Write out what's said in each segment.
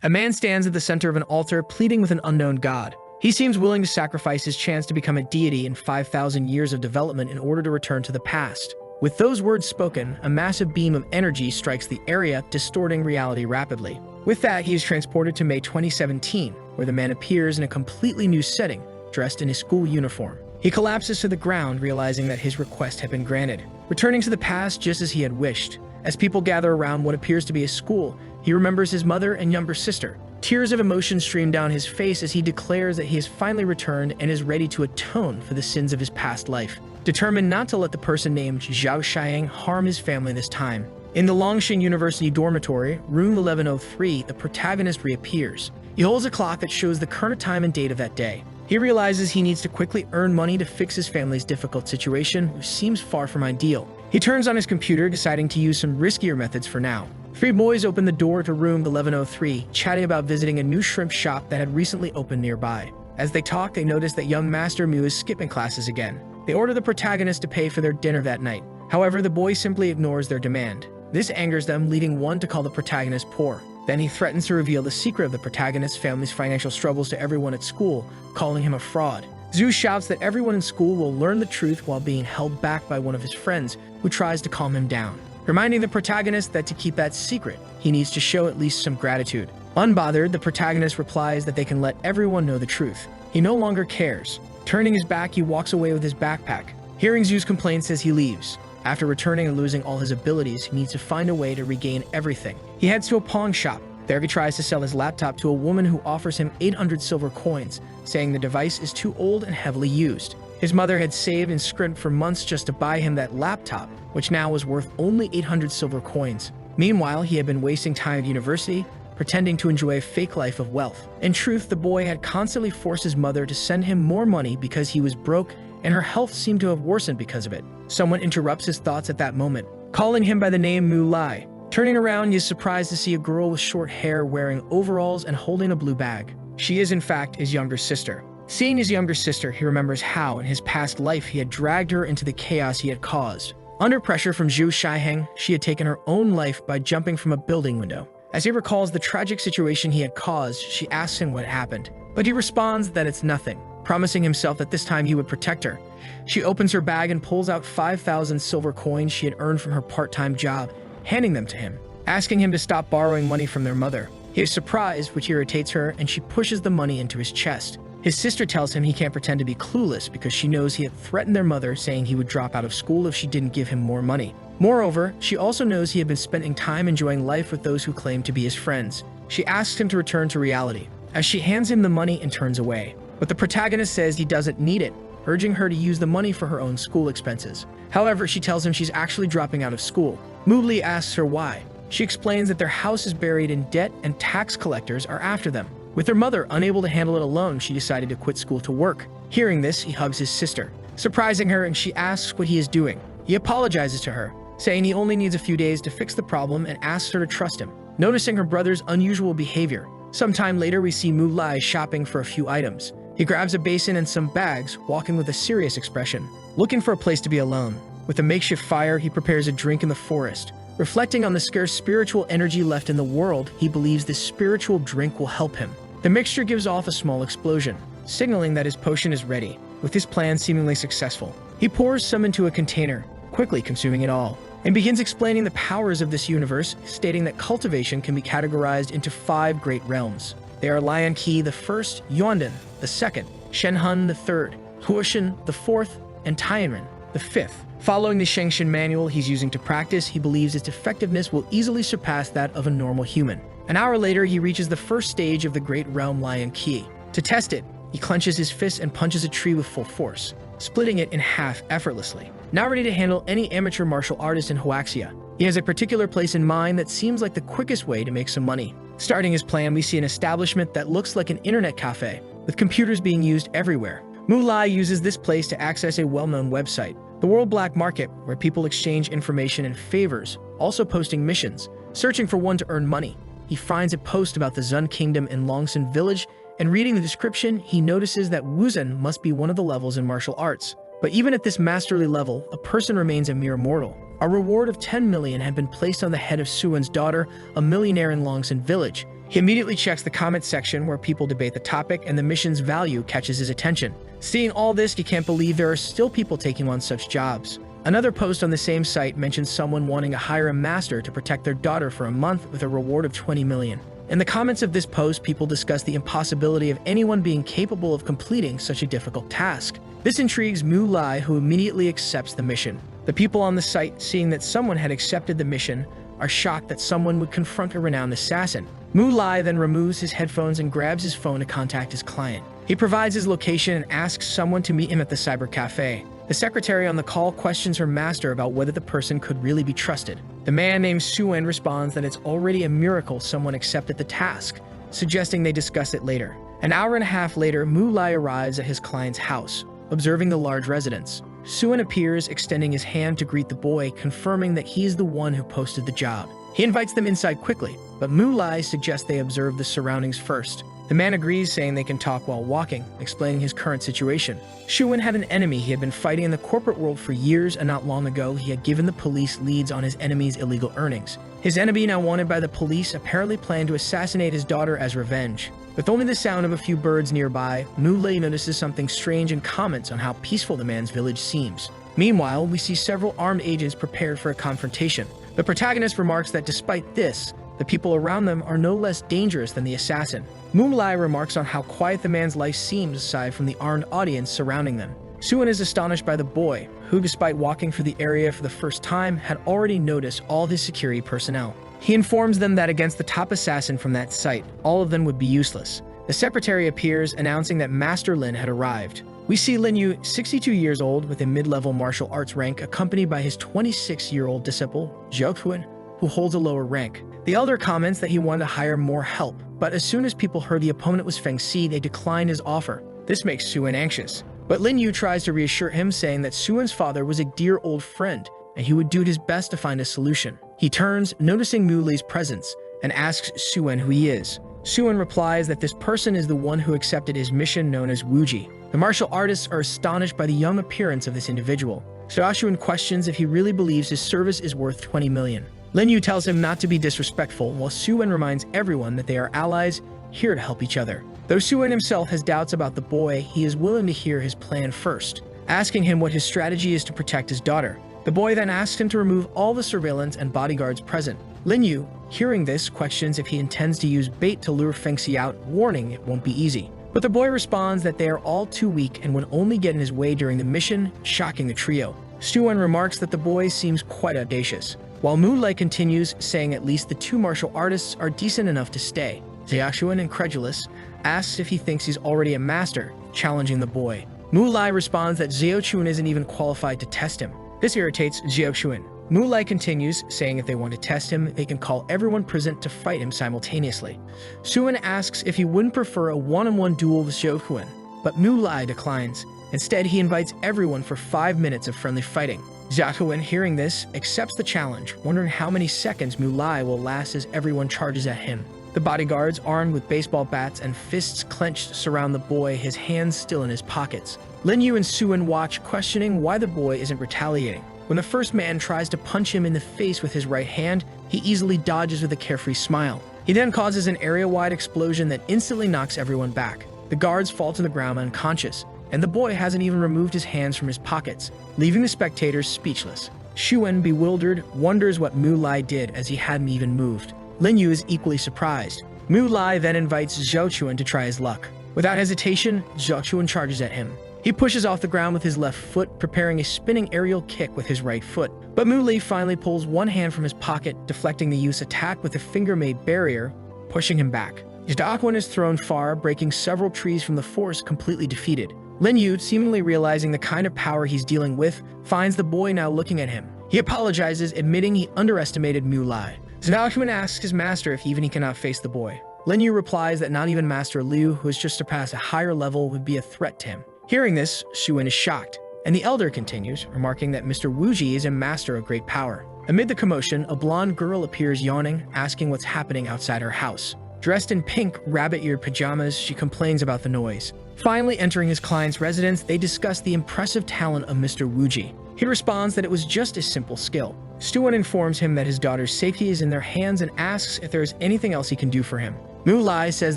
A man stands at the center of an altar pleading with an unknown god. He seems willing to sacrifice his chance to become a deity in 5,000 years of development in order to return to the past. With those words spoken, a massive beam of energy strikes the area, distorting reality rapidly. With that, he is transported to May 2017, where the man appears in a completely new setting, dressed in his school uniform. He collapses to the ground, realizing that his request had been granted, returning to the past just as he had wished. As people gather around what appears to be a school, he remembers his mother and younger sister. Tears of emotion stream down his face as he declares that he has finally returned and is ready to atone for the sins of his past life, determined not to let the person named Zhao Xiang harm his family this time. In the Longshan University dormitory, room 1103, the protagonist reappears. He holds a clock that shows the current time and date of that day. He realizes he needs to quickly earn money to fix his family's difficult situation, which seems far from ideal. He turns on his computer, deciding to use some riskier methods for now. Three boys open the door to room 1103, chatting about visiting a new shrimp shop that had recently opened nearby. As they talk, they notice that young Master Mu is skipping classes again. They order the protagonist to pay for their dinner that night. However, the boy simply ignores their demand. This angers them, leading one to call the protagonist poor. Then he threatens to reveal the secret of the protagonist's family's financial struggles to everyone at school, calling him a fraud. Zhu shouts that everyone in school will learn the truth while being held back by one of his friends, who tries to calm him down, reminding the protagonist that to keep that secret, he needs to show at least some gratitude. Unbothered, the protagonist replies that they can let everyone know the truth. He no longer cares. Turning his back, he walks away with his backpack. Hearing Zhu's complaints as he leaves. After returning and losing all his abilities, he needs to find a way to regain everything. He heads to a pawn shop. There he tries to sell his laptop to a woman who offers him 800 silver coins, saying the device is too old and heavily used. His mother had saved and scrimped for months just to buy him that laptop, which now was worth only 800 silver coins. Meanwhile, he had been wasting time at university, pretending to enjoy a fake life of wealth. In truth, the boy had constantly forced his mother to send him more money because he was broke, and her health seemed to have worsened because of it. Someone interrupts his thoughts at that moment, calling him by the name Mu Lai. Turning around, he is surprised to see a girl with short hair wearing overalls and holding a blue bag. She is in fact his younger sister. Seeing his younger sister, he remembers how, in his past life, he had dragged her into the chaos he had caused. Under pressure from Zhu Xiaheng, she had taken her own life by jumping from a building window. As he recalls the tragic situation he had caused, she asks him what happened, but he responds that it's nothing, promising himself that this time he would protect her. She opens her bag and pulls out 5,000 silver coins she had earned from her part-time job, handing them to him, asking him to stop borrowing money from their mother. He is surprised, which irritates her, and she pushes the money into his chest. His sister tells him he can't pretend to be clueless because she knows he had threatened their mother, saying he would drop out of school if she didn't give him more money. Moreover, she also knows he had been spending time enjoying life with those who claimed to be his friends. She asks him to return to reality, as she hands him the money and turns away. But the protagonist says he doesn't need it, urging her to use the money for her own school expenses. However, she tells him she's actually dropping out of school. Mu Li asks her why. She explains that their house is buried in debt and tax collectors are after them. With her mother unable to handle it alone, she decided to quit school to work. Hearing this, he hugs his sister, surprising her, and she asks what he is doing. He apologizes to her, saying he only needs a few days to fix the problem and asks her to trust him, noticing her brother's unusual behavior. Sometime later, we see Mu Lai shopping for a few items. He grabs a basin and some bags, walking with a serious expression, looking for a place to be alone. With a makeshift fire, he prepares a drink in the forest. Reflecting on the scarce spiritual energy left in the world, he believes this spiritual drink will help him. The mixture gives off a small explosion, signaling that his potion is ready. With his plan seemingly successful, he pours some into a container, quickly consuming it all, and begins explaining the powers of this universe, stating that cultivation can be categorized into 5 great realms. They are Lion Qi the first, Yuandan the second, Shenhun the third, Huoshan the fourth, and Tianren the fifth. Following the Shengshan manual he's using to practice, he believes its effectiveness will easily surpass that of a normal human. An hour later, he reaches the first stage of the great realm Lion Qi. To test it, he clenches his fist and punches a tree with full force, splitting it in half effortlessly. Now ready to handle any amateur martial artist in Huaxia, he has a particular place in mind that seems like the quickest way to make some money. Starting his plan, we see an establishment that looks like an internet cafe, with computers being used everywhere. Mu Lai uses this place to access a well-known website, the World Black Market, where people exchange information and favors, also posting missions, searching for one to earn money. He finds a post about the Zun Kingdom in Longsan Village, and reading the description, he notices that Wuzhen must be one of the levels in martial arts. But even at this masterly level, a person remains a mere mortal. A reward of 10 million had been placed on the head of Suwen's daughter, a millionaire in Longsan Village. He immediately checks the comment section where people debate the topic, and the mission's value catches his attention. Seeing all this, he can't believe there are still people taking on such jobs. Another post on the same site mentions someone wanting to hire a master to protect their daughter for a month with a reward of 20 million. In the comments of this post, people discuss the impossibility of anyone being capable of completing such a difficult task. This intrigues Mu Lai, who immediately accepts the mission. The people on the site, seeing that someone had accepted the mission, are shocked that someone would confront a renowned assassin. Mu Lai then removes his headphones and grabs his phone to contact his client. He provides his location and asks someone to meet him at the cyber cafe. The secretary on the call questions her master about whether the person could really be trusted. The man named Suen responds that it's already a miracle someone accepted the task, suggesting they discuss it later. An hour and a half later, Mu Lai arrives at his client's house, observing the large residence. Suen appears, extending his hand to greet the boy, confirming that he is the one who posted the job. He invites them inside quickly, but Mu Lai suggests they observe the surroundings first. The man agrees, saying they can talk while walking, explaining his current situation. Suen had an enemy he had been fighting in the corporate world for years, and not long ago he had given the police leads on his enemy's illegal earnings. His enemy, now wanted by the police, apparently planned to assassinate his daughter as revenge. With only the sound of a few birds nearby, Mu Lai notices something strange and comments on how peaceful the man's village seems. Meanwhile, we see several armed agents prepared for a confrontation. The protagonist remarks that despite this, the people around them are no less dangerous than the assassin. Mu Lai remarks on how quiet the man's life seems aside from the armed audience surrounding them. Suen is astonished by the boy, who, despite walking through the area for the first time, had already noticed all his security personnel. He informs them that against the top assassin from that site, all of them would be useless. The secretary appears, announcing that Master Lin had arrived. We see Lin Yu, 62 years old, with a mid-level martial arts rank, accompanied by his 26-year-old disciple, Jiao Muo, who holds a lower rank. The elder comments that he wanted to hire more help, but as soon as people heard the opponent was Feng Si, they declined his offer. This makes Suen anxious. But Lin Yu tries to reassure him, saying that Suen's father was a dear old friend, and he would do his best to find a solution. He turns, noticing Mu Lai's presence, and asks Suen who he is. Suen replies that this person is the one who accepted his mission, known as Wuji. The martial artists are astonished by the young appearance of this individual. Suen questions if he really believes his service is worth 20 million. Lin Yu tells him not to be disrespectful, while Suen reminds everyone that they are allies, here to help each other. Though Suen himself has doubts about the boy, he is willing to hear his plan first, asking him what his strategy is to protect his daughter. The boy then asks him to remove all the surveillance and bodyguards present. Lin Yu, hearing this, questions if he intends to use bait to lure Feng Si out, warning it won't be easy. But the boy responds that they are all too weak and would only get in his way during the mission, shocking the trio. Suen remarks that the boy seems quite audacious, while Mu Lai continues, saying at least the two martial artists are decent enough to stay. Jiao, incredulous, asks if he thinks he's already a master, challenging the boy. Mu Lai responds that Jiao isn't even qualified to test him. This irritates Jiao. Mu Lai continues, saying if they want to test him, they can call everyone present to fight him simultaneously. Suen asks if he wouldn't prefer a one-on-one duel with Jiao, but Mu Lai declines. Instead, he invites everyone for 5 minutes of friendly fighting. Jiao, hearing this, accepts the challenge, wondering how many seconds Mu Lai will last as everyone charges at him. The bodyguards, armed with baseball bats and fists clenched, surround the boy, his hands still in his pockets. Lin Yu and Suen watch, questioning why the boy isn't retaliating. When the first man tries to punch him in the face with his right hand, he easily dodges with a carefree smile. He then causes an area-wide explosion that instantly knocks everyone back. The guards fall to the ground unconscious, and the boy hasn't even removed his hands from his pockets, leaving the spectators speechless. Suen, bewildered, wonders what Mu Lai did as he hadn't even moved. Lin Yu is equally surprised. Mu Lai then invites Jiao to try his luck. Without hesitation, Jiao charges at him. He pushes off the ground with his left foot, preparing a spinning aerial kick with his right foot. But Mu Lai finally pulls one hand from his pocket, deflecting the youth's attack with a finger-made barrier, pushing him back. Jiao is thrown far, breaking several trees from the force, completely defeated. Lin Yu, seemingly realizing the kind of power he's dealing with, finds the boy now looking at him. He apologizes, admitting he underestimated Mu Lai. Jiao asks his master if even he cannot face the boy. Lin Yu replies that not even Master Liu, who has just surpassed a higher level, would be a threat to him. Hearing this, Suen is shocked, and the elder continues, remarking that Mr. Wuji is a master of great power. Amid the commotion, a blonde girl appears yawning, asking what's happening outside her house. Dressed in pink, rabbit-eared pajamas, she complains about the noise. Finally entering his client's residence, they discuss the impressive talent of Mr. Wuji. He responds that it was just a simple skill. Suen informs him that his daughter's safety is in their hands and asks if there is anything else he can do for him. Mu Lai says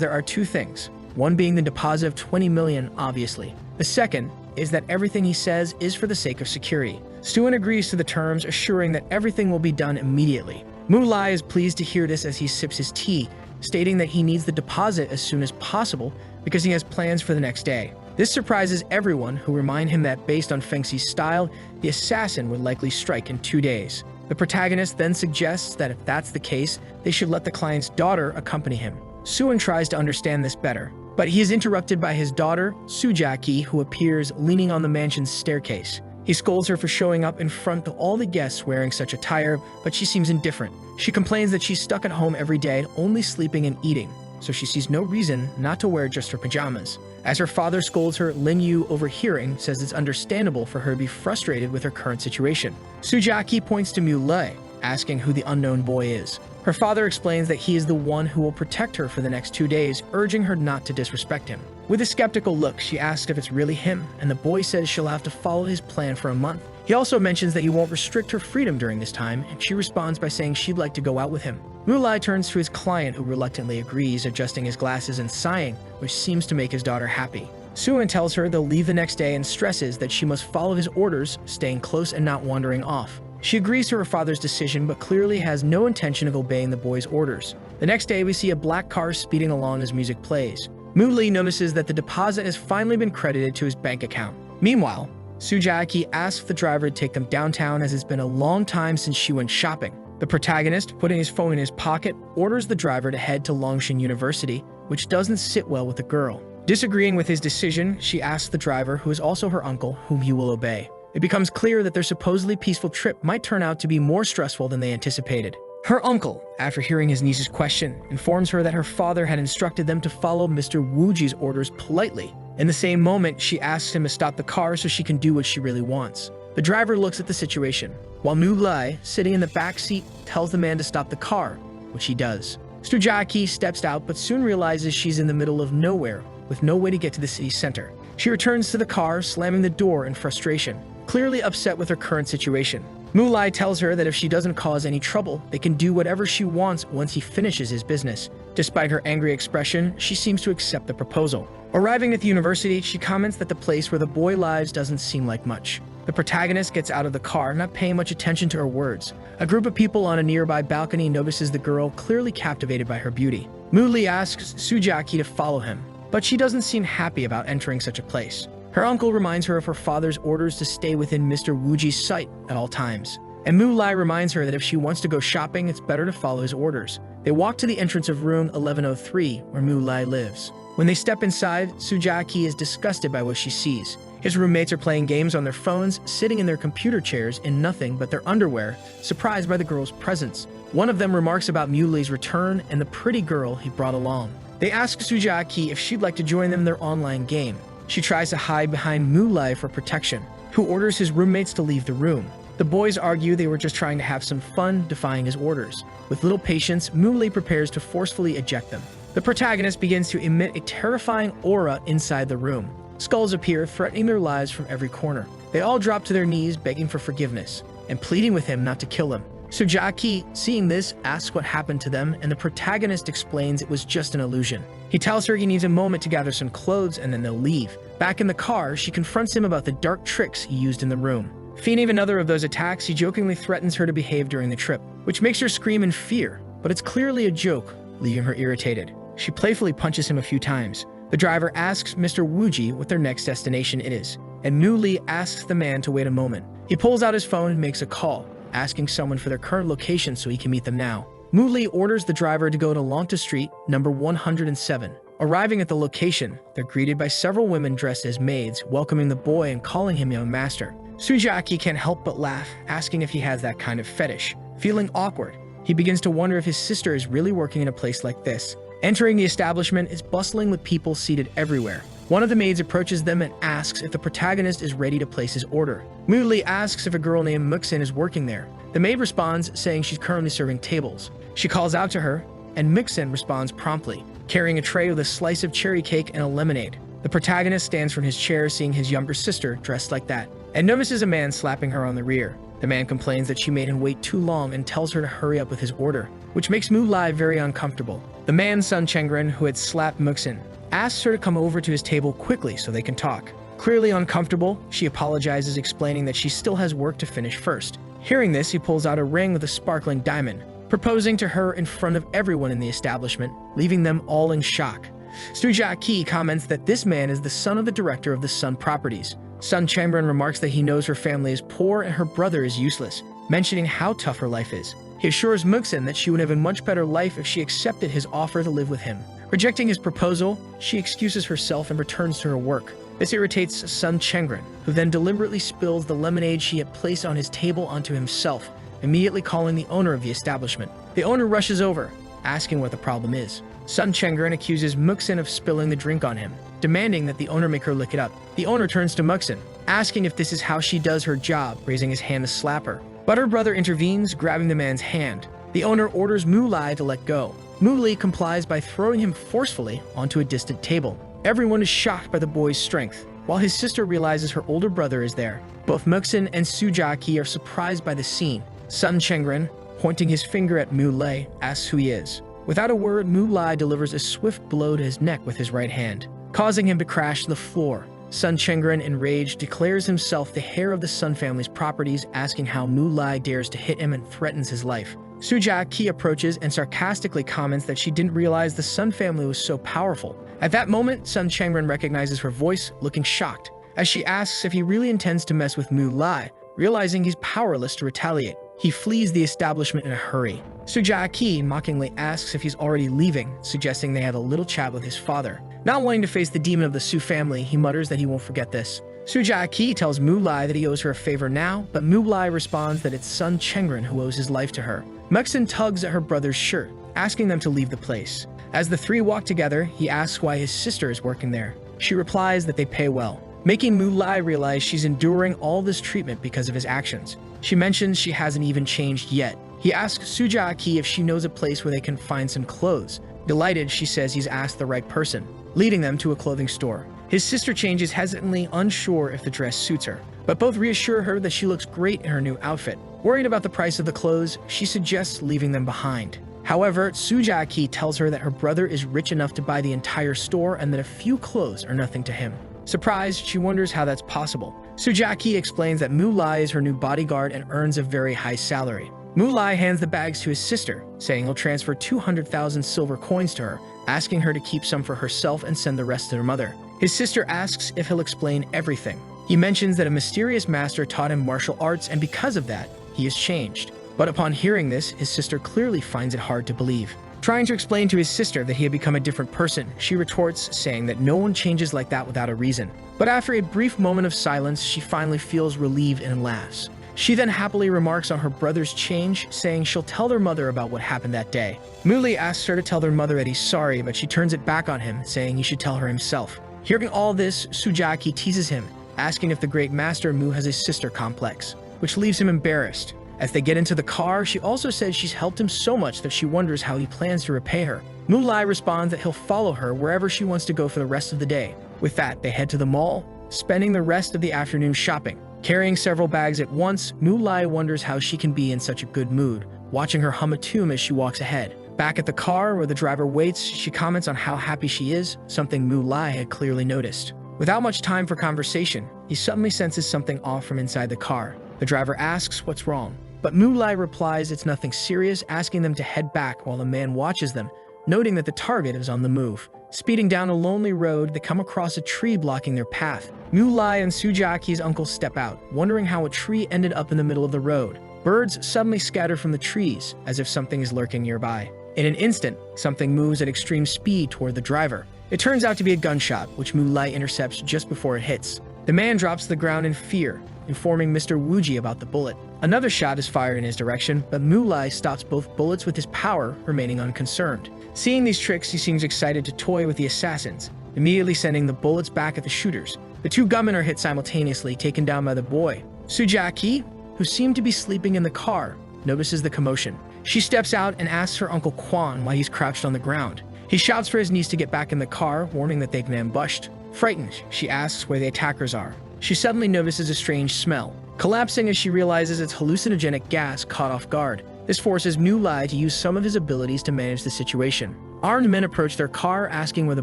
there are two things, one being the deposit of 20 million, obviously. The second is that everything he says is for the sake of security. Stuan agrees to the terms, assuring that everything will be done immediately. Mu Lai is pleased to hear this as he sips his tea, stating that he needs the deposit as soon as possible because he has plans for the next day. This surprises everyone, who remind him that based on Feng Xi's style, the assassin would likely strike in 2 days. The protagonist then suggests that if that's the case, they should let the client's daughter accompany him. Suan tries to understand this better, but he is interrupted by his daughter, Su Jiaqi, who appears leaning on the mansion's staircase. He scolds her for showing up in front of all the guests wearing such attire, but she seems indifferent. She complains that she's stuck at home every day, only sleeping and eating, so she sees no reason not to wear just her pajamas. As her father scolds her, Lin Yu, overhearing, says it's understandable for her to be frustrated with her current situation. Su Jiaqi points to Mu Lei, asking who the unknown boy is. Her father explains that he is the one who will protect her for the next 2 days, urging her not to disrespect him. With a skeptical look, she asks if it's really him, and the boy says she'll have to follow his plan for a month. He also mentions that he won't restrict her freedom during this time, and she responds by saying she'd like to go out with him. Mu Lai turns to his client, who reluctantly agrees, adjusting his glasses and sighing, which seems to make his daughter happy. Suan tells her they'll leave the next day and stresses that she must follow his orders, staying close and not wandering off. She agrees to her father's decision, but clearly has no intention of obeying the boy's orders. The next day, we see a black car speeding along as music plays. Mu Li notices that the deposit has finally been credited to his bank account. Meanwhile, Su Jiaqi asks the driver to take them downtown, as it's been a long time since she went shopping. The protagonist, putting his phone in his pocket, orders the driver to head to Longshan University, which doesn't sit well with the girl. Disagreeing with his decision, she asks the driver, who is also her uncle, whom he will obey. It becomes clear that their supposedly peaceful trip might turn out to be more stressful than they anticipated. Her uncle, after hearing his niece's question, informs her that her father had instructed them to follow Mr. Wuji's orders politely. In the same moment, she asks him to stop the car so she can do what she really wants. The driver looks at the situation, while Mu Lai, sitting in the back seat, tells the man to stop the car, which he does. Su Jiaqi steps out, but soon realizes she's in the middle of nowhere, with no way to get to the city center. She returns to the car, slamming the door in frustration, clearly upset with her current situation. Mu Lai tells her that if she doesn't cause any trouble, they can do whatever she wants once he finishes his business. Despite her angry expression, she seems to accept the proposal. Arriving at the university, she comments that the place where the boy lives doesn't seem like much. The protagonist gets out of the car, not paying much attention to her words. A group of people on a nearby balcony notices the girl, clearly captivated by her beauty. Mu Li asks Su Jiaqi to follow him, but she doesn't seem happy about entering such a place. Her uncle reminds her of her father's orders to stay within Mr. Wuji's sight at all times. And Mu Lai reminds her that if she wants to go shopping, it's better to follow his orders. They walk to the entrance of room 1103, where Mu Lai lives. When they step inside, Su Jiaqi is disgusted by what she sees. His roommates are playing games on their phones, sitting in their computer chairs in nothing but their underwear, surprised by the girl's presence. One of them remarks about Mu Lai's return and the pretty girl he brought along. They ask Su Jiaqi if she'd like to join them in their online game. She tries to hide behind Mu Lai for protection, who orders his roommates to leave the room. The boys argue they were just trying to have some fun, defying his orders. With little patience, Mu Lai prepares to forcefully eject them. The protagonist begins to emit a terrifying aura inside the room. Skulls appear, threatening their lives from every corner. They all drop to their knees, begging for forgiveness, and pleading with him not to kill them. Su Jiaqi, seeing this, asks what happened to them, and the protagonist explains it was just an illusion. He tells her he needs a moment to gather some clothes, and then they'll leave. Back in the car, she confronts him about the dark tricks he used in the room. Feigning another of those attacks, he jokingly threatens her to behave during the trip, which makes her scream in fear, but it's clearly a joke, leaving her irritated. She playfully punches him a few times. The driver asks Mr. Wuji what their next destination is, and Mu Li asks the man to wait a moment. He pulls out his phone and makes a call, asking someone for their current location so he can meet them now. Mu Li orders the driver to go to Longta Street, number 107. Arriving at the location, they're greeted by several women dressed as maids, welcoming the boy and calling him young master. Su Jiaqi can't help but laugh, asking if he has that kind of fetish. Feeling awkward, he begins to wonder if his sister is really working in a place like this. Entering the establishment is bustling with people seated everywhere. One of the maids approaches them and asks if the protagonist is ready to place his order. Mu Li asks if a girl named Mixin is working there. The maid responds, saying she's currently serving tables. She calls out to her, and Mixin responds promptly, carrying a tray with a slice of cherry cake and a lemonade. The protagonist stands from his chair, seeing his younger sister dressed like that, and notices a man slapping her on the rear. The man complains that she made him wait too long and tells her to hurry up with his order, which makes Mu Lai very uncomfortable. The man's son Chengren, who had slapped Muxin, asks her to come over to his table quickly so they can talk. Clearly uncomfortable, she apologizes, explaining that she still has work to finish first. Hearing this, he pulls out a ring with a sparkling diamond, proposing to her in front of everyone in the establishment, leaving them all in shock. Su Jiaqi comments that this man is the son of the director of the Sun Properties. Son Chengren remarks that he knows her family is poor and her brother is useless, mentioning how tough her life is. He assures Muxin that she would have a much better life if she accepted his offer to live with him. Rejecting his proposal, she excuses herself and returns to her work. This irritates son Chengren, who then deliberately spills the lemonade she had placed on his table onto himself, immediately calling the owner of the establishment. The owner rushes over, asking what the problem is. Son Chengren accuses Muxin of spilling the drink on him, demanding that the owner make her lick it up. The owner turns to Muxin, asking if this is how she does her job, raising his hand to slap her. But her brother intervenes, grabbing the man's hand. The owner orders Mu Lai to let go. Mu Lai complies by throwing him forcefully onto a distant table. Everyone is shocked by the boy's strength, while his sister realizes her older brother is there. Both Muxin and Su Jiaqi are surprised by the scene. Son Chengren, pointing his finger at Mu Lai, asks who he is. Without a word, Mu Lai delivers a swift blow to his neck with his right hand, causing him to crash to the floor. Son Chengren, enraged, declares himself the heir of the Sun family's properties, asking how Mu Lai dares to hit him and threatens his life. Su Jiaqi approaches and sarcastically comments that she didn't realize the Sun family was so powerful. At that moment, Son Chengren recognizes her voice, looking shocked, as she asks if he really intends to mess with Mu Lai, realizing he's powerless to retaliate. He flees the establishment in a hurry. Su Jiaqi mockingly asks if he's already leaving, suggesting they had a little chat with his father. Not wanting to face the demon of the Su family, he mutters that he won't forget this. Su Jiaqi tells Mu Lai that he owes her a favor now, but Mu Lai responds that it's son Chengren who owes his life to her. Muxin tugs at her brother's shirt, asking them to leave the place. As the three walk together, he asks why his sister is working there. She replies that they pay well, making Mu Lai realize she's enduring all this treatment because of his actions. She mentions she hasn't even changed yet. He asks Su Jiaqi if she knows a place where they can find some clothes. Delighted, she says he's asked the right person, leading them to a clothing store. His sister changes hesitantly, unsure if the dress suits her, but both reassure her that she looks great in her new outfit. Worried about the price of the clothes, she suggests leaving them behind. However, Su Jiaqi tells her that her brother is rich enough to buy the entire store and that a few clothes are nothing to him. Surprised, she wonders how that's possible. Su Jiaqi explains that Mu Lai is her new bodyguard and earns a very high salary. Mu Lai hands the bags to his sister, saying he'll transfer 200,000 silver coins to her, asking her to keep some for herself and send the rest to her mother. His sister asks if he'll explain everything. He mentions that a mysterious master taught him martial arts, and because of that, he has changed. But upon hearing this, his sister clearly finds it hard to believe. Trying to explain to his sister that he had become a different person, she retorts, saying that no one changes like that without a reason. But after a brief moment of silence, she finally feels relieved and laughs. She then happily remarks on her brother's change, saying she'll tell their mother about what happened that day. Mu Lai asks her to tell their mother that he's sorry, but she turns it back on him, saying he should tell her himself. Hearing all this, Su Jiaqi teases him, asking if the great master Mu has a sister complex, which leaves him embarrassed. As they get into the car, she also says she's helped him so much that she wonders how he plans to repay her. Mu Lai responds that he'll follow her wherever she wants to go for the rest of the day. With that, they head to the mall, spending the rest of the afternoon shopping. Carrying several bags at once, Mu Lai wonders how she can be in such a good mood, watching her hum a tune as she walks ahead. Back at the car, where the driver waits, she comments on how happy she is, something Mu Lai had clearly noticed. Without much time for conversation, he suddenly senses something off from inside the car. The driver asks what's wrong, but Mu Lai replies it's nothing serious, asking them to head back while the man watches them, noting that the target is on the move. Speeding down a lonely road, they come across a tree blocking their path. Mu Lai and Su Jiaqi's uncle step out, wondering how a tree ended up in the middle of the road. Birds suddenly scatter from the trees, as if something is lurking nearby. In an instant, something moves at extreme speed toward the driver. It turns out to be a gunshot, which Mu Lai intercepts just before it hits. The man drops to the ground in fear, informing Mr. Wuji about the bullet. Another shot is fired in his direction, but Mu Lai stops both bullets with his power, remaining unconcerned. Seeing these tricks, he seems excited to toy with the assassins, immediately sending the bullets back at the shooters. The two gunmen are hit simultaneously, taken down by the boy. Su Jiaqi, who seemed to be sleeping in the car, notices the commotion. She steps out and asks her uncle Quan why he's crouched on the ground. He shouts for his niece to get back in the car, warning that they've been ambushed. Frightened, she asks where the attackers are. She suddenly notices a strange smell, collapsing as she realizes it's hallucinogenic gas caught off guard. This forces Mu Lai to use some of his abilities to manage the situation. Armed men approach their car asking where the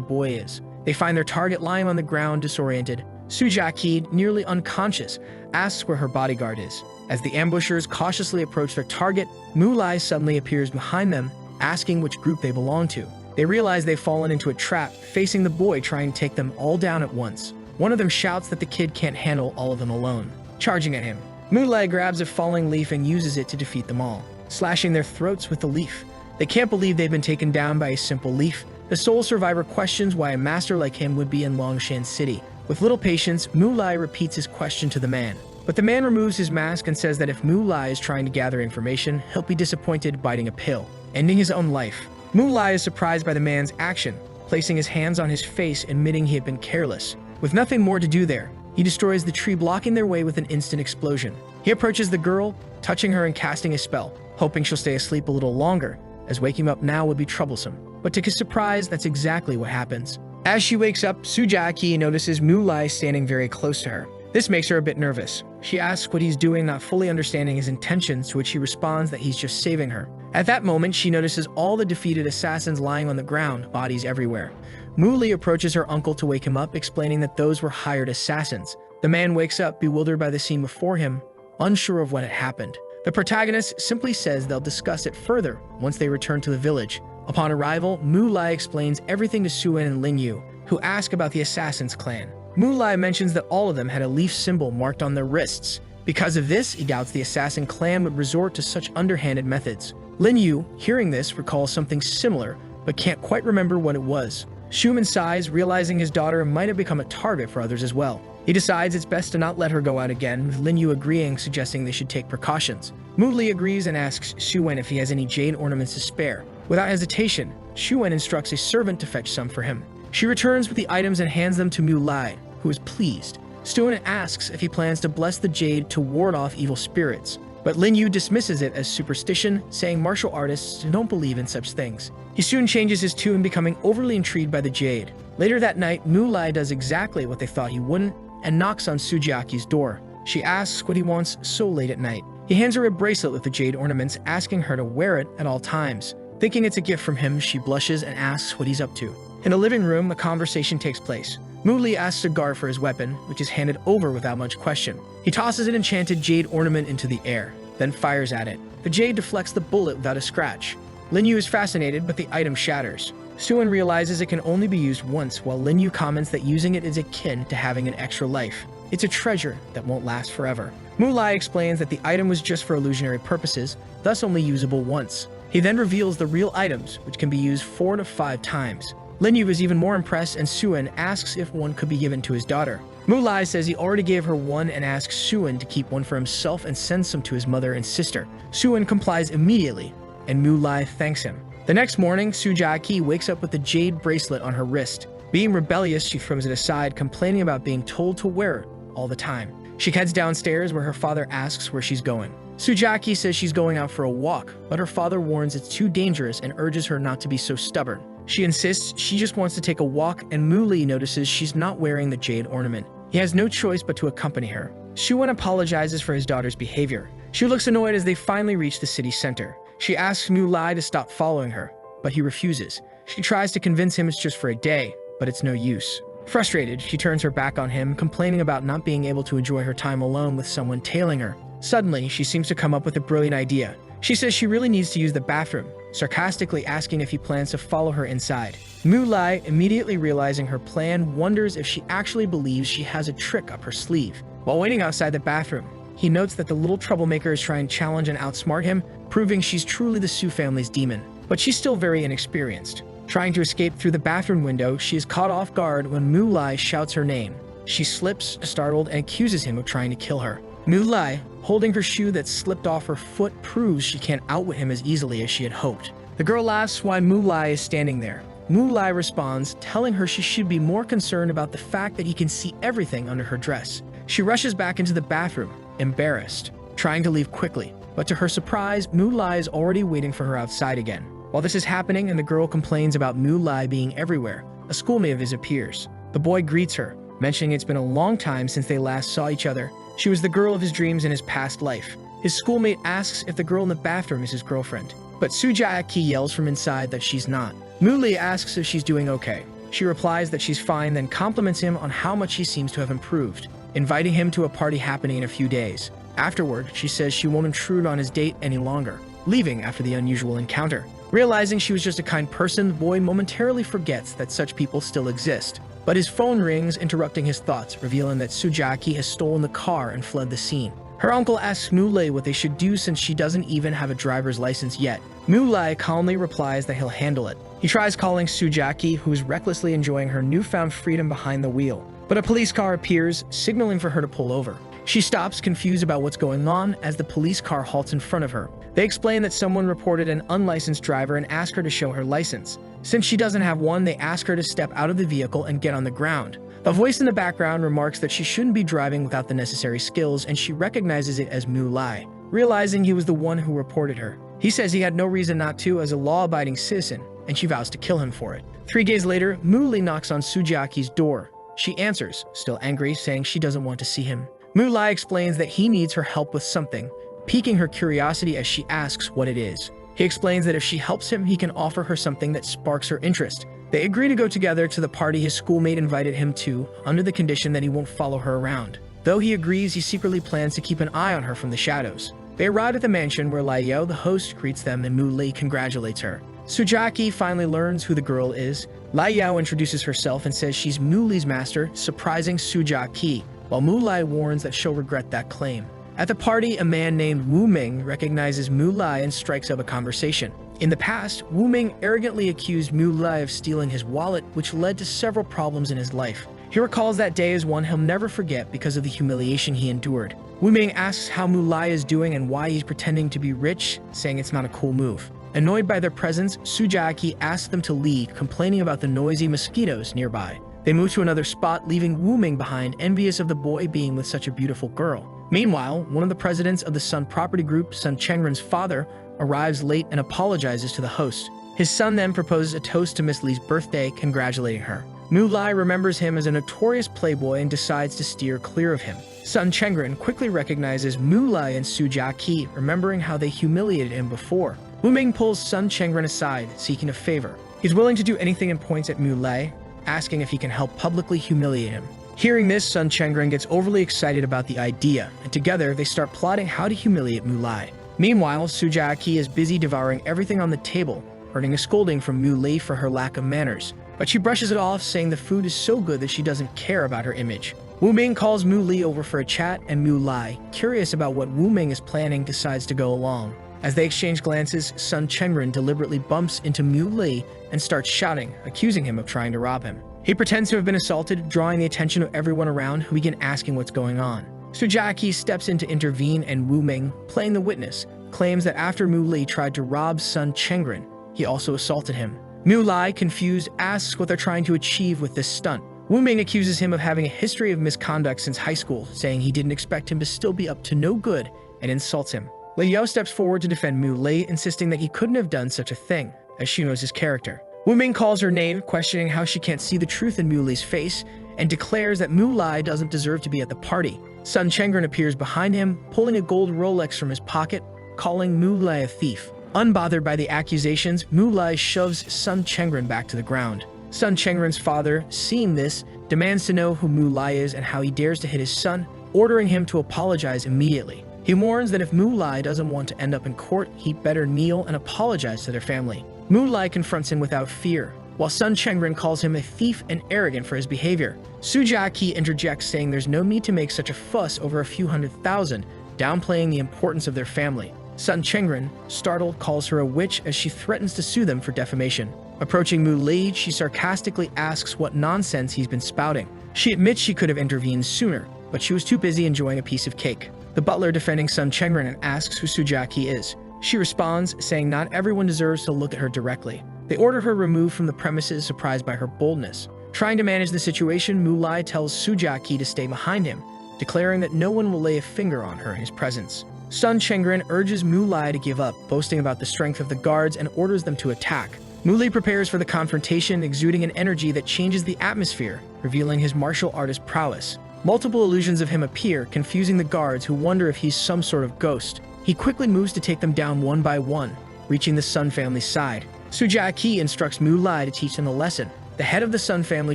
boy is. They find their target lying on the ground disoriented. Su Jiaqi, nearly unconscious, asks where her bodyguard is. As the ambushers cautiously approach their target, Mu Lai suddenly appears behind them, asking which group they belong to. They realize they've fallen into a trap, facing the boy trying to take them all down at once. One of them shouts that the kid can't handle all of them alone. Charging at him, Mu Lai grabs a falling leaf and uses it to defeat them all, slashing their throats with the leaf. They can't believe they've been taken down by a simple leaf. The sole survivor questions why a master like him would be in Longshan City. With little patience, Mu Lai repeats his question to the man. But the man removes his mask and says that if Mu Lai is trying to gather information, he'll be disappointed biting a pill, ending his own life. Mu Lai is surprised by the man's action, placing his hands on his face, admitting he had been careless. With nothing more to do there, he destroys the tree, blocking their way with an instant explosion. He approaches the girl, touching her and casting a spell, hoping she'll stay asleep a little longer, as waking up now would be troublesome. But to his surprise, that's exactly what happens. As she wakes up, Su Jiaqi notices Mu Lai standing very close to her. This makes her a bit nervous. She asks what he's doing, not fully understanding his intentions, to which he responds that he's just saving her. At that moment, she notices all the defeated assassins lying on the ground, bodies everywhere. Mu Li approaches her uncle to wake him up, explaining that those were hired assassins. The man wakes up, bewildered by the scene before him, unsure of what had happened. The protagonist simply says they'll discuss it further once they return to the village. Upon arrival, Mu Lai explains everything to Suen and Lin Yu, who ask about the Assassin's clan. Mu Lai mentions that all of them had a leaf symbol marked on their wrists. Because of this, he doubts the Assassin clan would resort to such underhanded methods. Lin Yu, hearing this, recalls something similar, but can't quite remember what it was. Schumann sighs, realizing his daughter might have become a target for others as well. He decides it's best to not let her go out again, with Lin Yu agreeing, suggesting they should take precautions. Mu Li agrees and asks Suen if he has any jade ornaments to spare. Without hesitation, Suen instructs a servant to fetch some for him. She returns with the items and hands them to Mu Lai, who is pleased. Suen asks if he plans to bless the jade to ward off evil spirits, but Lin Yu dismisses it as superstition, saying martial artists don't believe in such things. He soon changes his tune, becoming overly intrigued by the jade. Later that night, Mu Lai does exactly what they thought he wouldn't, and knocks on Su Jiaqi's door. She asks what he wants so late at night. He hands her a bracelet with the jade ornaments, asking her to wear it at all times. Thinking it's a gift from him, she blushes and asks what he's up to. In a living room, a conversation takes place. Mu Li asks a guard for his weapon, which is handed over without much question. He tosses an enchanted jade ornament into the air, then fires at it. The jade deflects the bullet without a scratch. Lin Yu is fascinated, but the item shatters. Suen realizes it can only be used once, while Lin Yu comments that using it is akin to having an extra life. It's a treasure that won't last forever. Mu Lai explains that the item was just for illusionary purposes, thus only usable once. He then reveals the real items, which can be used 4 to 5 times. Lin Yu is even more impressed, and Suen asks if one could be given to his daughter. Mu Lai says he already gave her one and asks Suen to keep one for himself and sends some to his mother and sister. Suen complies immediately, and Mu Lai thanks him. The next morning, Su Jiaqi wakes up with the jade bracelet on her wrist. Being rebellious, she throws it aside, complaining about being told to wear it all the time. She heads downstairs, where her father asks where she's going. Su Jiaqi says she's going out for a walk, but her father warns it's too dangerous and urges her not to be so stubborn. She insists she just wants to take a walk, and Mu Li notices she's not wearing the jade ornament. He has no choice but to accompany her. Suen apologizes for his daughter's behavior. She looks annoyed as they finally reach the city center. She asks Mu Lai to stop following her, but he refuses. She tries to convince him it's just for a day, but it's no use. Frustrated, she turns her back on him, complaining about not being able to enjoy her time alone with someone tailing her. Suddenly, she seems to come up with a brilliant idea. She says she really needs to use the bathroom, sarcastically asking if he plans to follow her inside. Mu Lai, immediately realizing her plan, wonders if she actually believes she has a trick up her sleeve. While waiting outside the bathroom, he notes that the little troublemaker is trying to challenge and outsmart him, proving she's truly the Su family's demon. But she's still very inexperienced. Trying to escape through the bathroom window, she is caught off guard when Mu Lai shouts her name. She slips, startled, and accuses him of trying to kill her. Mu Lai, holding her shoe that slipped off her foot, proves she can't outwit him as easily as she had hoped. The girl asks why Mu Lai is standing there. Mu Lai responds, telling her she should be more concerned about the fact that he can see everything under her dress. She rushes back into the bathroom, embarrassed, trying to leave quickly. But to her surprise, Mu Lai is already waiting for her outside again. While this is happening and the girl complains about Mu Lai being everywhere, a schoolmate of his appears. The boy greets her, mentioning it's been a long time since they last saw each other, She was the girl of his dreams in his past life. His schoolmate asks if the girl in the bathroom is his girlfriend, but Su Jiaqi yells from inside that she's not. Mu Li asks if she's doing okay. She replies that she's fine, then compliments him on how much he seems to have improved, inviting him to a party happening in a few days. Afterward, she says she won't intrude on his date any longer, leaving after the unusual encounter. Realizing she was just a kind person, the boy momentarily forgets that such people still exist. But his phone rings, interrupting his thoughts, revealing that Su Jiaqi has stolen the car and fled the scene. Her uncle asks Mu Lei what they should do since she doesn't even have a driver's license yet. Mu Lei calmly replies that he'll handle it. He tries calling Su Jiaqi, who is recklessly enjoying her newfound freedom behind the wheel. But a police car appears, signaling for her to pull over. She stops, confused about what's going on, as the police car halts in front of her. They explain that someone reported an unlicensed driver and ask her to show her license. Since she doesn't have one, they ask her to step out of the vehicle and get on the ground. A voice in the background remarks that she shouldn't be driving without the necessary skills, and she recognizes it as Mu Lai, realizing he was the one who reported her. He says he had no reason not to as a law-abiding citizen, and she vows to kill him for it. 3 days later, Mu Li knocks on Su Jiaqi's door. She answers, still angry, saying she doesn't want to see him. Mu Lai explains that he needs her help with something, piquing her curiosity as she asks what it is. He explains that if she helps him, he can offer her something that sparks her interest. They agree to go together to the party his schoolmate invited him to, under the condition that he won't follow her around. Though he agrees, he secretly plans to keep an eye on her from the shadows. They arrive at the mansion where Lai Yao, the host, greets them and Mu Li congratulates her. Su Jiaqi finally learns who the girl is. Lai Yao introduces herself and says she's Mu Li's master, surprising Su Jiaqi, while Mu Lai warns that she'll regret that claim. At the party, a man named Wu Ming recognizes Mu Lai and strikes up a conversation. In the past, Wu Ming arrogantly accused Mu Lai of stealing his wallet, which led to several problems in his life. He recalls that day as one he'll never forget because of the humiliation he endured. Wu Ming asks how Mu Lai is doing and why he's pretending to be rich, saying it's not a cool move. Annoyed by their presence, Su Jiaqi asks them to leave, complaining about the noisy mosquitoes nearby. They move to another spot, leaving Wu Ming behind, envious of the boy being with such a beautiful girl. Meanwhile, one of the presidents of the Sun Property Group, Sun Chengren's father, arrives late and apologizes to the host. His son then proposes a toast to Miss Li's birthday, congratulating her. Mu Lai remembers him as a notorious playboy and decides to steer clear of him. Sun Chengren quickly recognizes Mu Lai and Su Jiaqi, remembering how they humiliated him before. Wu Ming pulls Sun Chengren aside, seeking a favor. He's willing to do anything and points at Mu Lai, asking if he can help publicly humiliate him. Hearing this, Sun Chengren gets overly excited about the idea, and together they start plotting how to humiliate Mu Lai. Meanwhile, Su Jiaqi is busy devouring everything on the table, earning a scolding from Mu Li for her lack of manners. But she brushes it off, saying the food is so good that she doesn't care about her image. Wu Ming calls Mu Li over for a chat, and Mu Lai, curious about what Wu Ming is planning, decides to go along. As they exchange glances, Sun Chengren deliberately bumps into Mu Li and starts shouting, accusing him of trying to rob him. He pretends to have been assaulted, drawing the attention of everyone around, who begin asking what's going on. Su Jiaqi steps in to intervene, and Wu Ming, playing the witness, claims that after Mu Li tried to rob Sun Chengren, he also assaulted him. Mu Lai, confused, asks what they're trying to achieve with this stunt. Wu Ming accuses him of having a history of misconduct since high school, saying he didn't expect him to still be up to no good, and insults him. Lai Yao steps forward to defend Mu Li, insisting that he couldn't have done such a thing, as she knows his character. Wu Ming calls her name, questioning how she can't see the truth in Mu Li's face, and declares that Mu Lai doesn't deserve to be at the party. Sun Chengren appears behind him, pulling a gold Rolex from his pocket, calling Mu Lai a thief. Unbothered by the accusations, Mu Lai shoves Sun Chengren back to the ground. Sun Chengren's father, seeing this, demands to know who Mu Lai is and how he dares to hit his son, ordering him to apologize immediately. He warns that if Mu Lai doesn't want to end up in court, he'd better kneel and apologize to their family. Mu Lai confronts him without fear, while Sun Chengren calls him a thief and arrogant for his behavior. Su Jiaqi interjects, saying there's no need to make such a fuss over a few $100,000, downplaying the importance of their family. Sun Chengren, startled, calls her a witch as she threatens to sue them for defamation. Approaching Mu Li, she sarcastically asks what nonsense he's been spouting. She admits she could have intervened sooner, but she was too busy enjoying a piece of cake. The butler defending Sun Chengren asks who Su Jiaqi is. She responds, saying not everyone deserves to look at her directly. They order her removed from the premises, surprised by her boldness. Trying to manage the situation, Mu Lai tells Su Jiaqi to stay behind him, declaring that no one will lay a finger on her in his presence. Sun Chengren urges Mu Lai to give up, boasting about the strength of the guards, and orders them to attack. Mu Li prepares for the confrontation, exuding an energy that changes the atmosphere, revealing his martial artist prowess. Multiple illusions of him appear, confusing the guards who wonder if he's some sort of ghost. He quickly moves to take them down one by one, reaching the Sun family's side. Su Jiaqi instructs Mu Lai to teach them the lesson. The head of the Sun family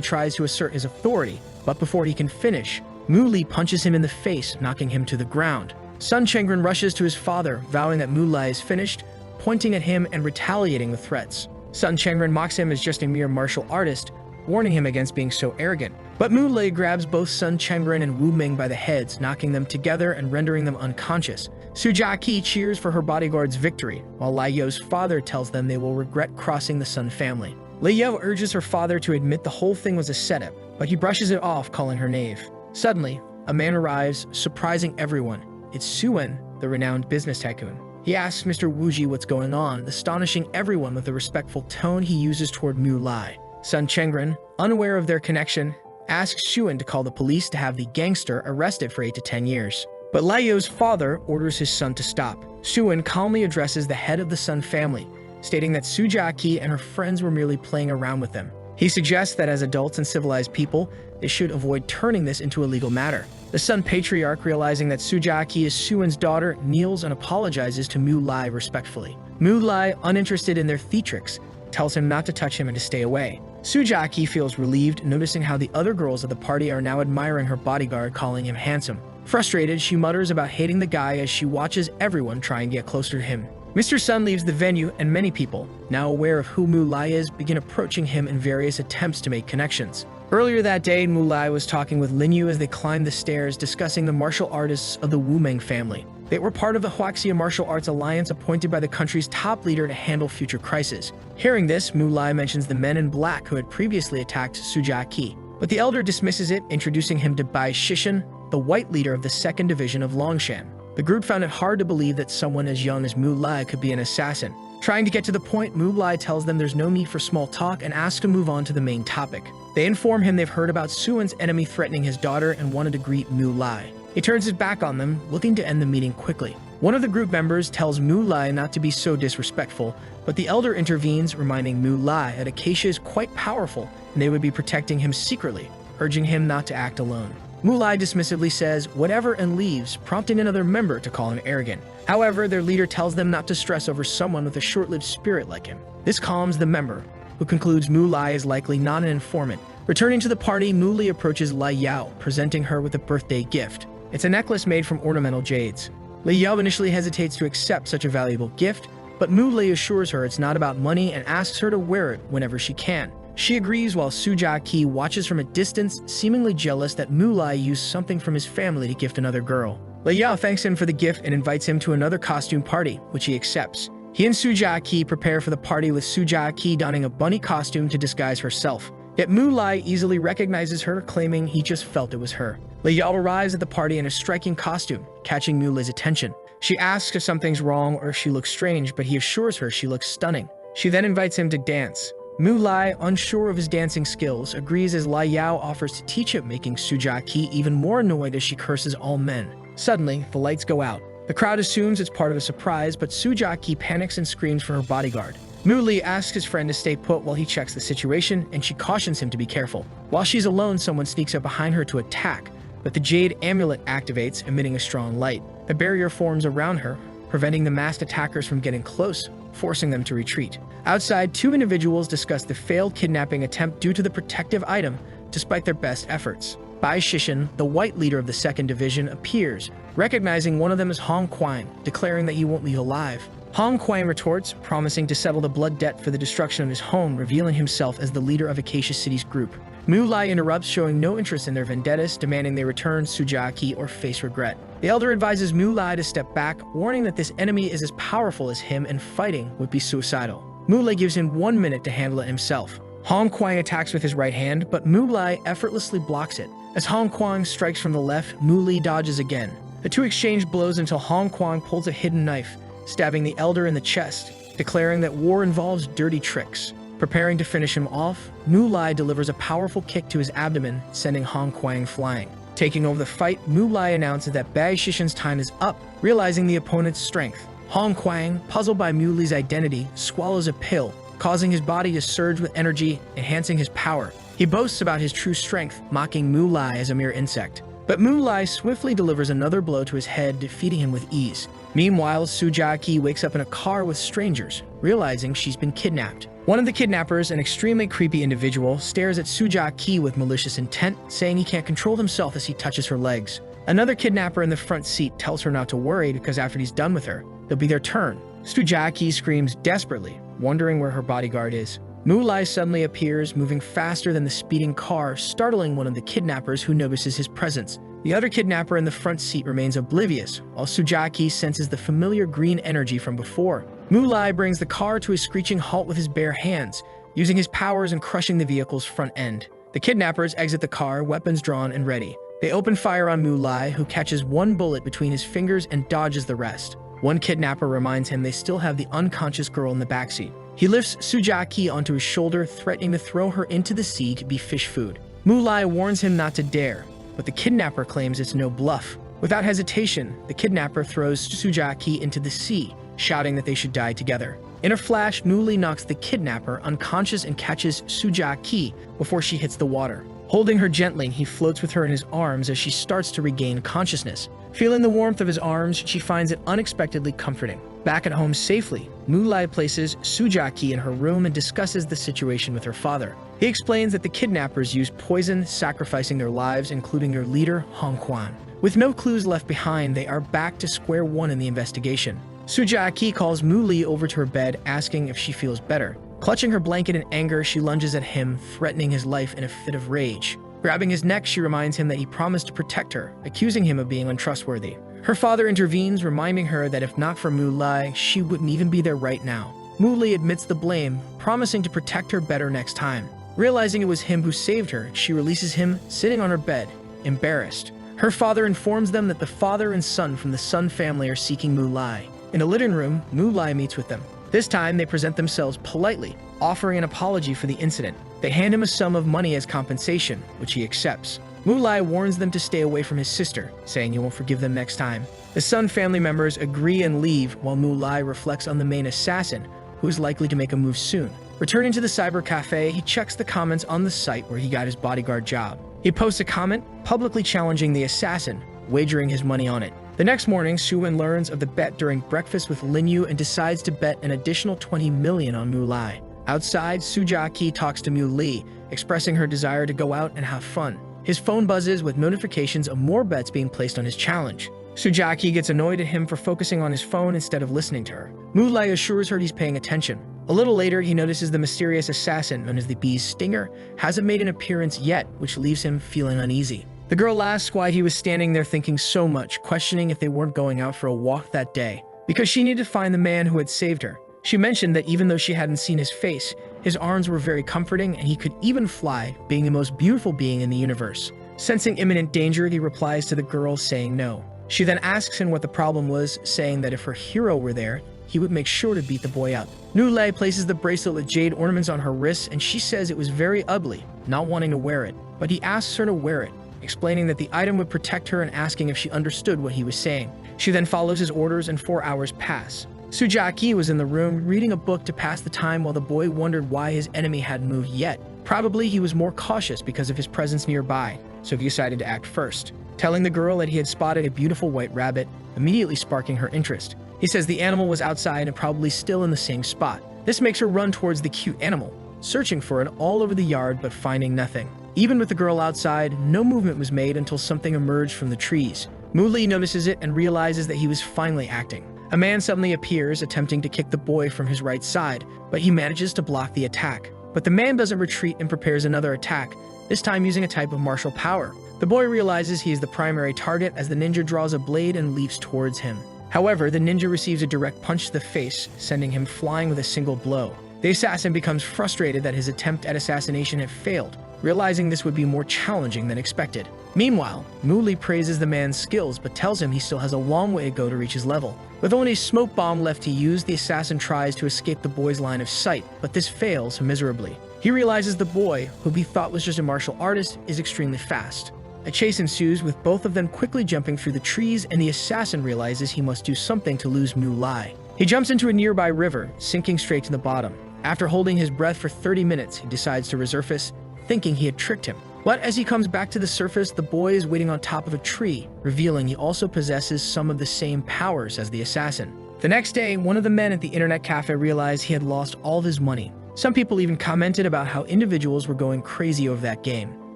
tries to assert his authority, but before he can finish, Mu Li punches him in the face, knocking him to the ground. Sun Chengren rushes to his father, vowing that Mu Lai is finished, pointing at him and retaliating with threats. Sun Chengren mocks him as just a mere martial artist, warning him against being so arrogant. But Mu Lei grabs both Sun Chengren and Wu Ming by the heads, knocking them together and rendering them unconscious. Su Jiaqi cheers for her bodyguard's victory, while Lai Yao's father tells them they will regret crossing the Sun family. Lai Yao urges her father to admit the whole thing was a setup, but he brushes it off, calling her knave. Suddenly, a man arrives, surprising everyone. It's Suen, the renowned business tycoon. He asks Mr. Wuji what's going on, astonishing everyone with the respectful tone he uses toward Mu Lai. Sun Chengren, unaware of their connection, asks Suen to call the police to have the gangster arrested for 8 to 10 years. But Lai Yao's father orders his son to stop. Suen calmly addresses the head of the Sun family, stating that Su Jiaqi and her friends were merely playing around with them. He suggests that as adults and civilized people, they should avoid turning this into a legal matter. The Sun patriarch, realizing that Su Jiaqi is Suen's daughter, kneels and apologizes to Mu Lai respectfully. Mu Lai, uninterested in their theatrics, tells him not to touch him and to stay away. Su Jiaqi feels relieved, noticing how the other girls at the party are now admiring her bodyguard, calling him handsome. Frustrated, she mutters about hating the guy as she watches everyone try and get closer to him. Mr. Sun leaves the venue, and many people, now aware of who Mu Lai is, begin approaching him in various attempts to make connections. Earlier that day, Mu Lai was talking with Lin Yu as they climbed the stairs, discussing the martial artists of the Wu Meng family. They were part of the Huaxia Martial Arts Alliance appointed by the country's top leader to handle future crises. Hearing this, Mu Lai mentions the men in black who had previously attacked Su Jiaqi, but the elder dismisses it, introducing him to Bai Shishan, the white leader of the 2nd Division of Longshan. The group found it hard to believe that someone as young as Mu Lai could be an assassin. Trying to get to the point, Mu Lai tells them there's no need for small talk and asks to move on to the main topic. They inform him they've heard about Suen's enemy threatening his daughter and wanted to greet Mu Lai. He turns his back on them, looking to end the meeting quickly. One of the group members tells Mu Lai not to be so disrespectful, but the elder intervenes, reminding Mu Lai that Acacia is quite powerful and they would be protecting him secretly, urging him not to act alone. Mu Lai dismissively says whatever and leaves, prompting another member to call him arrogant. However, their leader tells them not to stress over someone with a short-lived spirit like him. This calms the member, who concludes Mu Lai is likely not an informant. Returning to the party, Mu Li approaches Lai Yao, presenting her with a birthday gift. It's a necklace made from ornamental jades. Lai Yao initially hesitates to accept such a valuable gift, but Mu Li assures her it's not about money and asks her to wear it whenever she can. She agrees while Su Jiaqi watches from a distance, seemingly jealous that Mu Lai used something from his family to gift another girl. Lai Yao thanks him for the gift and invites him to another costume party, which he accepts. He and Su Jiaqi prepare for the party, with Su Jiaqi donning a bunny costume to disguise herself. Yet Mu Lai easily recognizes her, claiming he just felt it was her. Lai Yao arrives at the party in a striking costume, catching Mu Lai's attention. She asks if something's wrong or if she looks strange, but he assures her she looks stunning. She then invites him to dance. Mu Lai, unsure of his dancing skills, agrees as Lai Yao offers to teach him, making Su Jiaqi even more annoyed as she curses all men. Suddenly, the lights go out. The crowd assumes it's part of a surprise, but Su Jiaqi panics and screams for her bodyguard. Mu Li asks his friend to stay put while he checks the situation, and she cautions him to be careful. While she's alone, someone sneaks up behind her to attack, but the jade amulet activates, emitting a strong light. A barrier forms around her, preventing the masked attackers from getting close, forcing them to retreat. Outside, 2 individuals discuss the failed kidnapping attempt due to the protective item, despite their best efforts. Bai Shishan, the white leader of the 2nd Division, appears, recognizing one of them as Hong Quang, declaring that he won't leave alive. Hong Quang retorts, promising to settle the blood debt for the destruction of his home, revealing himself as the leader of Acacia City's group. Mu Lai interrupts, showing no interest in their vendettas, demanding they return Su Jiaqi or face regret. The elder advises Mu Lai to step back, warning that this enemy is as powerful as him and fighting would be suicidal. Mu Lai gives him 1 minute to handle it himself. Hong Quang attacks with his right hand, but Mu Lai effortlessly blocks it. As Hong Quang strikes from the left, Mu Li dodges again. The 2 exchange blows until Hong Quang pulls a hidden knife, stabbing the elder in the chest, declaring that war involves dirty tricks. Preparing to finish him off, Mu Lai delivers a powerful kick to his abdomen, sending Hong Quang flying. Taking over the fight, Mu Lai announces that Bai Shishan's time is up, realizing the opponent's strength. Hong Quang, puzzled by Mu Li's identity, swallows a pill, causing his body to surge with energy, enhancing his power. He boasts about his true strength, mocking Mu Lai as a mere insect. But But Mu Lai swiftly delivers another blow to his head, defeating him with ease. Meanwhile, Su Jiaqi wakes up in a car with strangers, realizing she's been kidnapped. One of the kidnappers, an extremely creepy individual, stares at Su Jiaqi with malicious intent, saying he can't control himself as he touches her legs. Another kidnapper in the front seat tells her not to worry because after he's done with her, it'll be their turn. Su Jiaqi screams desperately, wondering where her bodyguard is. Mu Lai suddenly appears, moving faster than the speeding car, startling one of the kidnappers who notices his presence. The other kidnapper in the front seat remains oblivious, while Su Jiaqi senses the familiar green energy from before. Mu Lai brings the car to a screeching halt with his bare hands, using his powers and crushing the vehicle's front end. The kidnappers exit the car, weapons drawn and ready. They open fire on Mu Lai, who catches one bullet between his fingers and dodges the rest. One kidnapper reminds him they still have the unconscious girl in the backseat. He lifts Su Jiaqi onto his shoulder, threatening to throw her into the sea to be fish food. Mu Lai warns him not to dare, but the kidnapper claims it's no bluff. Without hesitation, the kidnapper throws Su Jiaqi into the sea, shouting that they should die together. In a flash, Mu Lai knocks the kidnapper unconscious and catches Su Jiaqi before she hits the water. Holding her gently, he floats with her in his arms as she starts to regain consciousness. Feeling the warmth of his arms, she finds it unexpectedly comforting. Back at home safely, Mu Lai places Su Jiaqi in her room and discusses the situation with her father. He explains that the kidnappers used poison, sacrificing their lives, including their leader, Hong Quan. With no clues left behind, they are back to square one in the investigation. Su Jiaqi calls Mu Lai over to her bed, asking if she feels better. Clutching her blanket in anger, she lunges at him, threatening his life in a fit of rage. Grabbing his neck, she reminds him that he promised to protect her, accusing him of being untrustworthy. Her father intervenes, reminding her that if not for Mu Lai, she wouldn't even be there right now. Mu Lai admits the blame, promising to protect her better next time. Realizing it was him who saved her, she releases him, sitting on her bed, embarrassed. Her father informs them that the father and son from the Sun family are seeking Mu Lai. In a living room, Mu Lai meets with them. This time, they present themselves politely, offering an apology for the incident. They hand him a sum of money as compensation, which he accepts. Mu Lai warns them to stay away from his sister, saying he won't forgive them next time. The Sun family members agree and leave, while Mu Lai reflects on the main assassin, who is likely to make a move soon. Returning to the cyber cafe, he checks the comments on the site where he got his bodyguard job. He posts a comment, publicly challenging the assassin, wagering his money on it. The next morning, Su-wen learns of the bet during breakfast with Lin Yu and decides to bet an additional 20 million on Mu Lai. Outside, Su Jiaqi talks to Mu Lai, expressing her desire to go out and have fun. His phone buzzes with notifications of more bets being placed on his challenge. Su Jiaqi gets annoyed at him for focusing on his phone instead of listening to her. Mu Lai assures her he's paying attention. A little later, he notices the mysterious assassin, known as the Bee's Stinger, hasn't made an appearance yet, which leaves him feeling uneasy. The girl asks why he was standing there thinking so much, questioning if they weren't going out for a walk that day, because she needed to find the man who had saved her. She mentioned that even though she hadn't seen his face, his arms were very comforting and he could even fly, being the most beautiful being in the universe. Sensing imminent danger, he replies to the girl, saying no. She then asks him what the problem was, saying that if her hero were there, he would make sure to beat the boy up. Mu Lai places the bracelet with jade ornaments on her wrists, and she says it was very ugly, not wanting to wear it, but he asks her to wear it, explaining that the item would protect her and asking if she understood what he was saying. She then follows his orders and 4 hours pass. Su Jiaqi was in the room reading a book to pass the time while the boy wondered why his enemy hadn't moved yet. Probably he was more cautious because of his presence nearby, so he decided to act first, telling the girl that he had spotted a beautiful white rabbit, immediately sparking her interest. He says the animal was outside and probably still in the same spot. This makes her run towards the cute animal, searching for it all over the yard but finding nothing. Even with the girl outside, no movement was made until something emerged from the trees. Mu Lai notices it and realizes that he was finally acting. A man suddenly appears, attempting to kick the boy from his right side, but he manages to block the attack. But the man doesn't retreat and prepares another attack, this time using a type of martial power. The boy realizes he is the primary target as the ninja draws a blade and leaps towards him. However, the ninja receives a direct punch to the face, sending him flying with a single blow. The assassin becomes frustrated that his attempt at assassination had failed, realizing this would be more challenging than expected. Meanwhile, Mu Lai praises the man's skills but tells him he still has a long way to go to reach his level. With only a smoke bomb left to use, the assassin tries to escape the boy's line of sight, but this fails miserably. He realizes the boy, who he thought was just a martial artist, is extremely fast. A chase ensues with both of them quickly jumping through the trees, and the assassin realizes he must do something to lose Mu Lai. He jumps into a nearby river, sinking straight to the bottom. After holding his breath for 30 minutes, he decides to resurface, thinking he had tricked him. But as he comes back to the surface, the boy is waiting on top of a tree, revealing he also possesses some of the same powers as the assassin. The next day, one of the men at the internet cafe realized he had lost all of his money. Some people even commented about how individuals were going crazy over that game.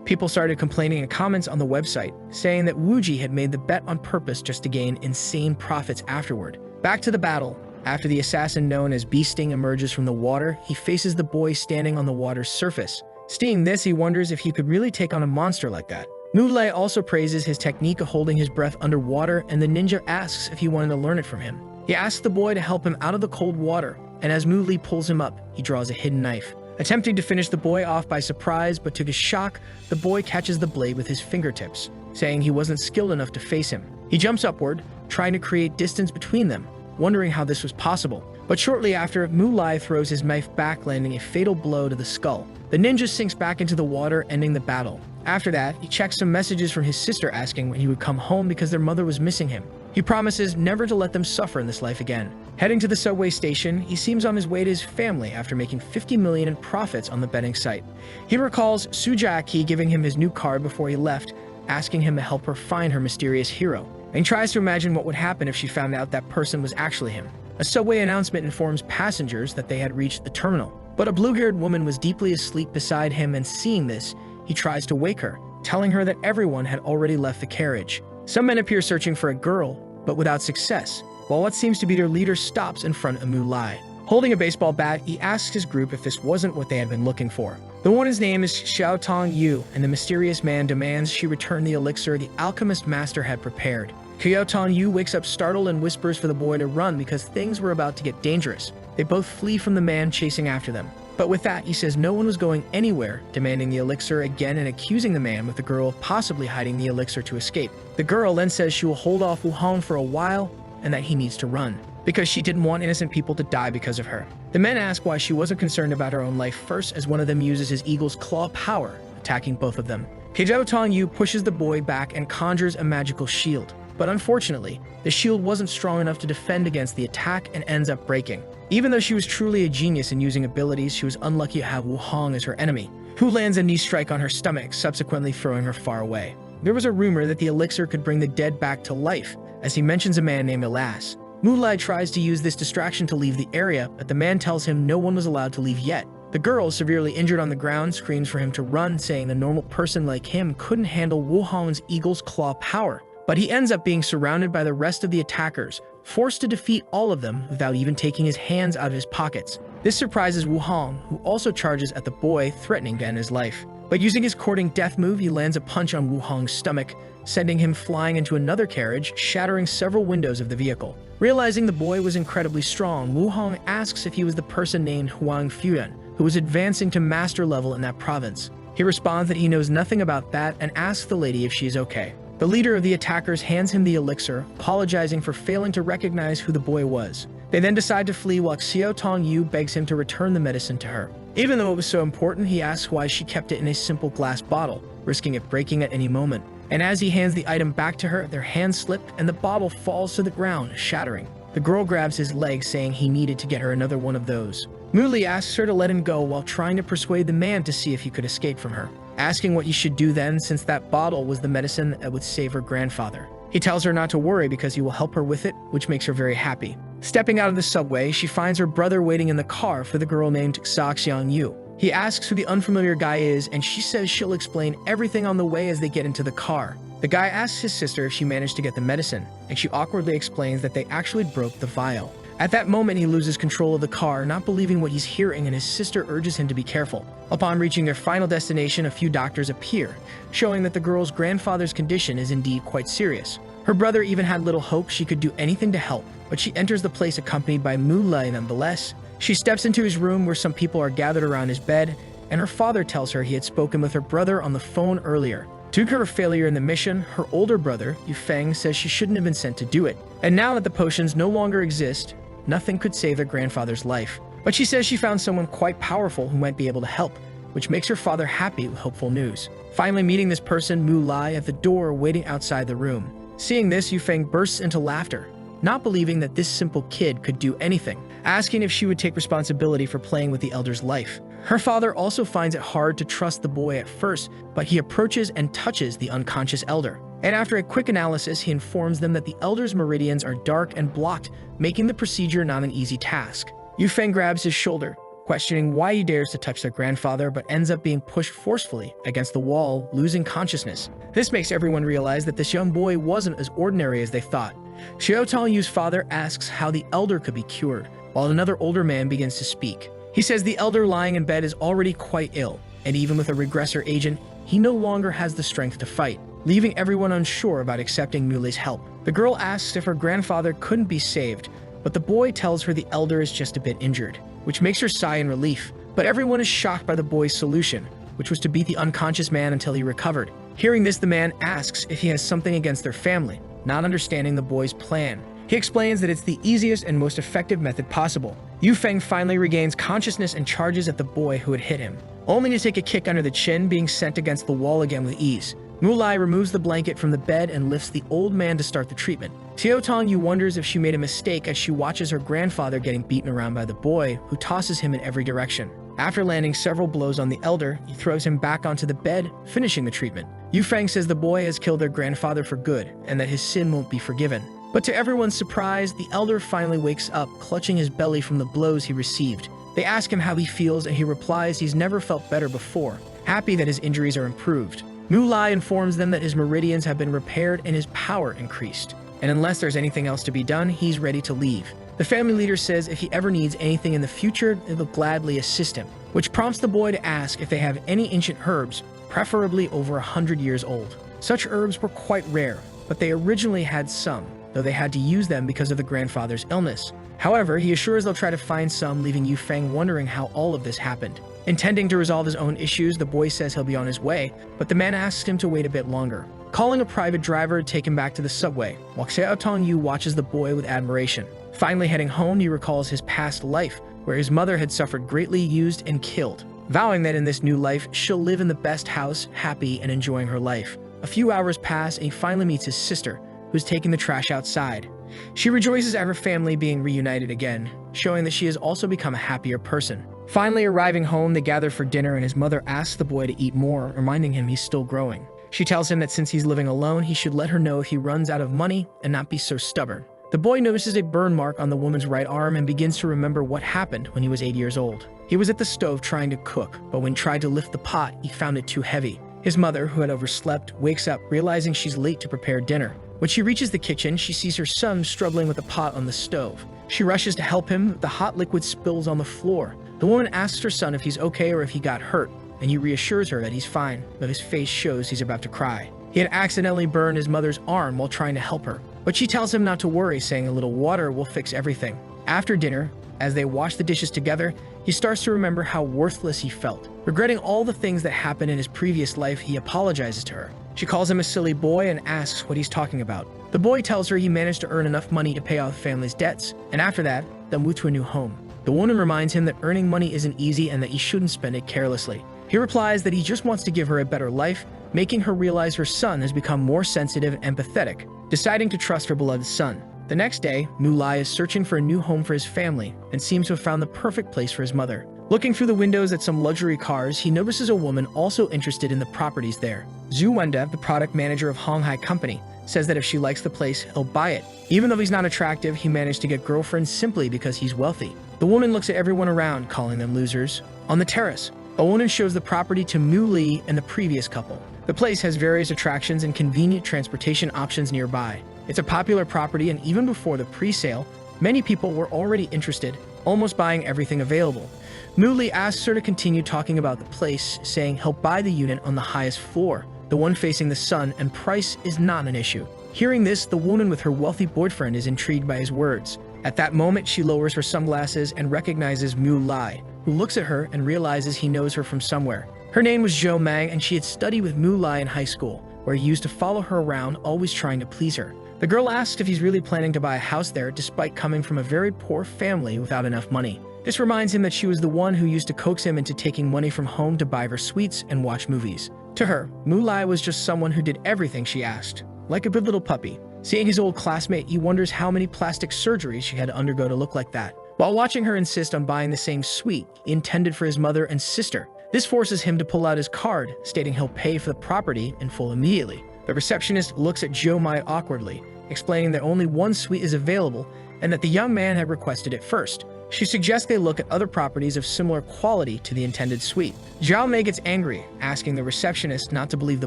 People started complaining in comments on the website, saying that Wuji had made the bet on purpose just to gain insane profits afterward. Back to the battle. After the assassin known as Beasting emerges from the water, he faces the boy standing on the water's surface. Seeing this, he wonders if he could really take on a monster like that. Mulai also praises his technique of holding his breath underwater, and the ninja asks if he wanted to learn it from him. He asks the boy to help him out of the cold water, and as Mulai pulls him up, he draws a hidden knife. Attempting to finish the boy off by surprise, but to his shock, the boy catches the blade with his fingertips, saying he wasn't skilled enough to face him. He jumps upward, trying to create distance between them, wondering how this was possible. But shortly after, Mulai throws his knife back, landing a fatal blow to the skull. The ninja sinks back into the water, ending the battle. After that, he checks some messages from his sister asking when he would come home because their mother was missing him. He promises never to let them suffer in this life again. Heading to the subway station, he seems on his way to his family after making 50 million in profits on the betting site. He recalls Su Jiaqi giving him his new card before he left, asking him to help her find her mysterious hero, and tries to imagine what would happen if she found out that person was actually him. A subway announcement informs passengers that they had reached the terminal, but a blue-haired woman was deeply asleep beside him, and seeing this, he tries to wake her, telling her that everyone had already left the carriage. Some men appear searching for a girl, but without success, while what seems to be their leader stops in front of Mulai. Holding a baseball bat, he asks his group if this wasn't what they had been looking for. The woman's name is Xiao Tong Yu, and the mysterious man demands she return the elixir the alchemist master had prepared. Xiao Tong Yu wakes up startled and whispers for the boy to run because things were about to get dangerous. They both flee from the man chasing after them. But with that, he says no one was going anywhere, demanding the elixir again and accusing the man with the girl possibly hiding the elixir to escape. The girl then says she will hold off Wu Hong for a while and that he needs to run, because she didn't want innocent people to die because of her. The men ask why she wasn't concerned about her own life first, as one of them uses his eagle's claw power, attacking both of them. Xiao Tong Yu pushes the boy back and conjures a magical shield. But unfortunately, the shield wasn't strong enough to defend against the attack and ends up breaking. Even though she was truly a genius in using abilities, she was unlucky to have Wu Hong as her enemy, who lands a knee strike on her stomach, subsequently throwing her far away. There was a rumor that the elixir could bring the dead back to life, as he mentions a man named Elas. Mulai tries to use this distraction to leave the area, but the man tells him no one was allowed to leave yet. The girl, severely injured on the ground, screams for him to run, saying a normal person like him couldn't handle Wu Hong's eagle's claw power. But he ends up being surrounded by the rest of the attackers, forced to defeat all of them without even taking his hands out of his pockets. This surprises Wu Hong, who also charges at the boy, threatening to end his life. But using his courting death move, he lands a punch on Wu Hong's stomach, sending him flying into another carriage, shattering several windows of the vehicle. Realizing the boy was incredibly strong, Wu Hong asks if he was the person named Huang Fuyan, who was advancing to master level in that province. He responds that he knows nothing about that and asks the lady if she is okay. The leader of the attackers hands him the elixir, apologizing for failing to recognize who the boy was. They then decide to flee while Xiao Tong Yu begs him to return the medicine to her. Even though it was so important, he asks why she kept it in a simple glass bottle, risking it breaking at any moment. And as he hands the item back to her, their hands slip and the bottle falls to the ground, shattering. The girl grabs his leg, saying he needed to get her another one of those. Mulai asks her to let him go while trying to persuade the man to see if he could escape from her, asking what he should do then, since that bottle was the medicine that would save her grandfather. He tells her not to worry because he will help her with it, which makes her very happy. Stepping out of the subway, she finds her brother waiting in the car for the girl named Xiaoxiang Yu. He asks who the unfamiliar guy is, and she says she'll explain everything on the way as they get into the car. The guy asks his sister if she managed to get the medicine, and she awkwardly explains that they actually broke the vial. At that moment, he loses control of the car, not believing what he's hearing, and his sister urges him to be careful. Upon reaching their final destination, a few doctors appear, showing that the girl's grandfather's condition is indeed quite serious. Her brother even had little hope she could do anything to help, but she enters the place accompanied by Mulai nonetheless. She steps into his room where some people are gathered around his bed, and her father tells her he had spoken with her brother on the phone earlier. Due to her failure in the mission, her older brother, Yufeng, says she shouldn't have been sent to do it. And now that the potions no longer exist, nothing could save their grandfather's life. But she says she found someone quite powerful who might be able to help, which makes her father happy with hopeful news. Finally meeting this person, Mulai, at the door waiting outside the room. Seeing this, Yufeng bursts into laughter, not believing that this simple kid could do anything, asking if she would take responsibility for playing with the elder's life. Her father also finds it hard to trust the boy at first, but he approaches and touches the unconscious elder. And after a quick analysis, he informs them that the elder's meridians are dark and blocked, making the procedure not an easy task. Yu Feng grabs his shoulder, questioning why he dares to touch their grandfather, but ends up being pushed forcefully against the wall, losing consciousness. This makes everyone realize that this young boy wasn't as ordinary as they thought. Xiao Yu's father asks how the elder could be cured, while another older man begins to speak. He says the elder lying in bed is already quite ill, and even with a regressor agent, he no longer has the strength to fight, leaving everyone unsure about accepting Mule's help. The girl asks if her grandfather couldn't be saved, but the boy tells her the elder is just a bit injured, which makes her sigh in relief. But everyone is shocked by the boy's solution, which was to beat the unconscious man until he recovered. Hearing this, the man asks if he has something against their family, not understanding the boy's plan. He explains that it's the easiest and most effective method possible. Yu Feng finally regains consciousness and charges at the boy who had hit him, only to take a kick under the chin, being sent against the wall again with ease. Mulai removes the blanket from the bed and lifts the old man to start the treatment. Yu wonders if she made a mistake as she watches her grandfather getting beaten around by the boy, who tosses him in every direction. After landing several blows on the elder, he throws him back onto the bed, finishing the treatment. Yu Feng says the boy has killed their grandfather for good, and that his sin won't be forgiven. But to everyone's surprise, the elder finally wakes up, clutching his belly from the blows he received. They ask him how he feels, and he replies he's never felt better before, happy that his injuries are improved. Mulai informs them that his meridians have been repaired and his power increased, and unless there's anything else to be done, he's ready to leave. The family leader says if he ever needs anything in the future, they will gladly assist him, which prompts the boy to ask if they have any ancient herbs, preferably over 100 years old. Such herbs were quite rare, but they originally had some, though they had to use them because of the grandfather's illness. However, he assures they'll try to find some, leaving Yu Feng wondering how all of this happened. Intending to resolve his own issues, the boy says he'll be on his way, but the man asks him to wait a bit longer, calling a private driver to take him back to the subway, while Xiao Yu watches the boy with admiration. Finally heading home, he recalls his past life, where his mother had suffered greatly, used, and killed, vowing that in this new life, she'll live in the best house, happy and enjoying her life. A few hours pass, and he finally meets his sister, who's taking the trash outside. She rejoices at her family being reunited again, showing that she has also become a happier person. Finally arriving home, they gather for dinner, and his mother asks the boy to eat more, reminding him he's still growing. She tells him that since he's living alone, he should let her know if he runs out of money and not be so stubborn. The boy notices a burn mark on the woman's right arm and begins to remember what happened when he was 8 years old. He was at the stove trying to cook, but when tried to lift the pot, he found it too heavy. His mother, who had overslept, wakes up realizing she's late to prepare dinner. When she reaches the kitchen, she sees her son struggling with the pot on the stove. She rushes to help him, but the hot liquid spills on the floor. The woman asks her son if he's okay or if he got hurt, and he reassures her that he's fine, but his face shows he's about to cry. He had accidentally burned his mother's arm while trying to help her, but she tells him not to worry, saying a little water will fix everything. After dinner, as they wash the dishes together, he starts to remember how worthless he felt. Regretting all the things that happened in his previous life, he apologizes to her. She calls him a silly boy and asks what he's talking about. The boy tells her he managed to earn enough money to pay off the family's debts, and after that, they'll move to a new home. The woman reminds him that earning money isn't easy and that he shouldn't spend it carelessly. He replies that he just wants to give her a better life, making her realize her son has become more sensitive and empathetic, deciding to trust her beloved son. The next day, Mulai is searching for a new home for his family and seems to have found the perfect place for his mother. Looking through the windows at some luxury cars, he notices a woman also interested in the properties there. Zhu Wenda, the product manager of Honghai Company, says that if she likes the place, he'll buy it. Even though he's not attractive, he managed to get girlfriends simply because he's wealthy. The woman looks at everyone around, calling them losers. On the terrace, a woman shows the property to Mu Li and the previous couple. The place has various attractions and convenient transportation options nearby. It's a popular property, and even before the pre-sale, many people were already interested, almost buying everything available. Mu Li asks her to continue talking about the place, saying he'll buy the unit on the highest floor, the one facing the sun, and price is not an issue. Hearing this, the woman with her wealthy boyfriend is intrigued by his words. At that moment, she lowers her sunglasses and recognizes Mu Lai, who looks at her and realizes he knows her from somewhere. Her name was Jo Mang, and she had studied with Mu Lai in high school, where he used to follow her around, always trying to please her. The girl asks if he's really planning to buy a house there despite coming from a very poor family without enough money. This reminds him that she was the one who used to coax him into taking money from home to buy her sweets and watch movies. To her, Mu Lai was just someone who did everything she asked, like a good little puppy. Seeing his old classmate, he wonders how many plastic surgeries she had to undergo to look like that. while watching her insist on buying the same suite intended for his mother and sister. This forces him to pull out his card, stating he'll pay for the property in full immediately. The receptionist looks at Jo Mang awkwardly, explaining that only one suite is available and that the young man had requested it first. She suggests they look at other properties of similar quality to the intended suite. Jiao Muo gets angry, asking the receptionist not to believe the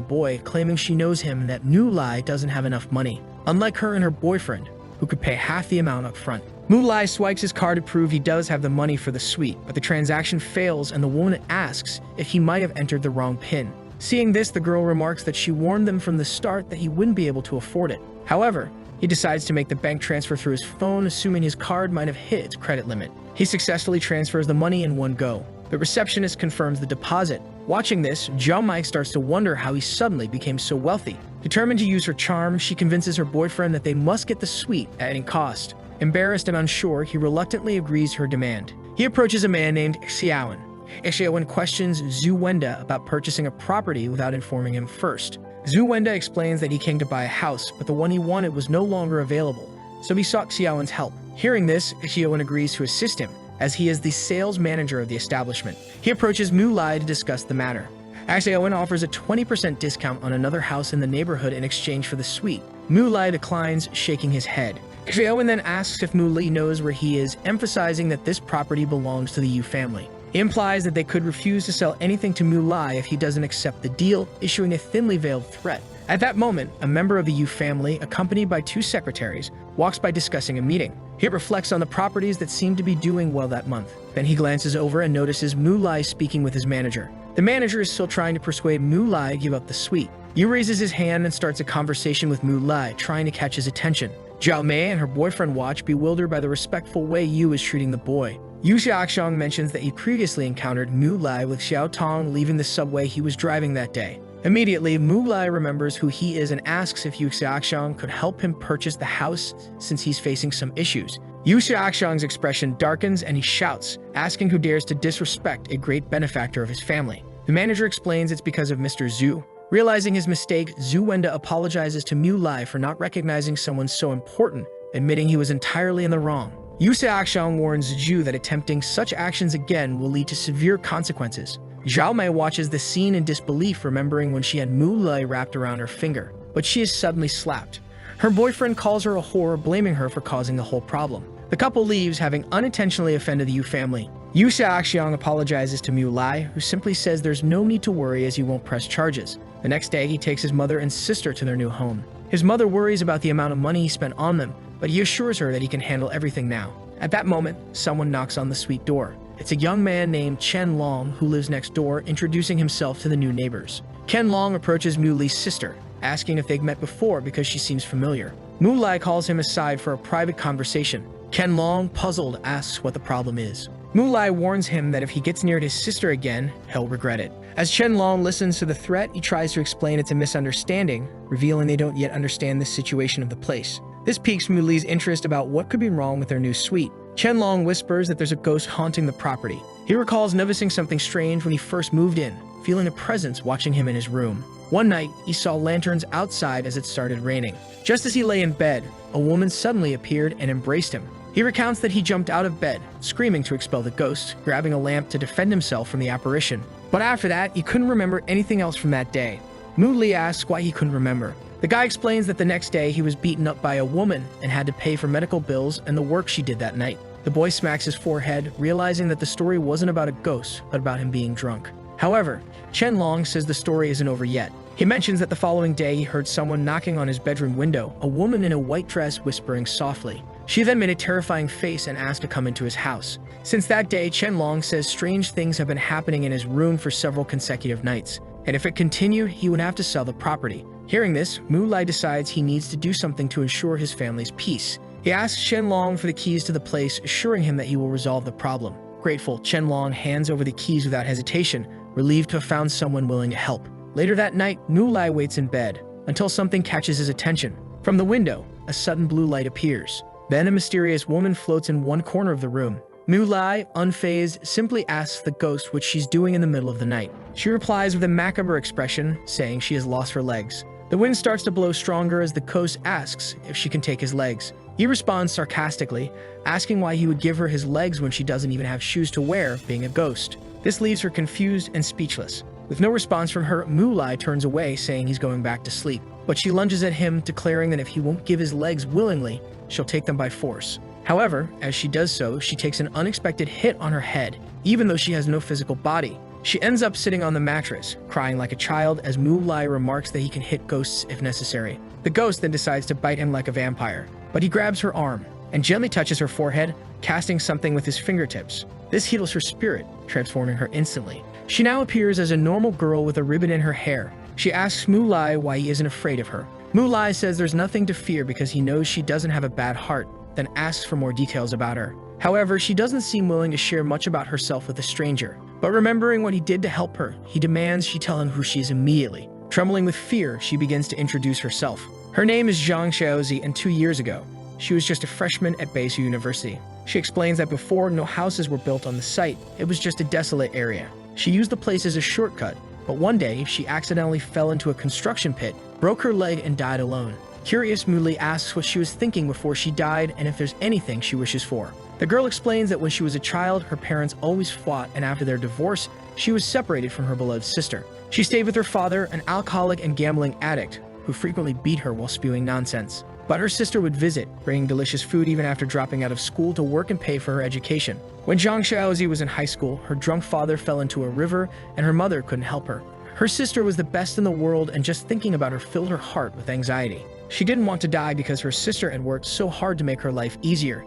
boy, claiming she knows him that Mu Lai doesn't have enough money, unlike her and her boyfriend, who could pay half the amount up front. Mu Lai swipes his card to prove he does have the money for the suite, but the transaction fails and the woman asks if he might have entered the wrong PIN. Seeing this, the girl remarks that she warned them from the start that he wouldn't be able to afford it. However, he decides to make the bank transfer through his phone, assuming his card might have hit its credit limit. He successfully transfers the money in one go. The receptionist confirms the deposit. Watching this, Jiao Muo starts to wonder how he suddenly became so wealthy. Determined to use her charm, she convinces her boyfriend that they must get the suite at any cost. Embarrassed and unsure, he reluctantly agrees to her demand. He approaches a man named Xiaowen. Xiaowen questions Zhu Wenda about purchasing a property without informing him first. Zhu Wenda explains that he came to buy a house, but the one he wanted was no longer available, so he sought Xiaowen's help. Hearing this, Xiaowen agrees to assist him, as he is the sales manager of the establishment. He approaches Mu Lai to discuss the matter. Xiaowen offers a 20% discount on another house in the neighborhood in exchange for the suite. Mu Lai declines, shaking his head. Xiaowen then asks if Mu Lai knows where he is, emphasizing that this property belongs to the Yu family. He implies that they could refuse to sell anything to Mu Lai if he doesn't accept the deal, issuing a thinly veiled threat. At that moment, a member of the Yu family, accompanied by two secretaries, walks by discussing a meeting. He reflects on the properties that seem to be doing well that month. Then he glances over and notices Mu Lai speaking with his manager. The manager is still trying to persuade Mu Lai to give up the suite. Yu raises his hand and starts a conversation with Mu Lai, trying to catch his attention. Jiao Muo and her boyfriend watch, bewildered by the respectful way Yu is treating the boy. Yu Xiaoxiang mentions that he previously encountered Mu Lai with Xiao Tong leaving the subway he was driving that day. Immediately, Mu Lai remembers who he is and asks if Yu Xiaoxiang could help him purchase the house since he's facing some issues. Yu Xiaoxiang's expression darkens and he shouts, asking who dares to disrespect a great benefactor of his family. The manager explains it's because of Mr. Zhu. Realizing his mistake, Zhu Wenda apologizes to Mu Lai for not recognizing someone so important, admitting he was entirely in the wrong. Yu Xiaoxiang warns Zhu that attempting such actions again will lead to severe consequences. Jiao Muo watches the scene in disbelief, remembering when she had Mu Lai wrapped around her finger, but she is suddenly slapped. Her boyfriend calls her a whore, blaming her for causing the whole problem. The couple leaves, having unintentionally offended the Yu family. Yu Xiaoxiang apologizes to Mu Lai, who simply says there's no need to worry as he won't press charges. The next day, he takes his mother and sister to their new home. His mother worries about the amount of money he spent on them, but he assures her that he can handle everything now. At that moment, someone knocks on the suite door. It's a young man named Chen Long who lives next door, introducing himself to the new neighbors. Ken Long approaches Mu Lai's sister, asking if they've met before because she seems familiar. Mu Lai calls him aside for a private conversation. Ken Long, puzzled, asks what the problem is. Mu Lai warns him that if he gets near his sister again, he'll regret it. As Chen Long listens to the threat, he tries to explain it's a misunderstanding, revealing they don't yet understand the situation of the place. This piques Mu Lai's interest about what could be wrong with their new suite. Chen Long whispers that there's a ghost haunting the property. He recalls noticing something strange when he first moved in, feeling a presence watching him in his room. One night, he saw lanterns outside as it started raining. Just as he lay in bed, a woman suddenly appeared and embraced him. He recounts that he jumped out of bed, screaming to expel the ghost, grabbing a lamp to defend himself from the apparition. But after that, he couldn't remember anything else from that day. Mu Lai asks why he couldn't remember. The guy explains that the next day he was beaten up by a woman and had to pay for medical bills and the work she did that night. The boy smacks his forehead, realizing that the story wasn't about a ghost, but about him being drunk. However, Chen Long says the story isn't over yet. He mentions that the following day he heard someone knocking on his bedroom window, a woman in a white dress whispering softly. She then made a terrifying face and asked to come into his house. Since that day, Chen Long says strange things have been happening in his room for several consecutive nights, and if it continued, he would have to sell the property. Hearing this, Mu Lai decides he needs to do something to ensure his family's peace. He asks Chen Long for the keys to the place, assuring him that he will resolve the problem. Grateful, Chen Long hands over the keys without hesitation, relieved to have found someone willing to help. Later that night, Mu Lai waits in bed, until something catches his attention. From the window, a sudden blue light appears. Then a mysterious woman floats in one corner of the room. Mu Lai, unfazed, simply asks the ghost what she's doing in the middle of the night. She replies with a macabre expression, saying she has lost her legs. The wind starts to blow stronger as the ghost asks if she can take his legs. He responds sarcastically, asking why he would give her his legs when she doesn't even have shoes to wear, being a ghost. This leaves her confused and speechless. With no response from her, Mulai turns away, saying he's going back to sleep. But she lunges at him, declaring that if he won't give his legs willingly, she'll take them by force. However, as she does so, she takes an unexpected hit on her head, even though she has no physical body. She ends up sitting on the mattress, crying like a child as Mulai remarks that he can hit ghosts if necessary. The ghost then decides to bite him like a vampire, but he grabs her arm and gently touches her forehead, casting something with his fingertips. This heals her spirit, transforming her instantly. She now appears as a normal girl with a ribbon in her hair. She asks Mulai why he isn't afraid of her. Mulai says there's nothing to fear because he knows she doesn't have a bad heart, then asks for more details about her. However, she doesn't seem willing to share much about herself with a stranger. But remembering what he did to help her, he demands she tell him who she is immediately. Trembling with fear, she begins to introduce herself. Her name is Zhang Xiaozi, and 2 years ago, she was just a freshman at Beishu University. She explains that before no houses were built on the site, it was just a desolate area. She used the place as a shortcut, but one day she accidentally fell into a construction pit, broke her leg, and died alone. Curious, Muli asks what she was thinking before she died and if there's anything she wishes for. The girl explains that when she was a child, her parents always fought, and after their divorce, she was separated from her beloved sister. She stayed with her father, an alcoholic and gambling addict, who frequently beat her while spewing nonsense. But her sister would visit, bringing delicious food even after dropping out of school to work and pay for her education. When Zhang Xiaozi was in high school, her drunk father fell into a river and her mother couldn't help her. Her sister was the best in the world, and just thinking about her filled her heart with anxiety. She didn't want to die because her sister had worked so hard to make her life easier,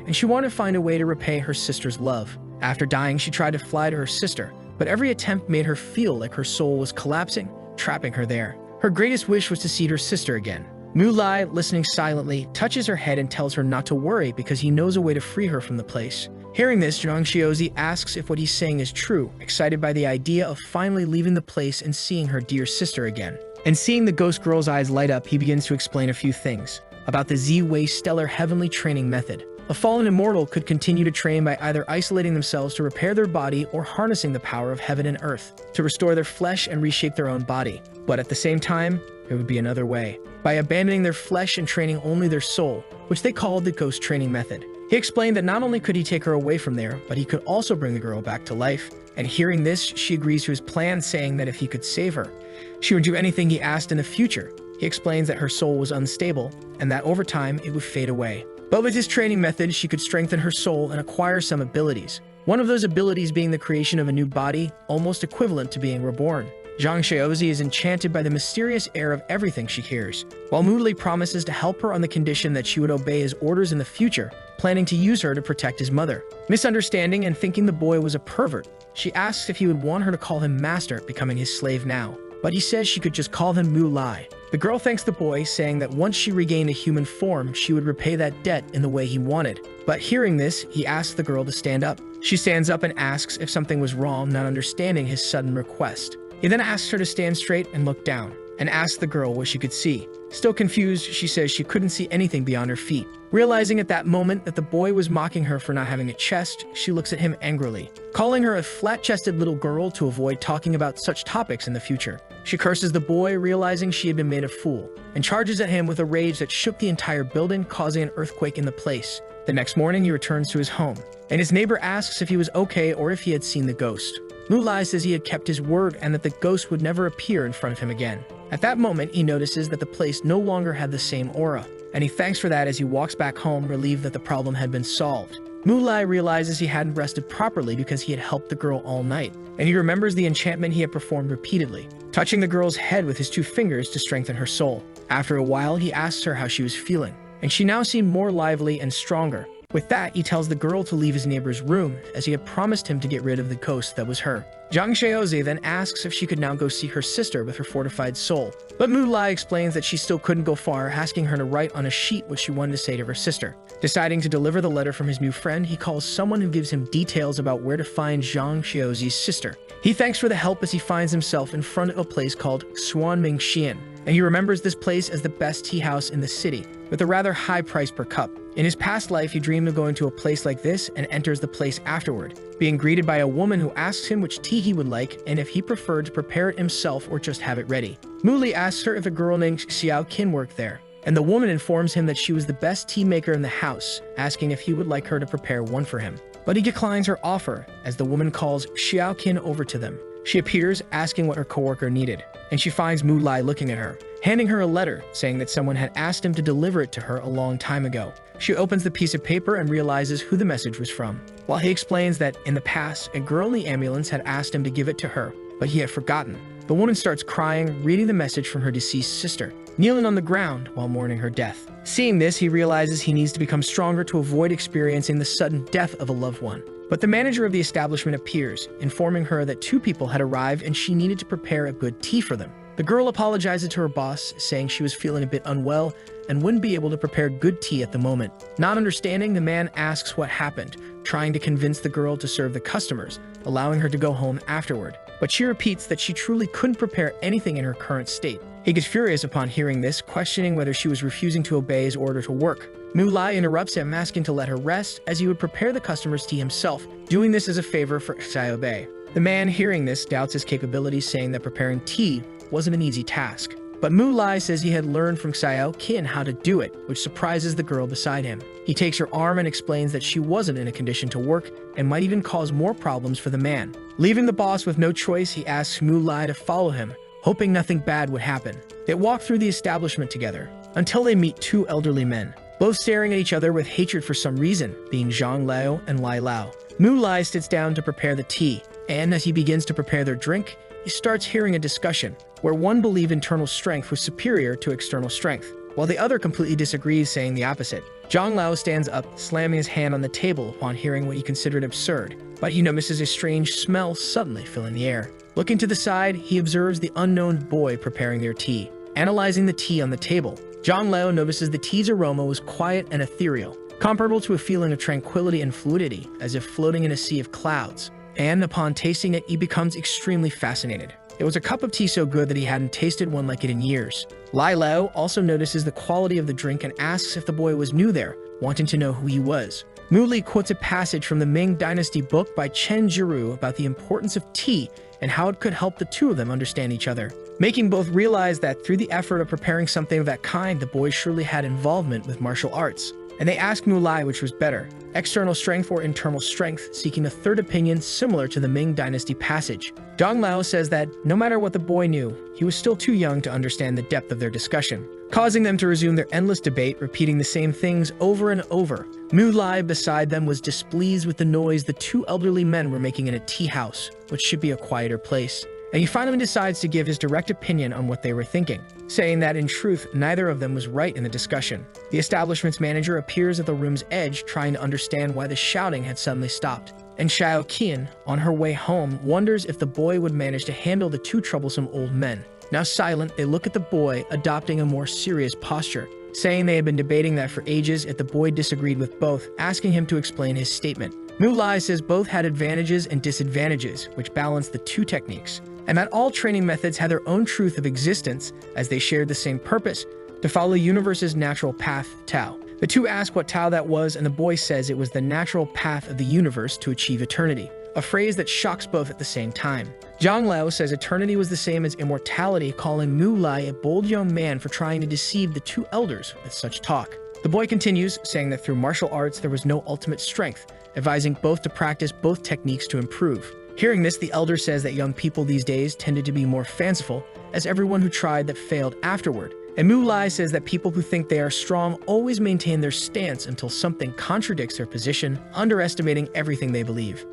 and she wanted to find a way to repay her sister's love. After dying, she tried to fly to her sister, but every attempt made her feel like her soul was collapsing, trapping her there. Her greatest wish was to see her sister again. Mulai, listening silently, touches her head and tells her not to worry because he knows a way to free her from the place. Hearing this, Zhang Xiaozi asks if what he's saying is true, excited by the idea of finally leaving the place and seeing her dear sister again. And seeing the ghost girl's eyes light up, he begins to explain a few things about the Z-Way stellar heavenly training method. A fallen immortal could continue to train by either isolating themselves to repair their body or harnessing the power of heaven and earth to restore their flesh and reshape their own body. But at the same time, there would be another way, by abandoning their flesh and training only their soul, which they called the ghost training method. He explained that not only could he take her away from there, but he could also bring the girl back to life. And hearing this, she agrees to his plan, saying that if he could save her, she would do anything he asked in the future. He explains that her soul was unstable, and that over time it would fade away. But with his training method, she could strengthen her soul and acquire some abilities. One of those abilities being the creation of a new body, almost equivalent to being reborn. Zhang Xiaozi is enchanted by the mysterious air of everything she hears, while Muli promises to help her on the condition that she would obey his orders in the future, planning to use her to protect his mother. Misunderstanding and thinking the boy was a pervert, she asks if he would want her to call him master, becoming his slave now. But he says she could just call him Mulai. The girl thanks the boy, saying that once she regained a human form, she would repay that debt in the way he wanted. But hearing this, he asks the girl to stand up. She stands up and asks if something was wrong, not understanding his sudden request. He then asks her to stand straight and look down, and asks the girl what she could see. Still confused, she says she couldn't see anything beyond her feet. Realizing at that moment that the boy was mocking her for not having a chest, she looks at him angrily, calling her a flat-chested little girl to avoid talking about such topics in the future. She curses the boy, realizing she had been made a fool, and charges at him with a rage that shook the entire building, causing an earthquake in the place. The next morning, he returns to his home, and his neighbor asks if he was okay or if he had seen the ghost. Mulai says he had kept his word and that the ghost would never appear in front of him again. At that moment, he notices that the place no longer had the same aura, and he thanks for that as he walks back home, relieved that the problem had been solved. Mulai realizes he hadn't rested properly because he had helped the girl all night, and he remembers the enchantment he had performed repeatedly, touching the girl's head with his 2 fingers to strengthen her soul. After a while, he asks her how she was feeling, and she now seemed more lively and stronger. With that, he tells the girl to leave his neighbor's room, as he had promised him to get rid of the ghost that was her. Zhang Xiaozi then asks if she could now go see her sister with her fortified soul, but Mulai explains that she still couldn't go far, asking her to write on a sheet what she wanted to say to her sister. Deciding to deliver the letter from his new friend, he calls someone who gives him details about where to find Zhang Xiaozi's sister. He thanks for the help as he finds himself in front of a place called Xuanming Xian, and he remembers this place as the best tea house in the city, with a rather high price per cup. In his past life, he dreamed of going to a place like this and enters the place afterward, being greeted by a woman who asks him which tea he would like and if he preferred to prepare it himself or just have it ready. Muli asks her if a girl named Xiao Qin worked there, and the woman informs him that she was the best tea maker in the house, asking if he would like her to prepare one for him. But he declines her offer as the woman calls Xiaoqin over to them. She appears, asking what her coworker needed, and she finds Mu Lai looking at her, handing her a letter saying that someone had asked him to deliver it to her a long time ago. She opens the piece of paper and realizes who the message was from, while he explains that in the past, a girl in the ambulance had asked him to give it to her, but he had forgotten. The woman starts crying, reading the message from her deceased sister, kneeling on the ground while mourning her death. Seeing this, he realizes he needs to become stronger to avoid experiencing the sudden death of a loved one. But the manager of the establishment appears, informing her that 2 people had arrived and she needed to prepare a good tea for them. The girl apologizes to her boss, saying she was feeling a bit unwell and wouldn't be able to prepare good tea at the moment. Not understanding, the man asks what happened, trying to convince the girl to serve the customers, allowing her to go home afterward. But she repeats that she truly couldn't prepare anything in her current state. He gets furious upon hearing this, questioning whether she was refusing to obey his order to work. Mu Lai interrupts him, asking to let her rest, as he would prepare the customer's tea himself, doing this as a favor for Xiao Bei. The man, hearing this, doubts his capabilities, saying that preparing tea wasn't an easy task. But Mu Lai says he had learned from Xiaoqin how to do it, which surprises the girl beside him. He takes her arm and explains that she wasn't in a condition to work and might even cause more problems for the man. Leaving the boss with no choice, he asks Mu Lai to follow him, hoping nothing bad would happen. They walk through the establishment together, until they meet 2 elderly men, both staring at each other with hatred for some reason, being Zhang Lao and Lai Lao. Mu Lai sits down to prepare the tea, and as he begins to prepare their drink, he starts hearing a discussion, where one believed internal strength was superior to external strength, while the other completely disagrees, saying the opposite. Zhang Lao stands up, slamming his hand on the table upon hearing what he considered absurd, but he notices a strange smell suddenly filling the air. Looking to the side, he observes the unknown boy preparing their tea. Analyzing the tea on the table, Zhang Lao notices the tea's aroma was quiet and ethereal, comparable to a feeling of tranquility and fluidity, as if floating in a sea of clouds. And upon tasting it, he becomes extremely fascinated. It was a cup of tea so good that he hadn't tasted one like it in years. Lai Lao also notices the quality of the drink and asks if the boy was new there, wanting to know who he was. Mu Li quotes a passage from the Ming Dynasty book by Chen Jiru about the importance of tea and how it could help the 2 of them understand each other, making both realize that through the effort of preparing something of that kind, the boy surely had involvement with martial arts. And they ask Mu Lai which was better, external strength or internal strength, seeking a third opinion similar to the Ming Dynasty passage. Zhang Lao says that no matter what the boy knew, he was still too young to understand the depth of their discussion, causing them to resume their endless debate, repeating the same things over and over. Mu Lai beside them was displeased with the noise the 2 elderly men were making in a tea house, which should be a quieter place. And he finally decides to give his direct opinion on what they were thinking, saying that in truth, neither of them was right in the discussion. The establishment's manager appears at the room's edge, trying to understand why the shouting had suddenly stopped. And Xiaoqin, on her way home, wonders if the boy would manage to handle the 2 troublesome old men. Now silent, they look at the boy, adopting a more serious posture, saying they had been debating that for ages, yet the boy disagreed with both, asking him to explain his statement. Mu Lai says both had advantages and disadvantages, which balanced the 2 techniques, and that all training methods had their own truth of existence, as they shared the same purpose, to follow the universe's natural path, Tao. The 2 ask what Tao that was, and the boy says it was the natural path of the universe to achieve eternity, a phrase that shocks both at the same time. Zhang Lao says eternity was the same as immortality, calling Mu Lai a bold young man for trying to deceive the 2 elders with such talk. The boy continues, saying that through martial arts there was no ultimate strength, advising both to practice both techniques to improve. Hearing this, the elder says that young people these days tended to be more fanciful, as everyone who tried that failed afterward. And Mu Lai says that people who think they are strong always maintain their stance until something contradicts their position, underestimating everything they believe.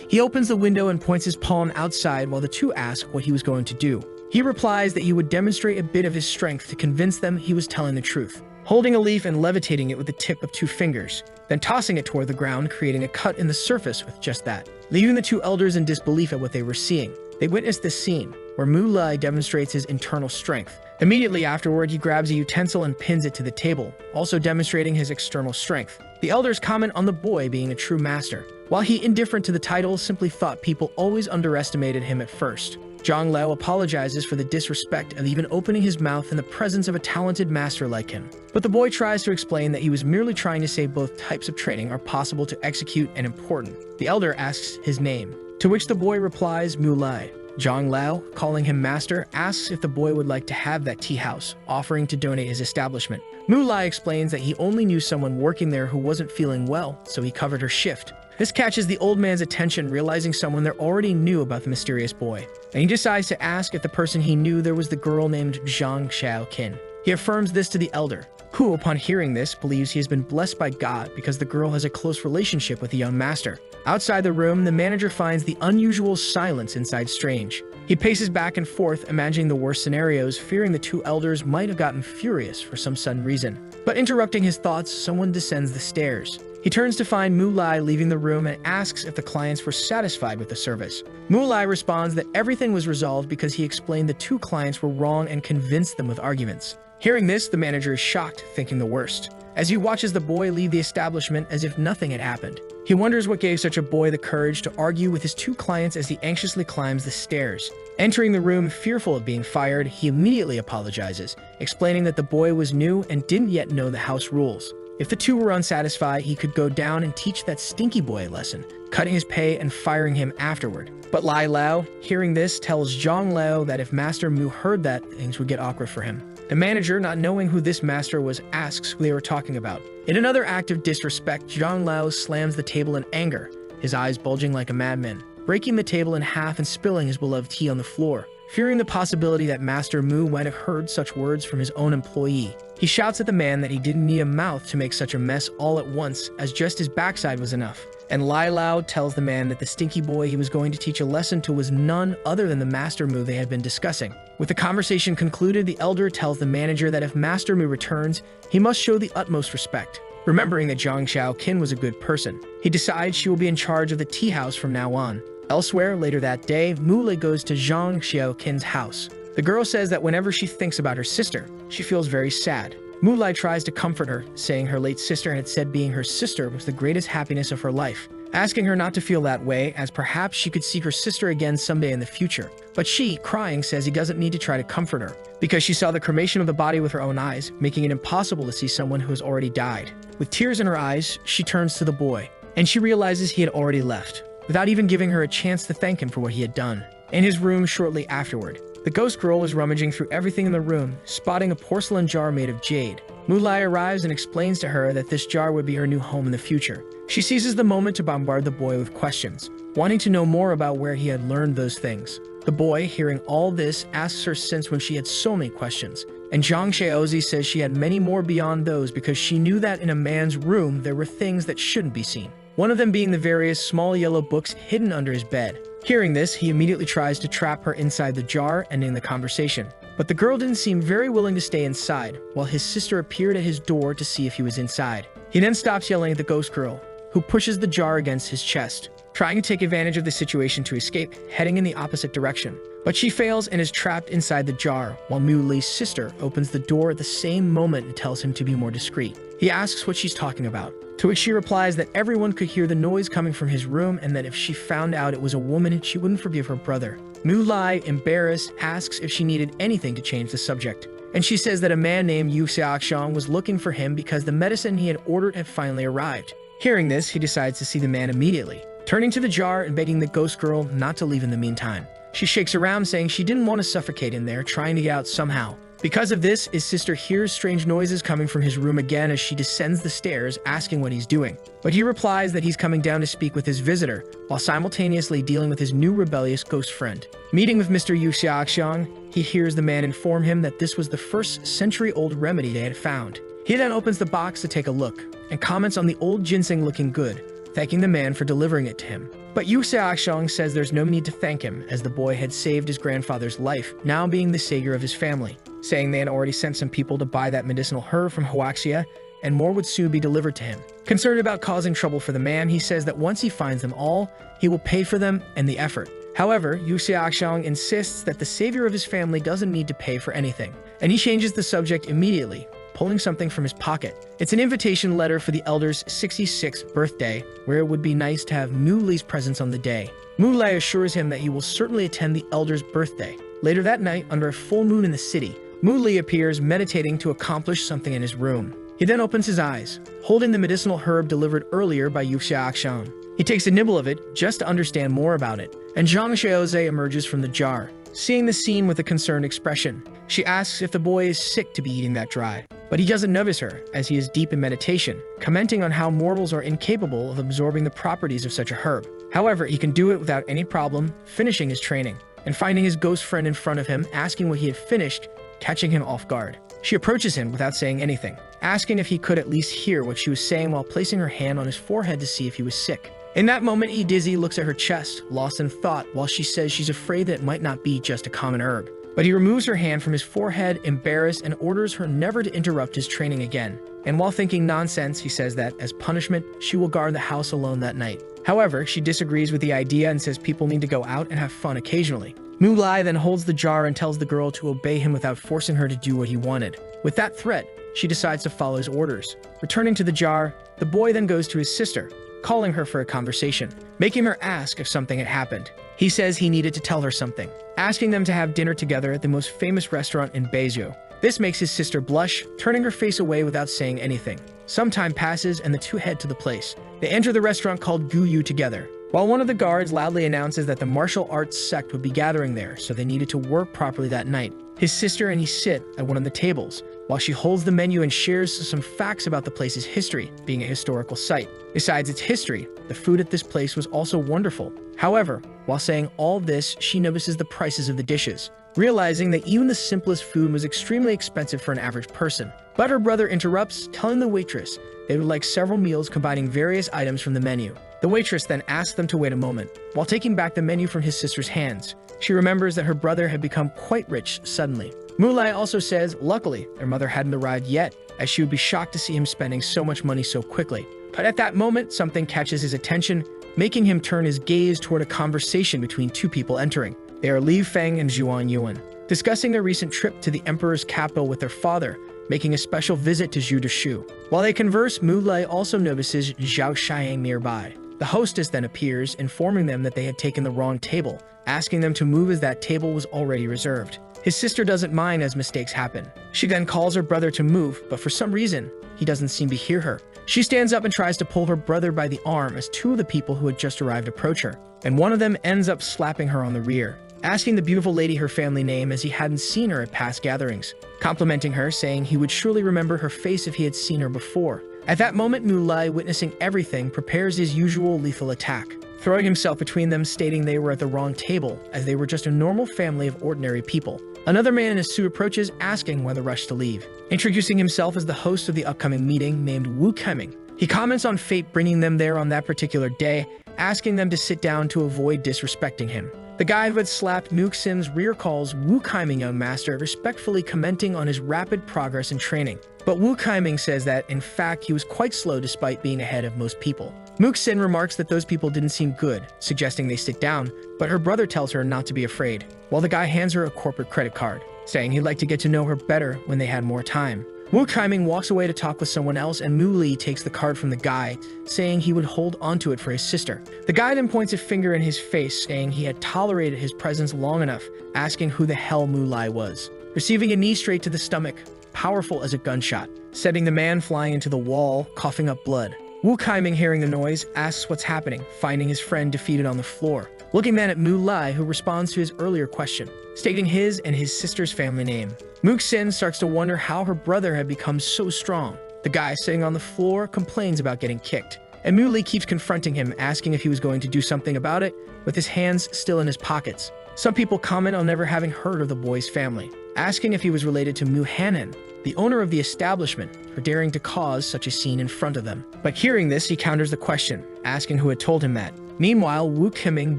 He opens the window and points his palm outside while the 2 ask what he was going to do. He replies that he would demonstrate a bit of his strength to convince them he was telling the truth, holding a leaf and levitating it with the tip of 2 fingers, then tossing it toward the ground, creating a cut in the surface with just that. Leaving the 2 elders in disbelief at what they were seeing, they witness this scene, where Mu Lai demonstrates his internal strength. Immediately afterward, he grabs a utensil and pins it to the table, also demonstrating his external strength. The elders comment on the boy being a true master, while he, indifferent to the title, simply thought people always underestimated him at first. Zhang Lao apologizes for the disrespect of even opening his mouth in the presence of a talented master like him. But the boy tries to explain that he was merely trying to say both types of training are possible to execute and important. The elder asks his name, to which the boy replies Mu Lai. Zhang Lao, calling him master, asks if the boy would like to have that tea house, offering to donate his establishment. Mu Lai explains that he only knew someone working there who wasn't feeling well, so he covered her shift. This catches the old man's attention, realizing someone there already knew about the mysterious boy, and he decides to ask if the person he knew there was the girl named Zhang Xiaoqin. He affirms this to the elder, who, upon hearing this, believes he has been blessed by God because the girl has a close relationship with the young master. Outside the room, the manager finds the unusual silence inside strange. He paces back and forth, imagining the worst scenarios, fearing the two elders might have gotten furious for some sudden reason. But interrupting his thoughts, someone descends the stairs. He turns to find Mu Lai leaving the room and asks if the clients were satisfied with the service. Mu Lai responds that everything was resolved because he explained the two clients were wrong and convinced them with arguments. Hearing this, the manager is shocked, thinking the worst, as he watches the boy leave the establishment as if nothing had happened. He wonders what gave such a boy the courage to argue with his two clients as he anxiously climbs the stairs. Entering the room, fearful of being fired, he immediately apologizes, explaining that the boy was new and didn't yet know the house rules. If the two were unsatisfied, he could go down and teach that stinky boy a lesson, cutting his pay and firing him afterward. But Lai Lao, hearing this, tells Zhang Lao that if Master Mu heard that, things would get awkward for him. The manager, not knowing who this master was, asks who they were talking about. In another act of disrespect, Zhang Lao slams the table in anger, his eyes bulging like a madman, breaking the table in half and spilling his beloved tea on the floor. Fearing the possibility that Master Mu might have heard such words from his own employee, he shouts at the man that he didn't need a mouth to make such a mess all at once, as just his backside was enough. And Lai Lao tells the man that the stinky boy he was going to teach a lesson to was none other than the Master Mu they had been discussing. With the conversation concluded, the elder tells the manager that if Master Mu returns, he must show the utmost respect. Remembering that Zhang Xiaoqin was a good person, he decides she will be in charge of the tea house from now on. Elsewhere, later that day, Mu Lai goes to Zhang Xiaoqin's house. The girl says that whenever she thinks about her sister, she feels very sad. Mu Lai tries to comfort her, saying her late sister had said being her sister was the greatest happiness of her life, asking her not to feel that way, as perhaps she could see her sister again someday in the future. But she, crying, says he doesn't need to try to comfort her, because she saw the cremation of the body with her own eyes, making it impossible to see someone who has already died. With tears in her eyes, she turns to the boy, and she realizes he had already left, without even giving her a chance to thank him for what he had done. In his room shortly afterward, the ghost girl is rummaging through everything in the room, spotting a porcelain jar made of jade. Mu Lai arrives and explains to her that this jar would be her new home in the future. She seizes the moment to bombard the boy with questions, wanting to know more about where he had learned those things. The boy, hearing all this, asks her since when she had so many questions, and Zhang Xiaozi says she had many more beyond those because she knew that in a man's room there were things that shouldn't be seen, one of them being the various small yellow books hidden under his bed. Hearing this, he immediately tries to trap her inside the jar, ending the conversation. But the girl didn't seem very willing to stay inside, while his sister appeared at his door to see if he was inside. He then stops yelling at the ghost girl, who pushes the jar against his chest, trying to take advantage of the situation to escape, heading in the opposite direction. But she fails and is trapped inside the jar, while Mu Li's sister opens the door at the same moment and tells him to be more discreet. He asks what she's talking about, to which she replies that everyone could hear the noise coming from his room and that if she found out it was a woman, she wouldn't forgive her brother. Mu Lai, embarrassed, asks if she needed anything to change the subject, and she says that a man named Yu Xiaoxiang was looking for him because the medicine he had ordered had finally arrived. Hearing this, he decides to see the man immediately, turning to the jar and begging the ghost girl not to leave in the meantime. She shakes around, saying she didn't want to suffocate in there, trying to get out somehow. Because of this, his sister hears strange noises coming from his room again as she descends the stairs, asking what he's doing. But he replies that he's coming down to speak with his visitor, while simultaneously dealing with his new rebellious ghost friend. Meeting with Mr. Yu Xiaoxiang, he hears the man inform him that this was the first century-old remedy they had found. He then opens the box to take a look, and comments on the old ginseng looking good, thanking the man for delivering it to him. But Yu Xiaoxiang says there's no need to thank him, as the boy had saved his grandfather's life, now being the savior of his family, saying they had already sent some people to buy that medicinal herb from Huaxia, and more would soon be delivered to him. Concerned about causing trouble for the man, he says that once he finds them all, he will pay for them and the effort. However, Yu Xiaoxiang insists that the savior of his family doesn't need to pay for anything, and he changes the subject immediately, pulling something from his pocket. It's an invitation letter for the elder's 66th birthday, where it would be nice to have Mu Li's presence on the day. Mu Lai assures him that he will certainly attend the elder's birthday. Later that night, under a full moon in the city, Mu Li appears meditating to accomplish something in his room. He then opens his eyes, holding the medicinal herb delivered earlier by Yu Xiaoxiang. He takes a nibble of it just to understand more about it, and Zhang Xiaoze emerges from the jar, seeing the scene with a concerned expression. She asks if the boy is sick to be eating that dry, but he doesn't notice her as he is deep in meditation, commenting on how mortals are incapable of absorbing the properties of such a herb. However, he can do it without any problem, finishing his training, and finding his ghost friend in front of him, asking what he had finished, catching him off guard. She approaches him without saying anything, asking if he could at least hear what she was saying while placing her hand on his forehead to see if he was sick. In that moment, he dizzy looks at her chest, lost in thought, while she says she's afraid that it might not be just a common herb. But he removes her hand from his forehead, embarrassed, and orders her never to interrupt his training again. And while thinking nonsense, he says that, as punishment, she will guard the house alone that night. However, she disagrees with the idea and says people need to go out and have fun occasionally. Mu Lai then holds the jar and tells the girl to obey him without forcing her to do what he wanted. With that threat, she decides to follow his orders. Returning to the jar, the boy then goes to his sister, calling her for a conversation, making her ask if something had happened. He says he needed to tell her something, asking them to have dinner together at the most famous restaurant in Beijing. This makes his sister blush, turning her face away without saying anything. Some time passes and the two head to the place. They enter the restaurant called Gu Yu together, while one of the guards loudly announces that the martial arts sect would be gathering there, so they needed to work properly that night. His sister and he sit at one of the tables, while she holds the menu and shares some facts about the place's history, being a historical site. Besides its history, the food at this place was also wonderful. However, while saying all this, she notices the prices of the dishes, realizing that even the simplest food was extremely expensive for an average person. But her brother interrupts, telling the waitress they would like several meals combining various items from the menu. The waitress then asks them to wait a moment, while taking back the menu from his sister's hands. She remembers that her brother had become quite rich suddenly. Mu Lai also says, luckily, their mother hadn't arrived yet, as she would be shocked to see him spending so much money so quickly. But at that moment, something catches his attention, making him turn his gaze toward a conversation between two people entering. They are Li Feng and Zhuan Yuan, discussing their recent trip to the emperor's capital with their father, making a special visit to Zhu Deshu. While they converse, Mu Lai also notices Zhao Xiang nearby. The hostess then appears, informing them that they had taken the wrong table, asking them to move as that table was already reserved. His sister doesn't mind as mistakes happen. She then calls her brother to move, but for some reason, he doesn't seem to hear her. She stands up and tries to pull her brother by the arm as two of the people who had just arrived approach her, and one of them ends up slapping her on the rear, asking the beautiful lady her family name as he hadn't seen her at past gatherings, complimenting her, saying he would surely remember her face if he had seen her before. At that moment, Mu Lai, witnessing everything, prepares his usual lethal attack, throwing himself between them, stating they were at the wrong table, as they were just a normal family of ordinary people. Another man in a suit approaches, asking why the rush to leave, introducing himself as the host of the upcoming meeting named Wu Keming. He comments on fate bringing them there on that particular day, asking them to sit down to avoid disrespecting him. The guy who had slapped Mu Xin's rear calls Wu Kaiming young master, respectfully commenting on his rapid progress in training. But Wu Kaiming says that, in fact, he was quite slow despite being ahead of most people. Mu Xin remarks that those people didn't seem good, suggesting they sit down, but her brother tells her not to be afraid, while the guy hands her a corporate credit card, saying he'd like to get to know her better when they had more time. Wu Kaiming walks away to talk with someone else, and Mu Li takes the card from the guy, saying he would hold onto it for his sister. The guy then points a finger in his face, saying he had tolerated his presence long enough, asking who the hell Mu Lai was. Receiving a knee straight to the stomach, powerful as a gunshot, setting the man flying into the wall, coughing up blood. Wu Kaiming, hearing the noise, asks what's happening, finding his friend defeated on the floor. Looking then at Mu Lai, who responds to his earlier question, stating his and his sister's family name. Mu Xin starts to wonder how her brother had become so strong. The guy sitting on the floor complains about getting kicked, and Mu Li keeps confronting him, asking if he was going to do something about it, with his hands still in his pockets. Some people comment on never having heard of the boy's family, asking if he was related to Mu Hanan, the owner of the establishment, for daring to cause such a scene in front of them. But hearing this, he counters the question, asking who had told him that. Meanwhile, Wu Keming,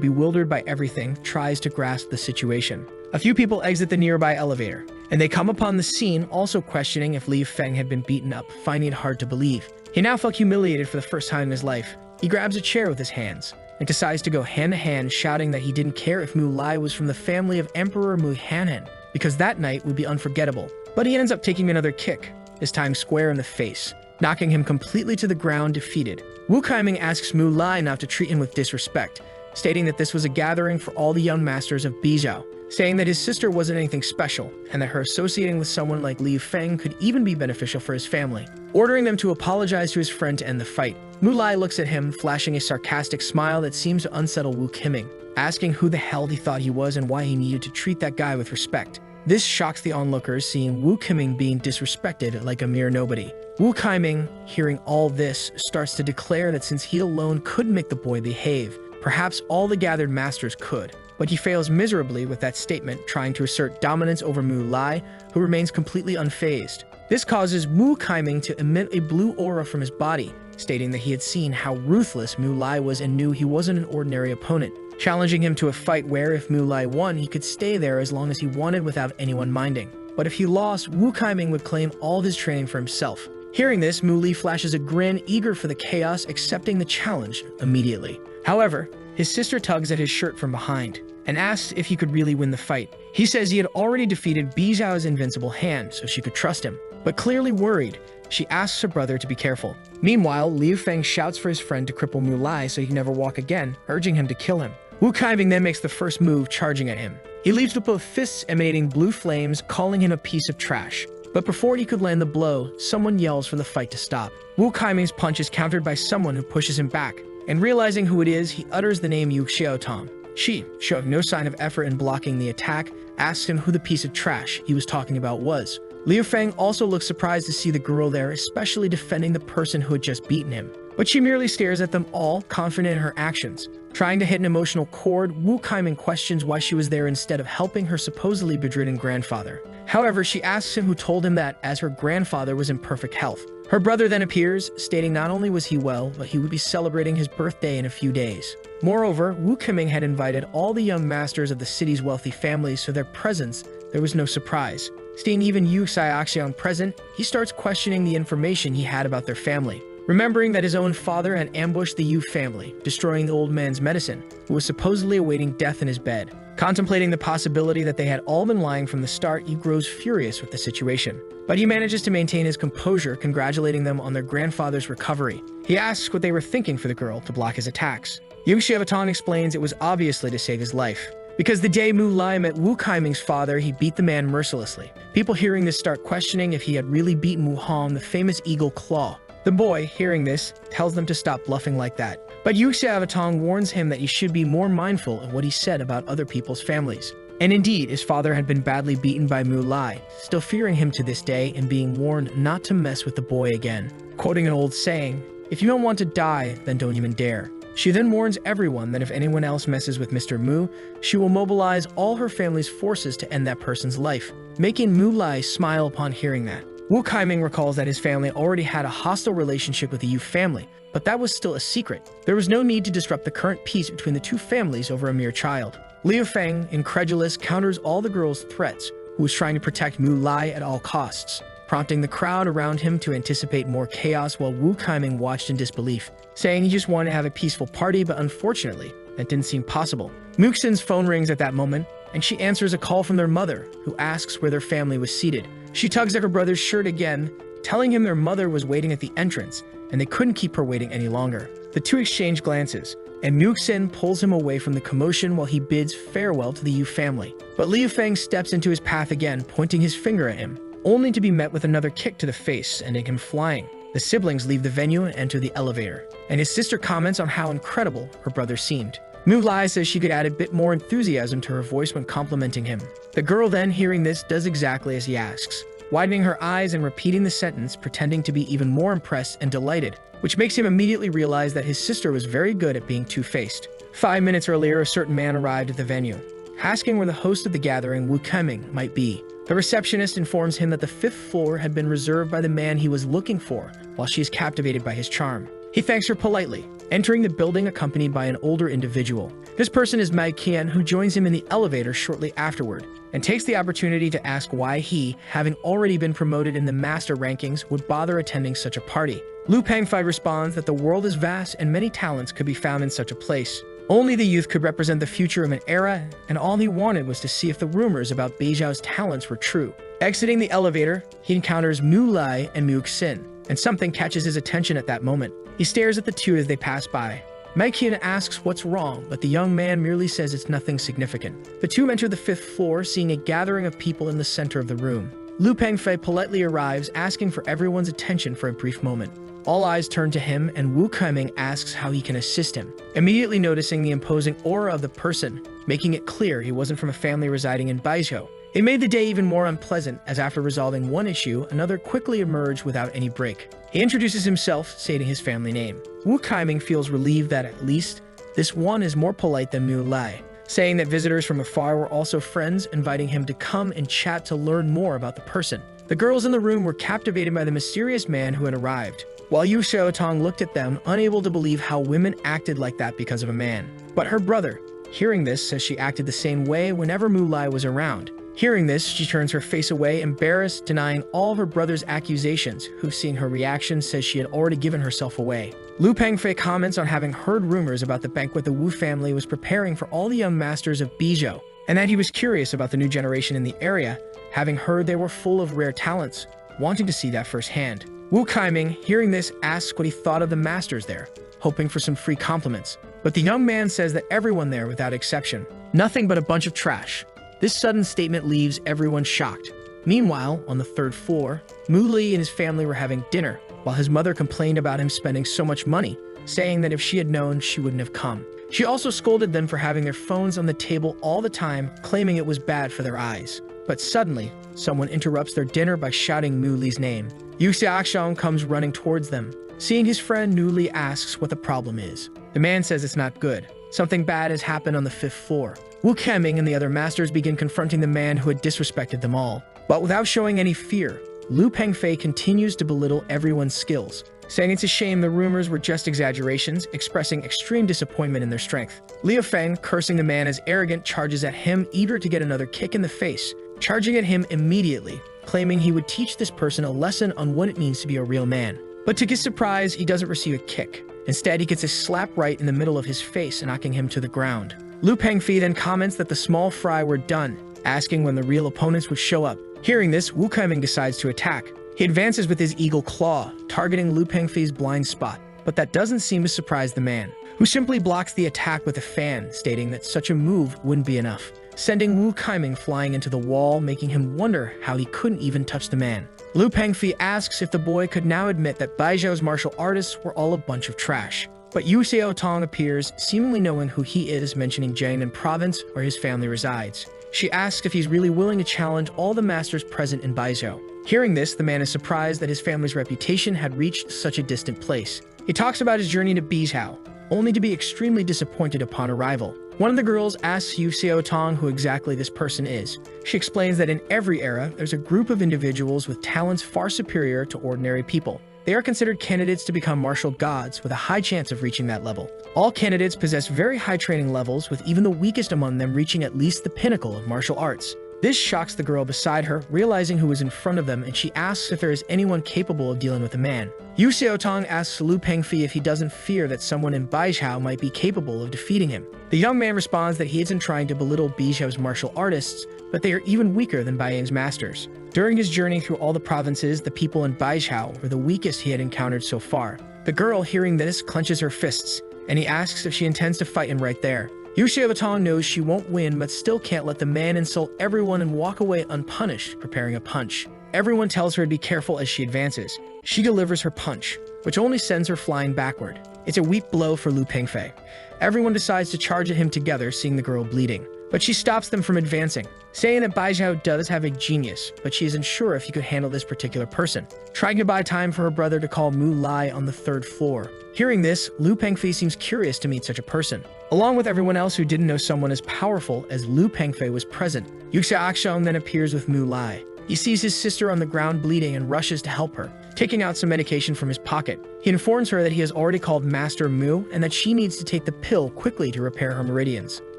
bewildered by everything, tries to grasp the situation. A few people exit the nearby elevator, and they come upon the scene, also questioning if Li Feng had been beaten up, finding it hard to believe. He now felt humiliated for the first time in his life. He grabs a chair with his hands, and decides to go hand to hand, shouting that he didn't care if Mu Lai was from the family of Emperor Mu Hanan, because that night would be unforgettable. But he ends up taking another kick, this time square in the face, knocking him completely to the ground, defeated. Wu Kaiming asks Mu Lai not to treat him with disrespect, stating that this was a gathering for all the young masters of Bijou, saying that his sister wasn't anything special, and that her associating with someone like Liu Feng could even be beneficial for his family, ordering them to apologize to his friend to end the fight. Mu Lai looks at him, flashing a sarcastic smile that seems to unsettle Wu Qiming, asking who the hell he thought he was and why he needed to treat that guy with respect. This shocks the onlookers, seeing Wu Qiming being disrespected like a mere nobody. Wu Qiming, hearing all this, starts to declare that since he alone couldn't make the boy behave, perhaps all the gathered masters could. But he fails miserably with that statement, trying to assert dominance over Mu Lai, who remains completely unfazed. This causes Wu Qiming to emit a blue aura from his body, stating that he had seen how ruthless Mu Lai was and knew he wasn't an ordinary opponent, challenging him to a fight where, if Mu Lai won, he could stay there as long as he wanted without anyone minding. But if he lost, Wu Qiming would claim all of his training for himself. Hearing this, Mu Li flashes a grin, eager for the chaos, accepting the challenge immediately. However, his sister tugs at his shirt from behind and asks if he could really win the fight. He says he had already defeated Bijiao's invincible hand, so she could trust him. But clearly worried, she asks her brother to be careful. Meanwhile, Liu Feng shouts for his friend to cripple Mu Lai so he can never walk again, urging him to kill him. Wu Qiming then makes the first move, charging at him. He leaps with both fists emanating blue flames, calling him a piece of trash. But before he could land the blow, someone yells for the fight to stop. Wu Qiming's punch is countered by someone who pushes him back, and realizing who it is, he utters the name Yu Xiaotong. She, showing no sign of effort in blocking the attack, asks him who the piece of trash he was talking about was. Liu Feng also looks surprised to see the girl there, especially defending the person who had just beaten him. But she merely stares at them all, confident in her actions. Trying to hit an emotional chord, Wu Qiming questions why she was there instead of helping her supposedly bedridden grandfather. However, she asks him who told him that, as her grandfather was in perfect health. Her brother then appears, stating not only was he well, but he would be celebrating his birthday in a few days. Moreover, Wu Qiming had invited all the young masters of the city's wealthy families, so their presence there was no surprise. Seeing even Yu Xiaoxiang present, he starts questioning the information he had about their family. Remembering that his own father had ambushed the Yu family, destroying the old man's medicine, who was supposedly awaiting death in his bed. Contemplating the possibility that they had all been lying from the start, he grows furious with the situation. But he manages to maintain his composure, congratulating them on their grandfather's recovery. He asks what they were thinking for the girl to block his attacks. Yu Xiaotong explains it was obviously to save his life. Because the day Mu Lai met Wu Qiming's father, he beat the man mercilessly. People hearing this start questioning if he had really beaten Wu Hong, the famous Eagle Claw. The boy, hearing this, tells them to stop bluffing like that. But Yu Xiaotong warns him that he should be more mindful of what he said about other people's families. And indeed, his father had been badly beaten by Mu Lai, still fearing him to this day and being warned not to mess with the boy again. Quoting an old saying, "If you don't want to die, then don't even dare." She then warns everyone that if anyone else messes with Mr. Mu, she will mobilize all her family's forces to end that person's life, making Mu Lai smile upon hearing that. Wu Qiming recalls that his family already had a hostile relationship with the Yu family, but that was still a secret. There was no need to disrupt the current peace between the two families over a mere child. Liu Feng, incredulous, counters all the girl's threats, who was trying to protect Mu Lai at all costs, prompting the crowd around him to anticipate more chaos while Wu Qiming watched in disbelief, saying he just wanted to have a peaceful party, but unfortunately, that didn't seem possible. Muxin's phone rings at that moment, and she answers a call from their mother, who asks where their family was seated. She tugs at her brother's shirt again, telling him their mother was waiting at the entrance, and they couldn't keep her waiting any longer. The two exchange glances, and Muxin pulls him away from the commotion while he bids farewell to the Yu family. But Liu Feng steps into his path again, pointing his finger at him, only to be met with another kick to the face, ending him flying. The siblings leave the venue and enter the elevator, and his sister comments on how incredible her brother seemed. Mu Lai says she could add a bit more enthusiasm to her voice when complimenting him. The girl then, hearing this, does exactly as he asks, widening her eyes and repeating the sentence, pretending to be even more impressed and delighted, which makes him immediately realize that his sister was very good at being two-faced. 5 minutes earlier, a certain man arrived at the venue, asking where the host of the gathering, Wu Qiming, might be. The receptionist informs him that the 5th floor had been reserved by the man he was looking for, while she is captivated by his charm. He thanks her politely, entering the building accompanied by an older individual. This person is Mai Qian, who joins him in the elevator shortly afterward, and takes the opportunity to ask why he, having already been promoted in the master rankings, would bother attending such a party. Lu Pangfei responds that the world is vast and many talents could be found in such a place. Only the youth could represent the future of an era, and all he wanted was to see if the rumors about Beijiao's talents were true. Exiting the elevator, he encounters Mu Lai and Mu Xin, and something catches his attention at that moment. He stares at the two as they pass by, Maiqian asks what's wrong, but the young man merely says it's nothing significant. The two enter the 5th floor, seeing a gathering of people in the center of the room. Lu Pengfei politely arrives, asking for everyone's attention for a brief moment. All eyes turn to him, and Wu Kaiming asks how he can assist him, immediately noticing the imposing aura of the person, making it clear he wasn't from a family residing in Baizhou. It made the day even more unpleasant, as after resolving one issue, another quickly emerged without any break. He introduces himself, stating his family name. Wu Kaiming feels relieved that at least this one is more polite than Mu Lai, saying that visitors from afar were also friends, inviting him to come and chat to learn more about the person. The girls in the room were captivated by the mysterious man who had arrived, while Yu Xiaotong looked at them, unable to believe how women acted like that because of a man. But her brother, hearing this, says she acted the same way whenever Mu Lai was around. Hearing this, she turns her face away, embarrassed, denying all of her brother's accusations, who, seeing her reaction, says she had already given herself away. Lu Pengfei comments on having heard rumors about the banquet the Wu family was preparing for all the young masters of Bijou, and that he was curious about the new generation in the area, having heard they were full of rare talents, wanting to see that firsthand. Wu Kaiming, hearing this, asks what he thought of the masters there, hoping for some free compliments. But the young man says that everyone there, without exception, nothing but a bunch of trash. This sudden statement leaves everyone shocked. Meanwhile, on the 3rd floor, Mu Li and his family were having dinner, while his mother complained about him spending so much money, saying that if she had known, she wouldn't have come. She also scolded them for having their phones on the table all the time, claiming it was bad for their eyes. But suddenly, someone interrupts their dinner by shouting Mu Li's name. Yu Xiaoxiang comes running towards them. Seeing his friend, Nu Li asks what the problem is. The man says it's not good. Something bad has happened on the 5th floor. Wu Keming and the other masters begin confronting the man who had disrespected them all. But without showing any fear, Lu Pengfei continues to belittle everyone's skills, saying it's a shame the rumors were just exaggerations, expressing extreme disappointment in their strength. Liu Feng, cursing the man as arrogant, charges at him, eager to get another kick in the face, charging at him immediately, claiming he would teach this person a lesson on what it means to be a real man. But to his surprise, he doesn't receive a kick. Instead, he gets a slap right in the middle of his face, knocking him to the ground. Lu Pengfei then comments that the small fry were done, asking when the real opponents would show up. Hearing this, Wu Kaiming decides to attack. He advances with his eagle claw, targeting Lu Pengfei's blind spot, but that doesn't seem to surprise the man, who simply blocks the attack with a fan, stating that such a move wouldn't be enough, sending Wu Kaiming flying into the wall, making him wonder how he couldn't even touch the man. Lu Pengfei asks if the boy could now admit that Baizhou's martial artists were all a bunch of trash. But Yu Xiaotong appears, seemingly knowing who he is, mentioning Jiangnan province where his family resides. She asks if he's really willing to challenge all the masters present in Baizhou. Hearing this, the man is surprised that his family's reputation had reached such a distant place. He talks about his journey to Baizhou, only to be extremely disappointed upon arrival. One of the girls asks Yu Xiaotong who exactly this person is. She explains that in every era, there's a group of individuals with talents far superior to ordinary people. They are considered candidates to become martial gods with a high chance of reaching that level. All candidates possess very high training levels, with even the weakest among them reaching at least the pinnacle of martial arts. This shocks the girl beside her, realizing who is in front of them, and she asks if there is anyone capable of dealing with a man. Yu Xiaotong asks Lu Pengfei if he doesn't fear that someone in Baizhou might be capable of defeating him. The young man responds that he isn't trying to belittle Baizhou's martial artists, but they are even weaker than Baiyang's masters. During his journey through all the provinces, the people in Baizhou were the weakest he had encountered so far. The girl, hearing this, clenches her fists, and he asks if she intends to fight him right there. Yu Xiaotong knows she won't win, but still can't let the man insult everyone and walk away unpunished, preparing a punch. Everyone tells her to be careful as she advances. She delivers her punch, which only sends her flying backward. It's a weak blow for Lu Pengfei. Everyone decides to charge at him together, seeing the girl bleeding. But she stops them from advancing, saying that Baizhou does have a genius, but she isn't sure if he could handle this particular person, trying to buy time for her brother to call Mu Lai on the 3rd floor. Hearing this, Lu Pengfei seems curious to meet such a person. Along with everyone else who didn't know someone as powerful as Lu Pengfei was present, Yu Xiaoxiang then appears with Mu Lai. He sees his sister on the ground bleeding and rushes to help her, taking out some medication from his pocket. He informs her that he has already called Master Mu and that she needs to take the pill quickly to repair her meridians.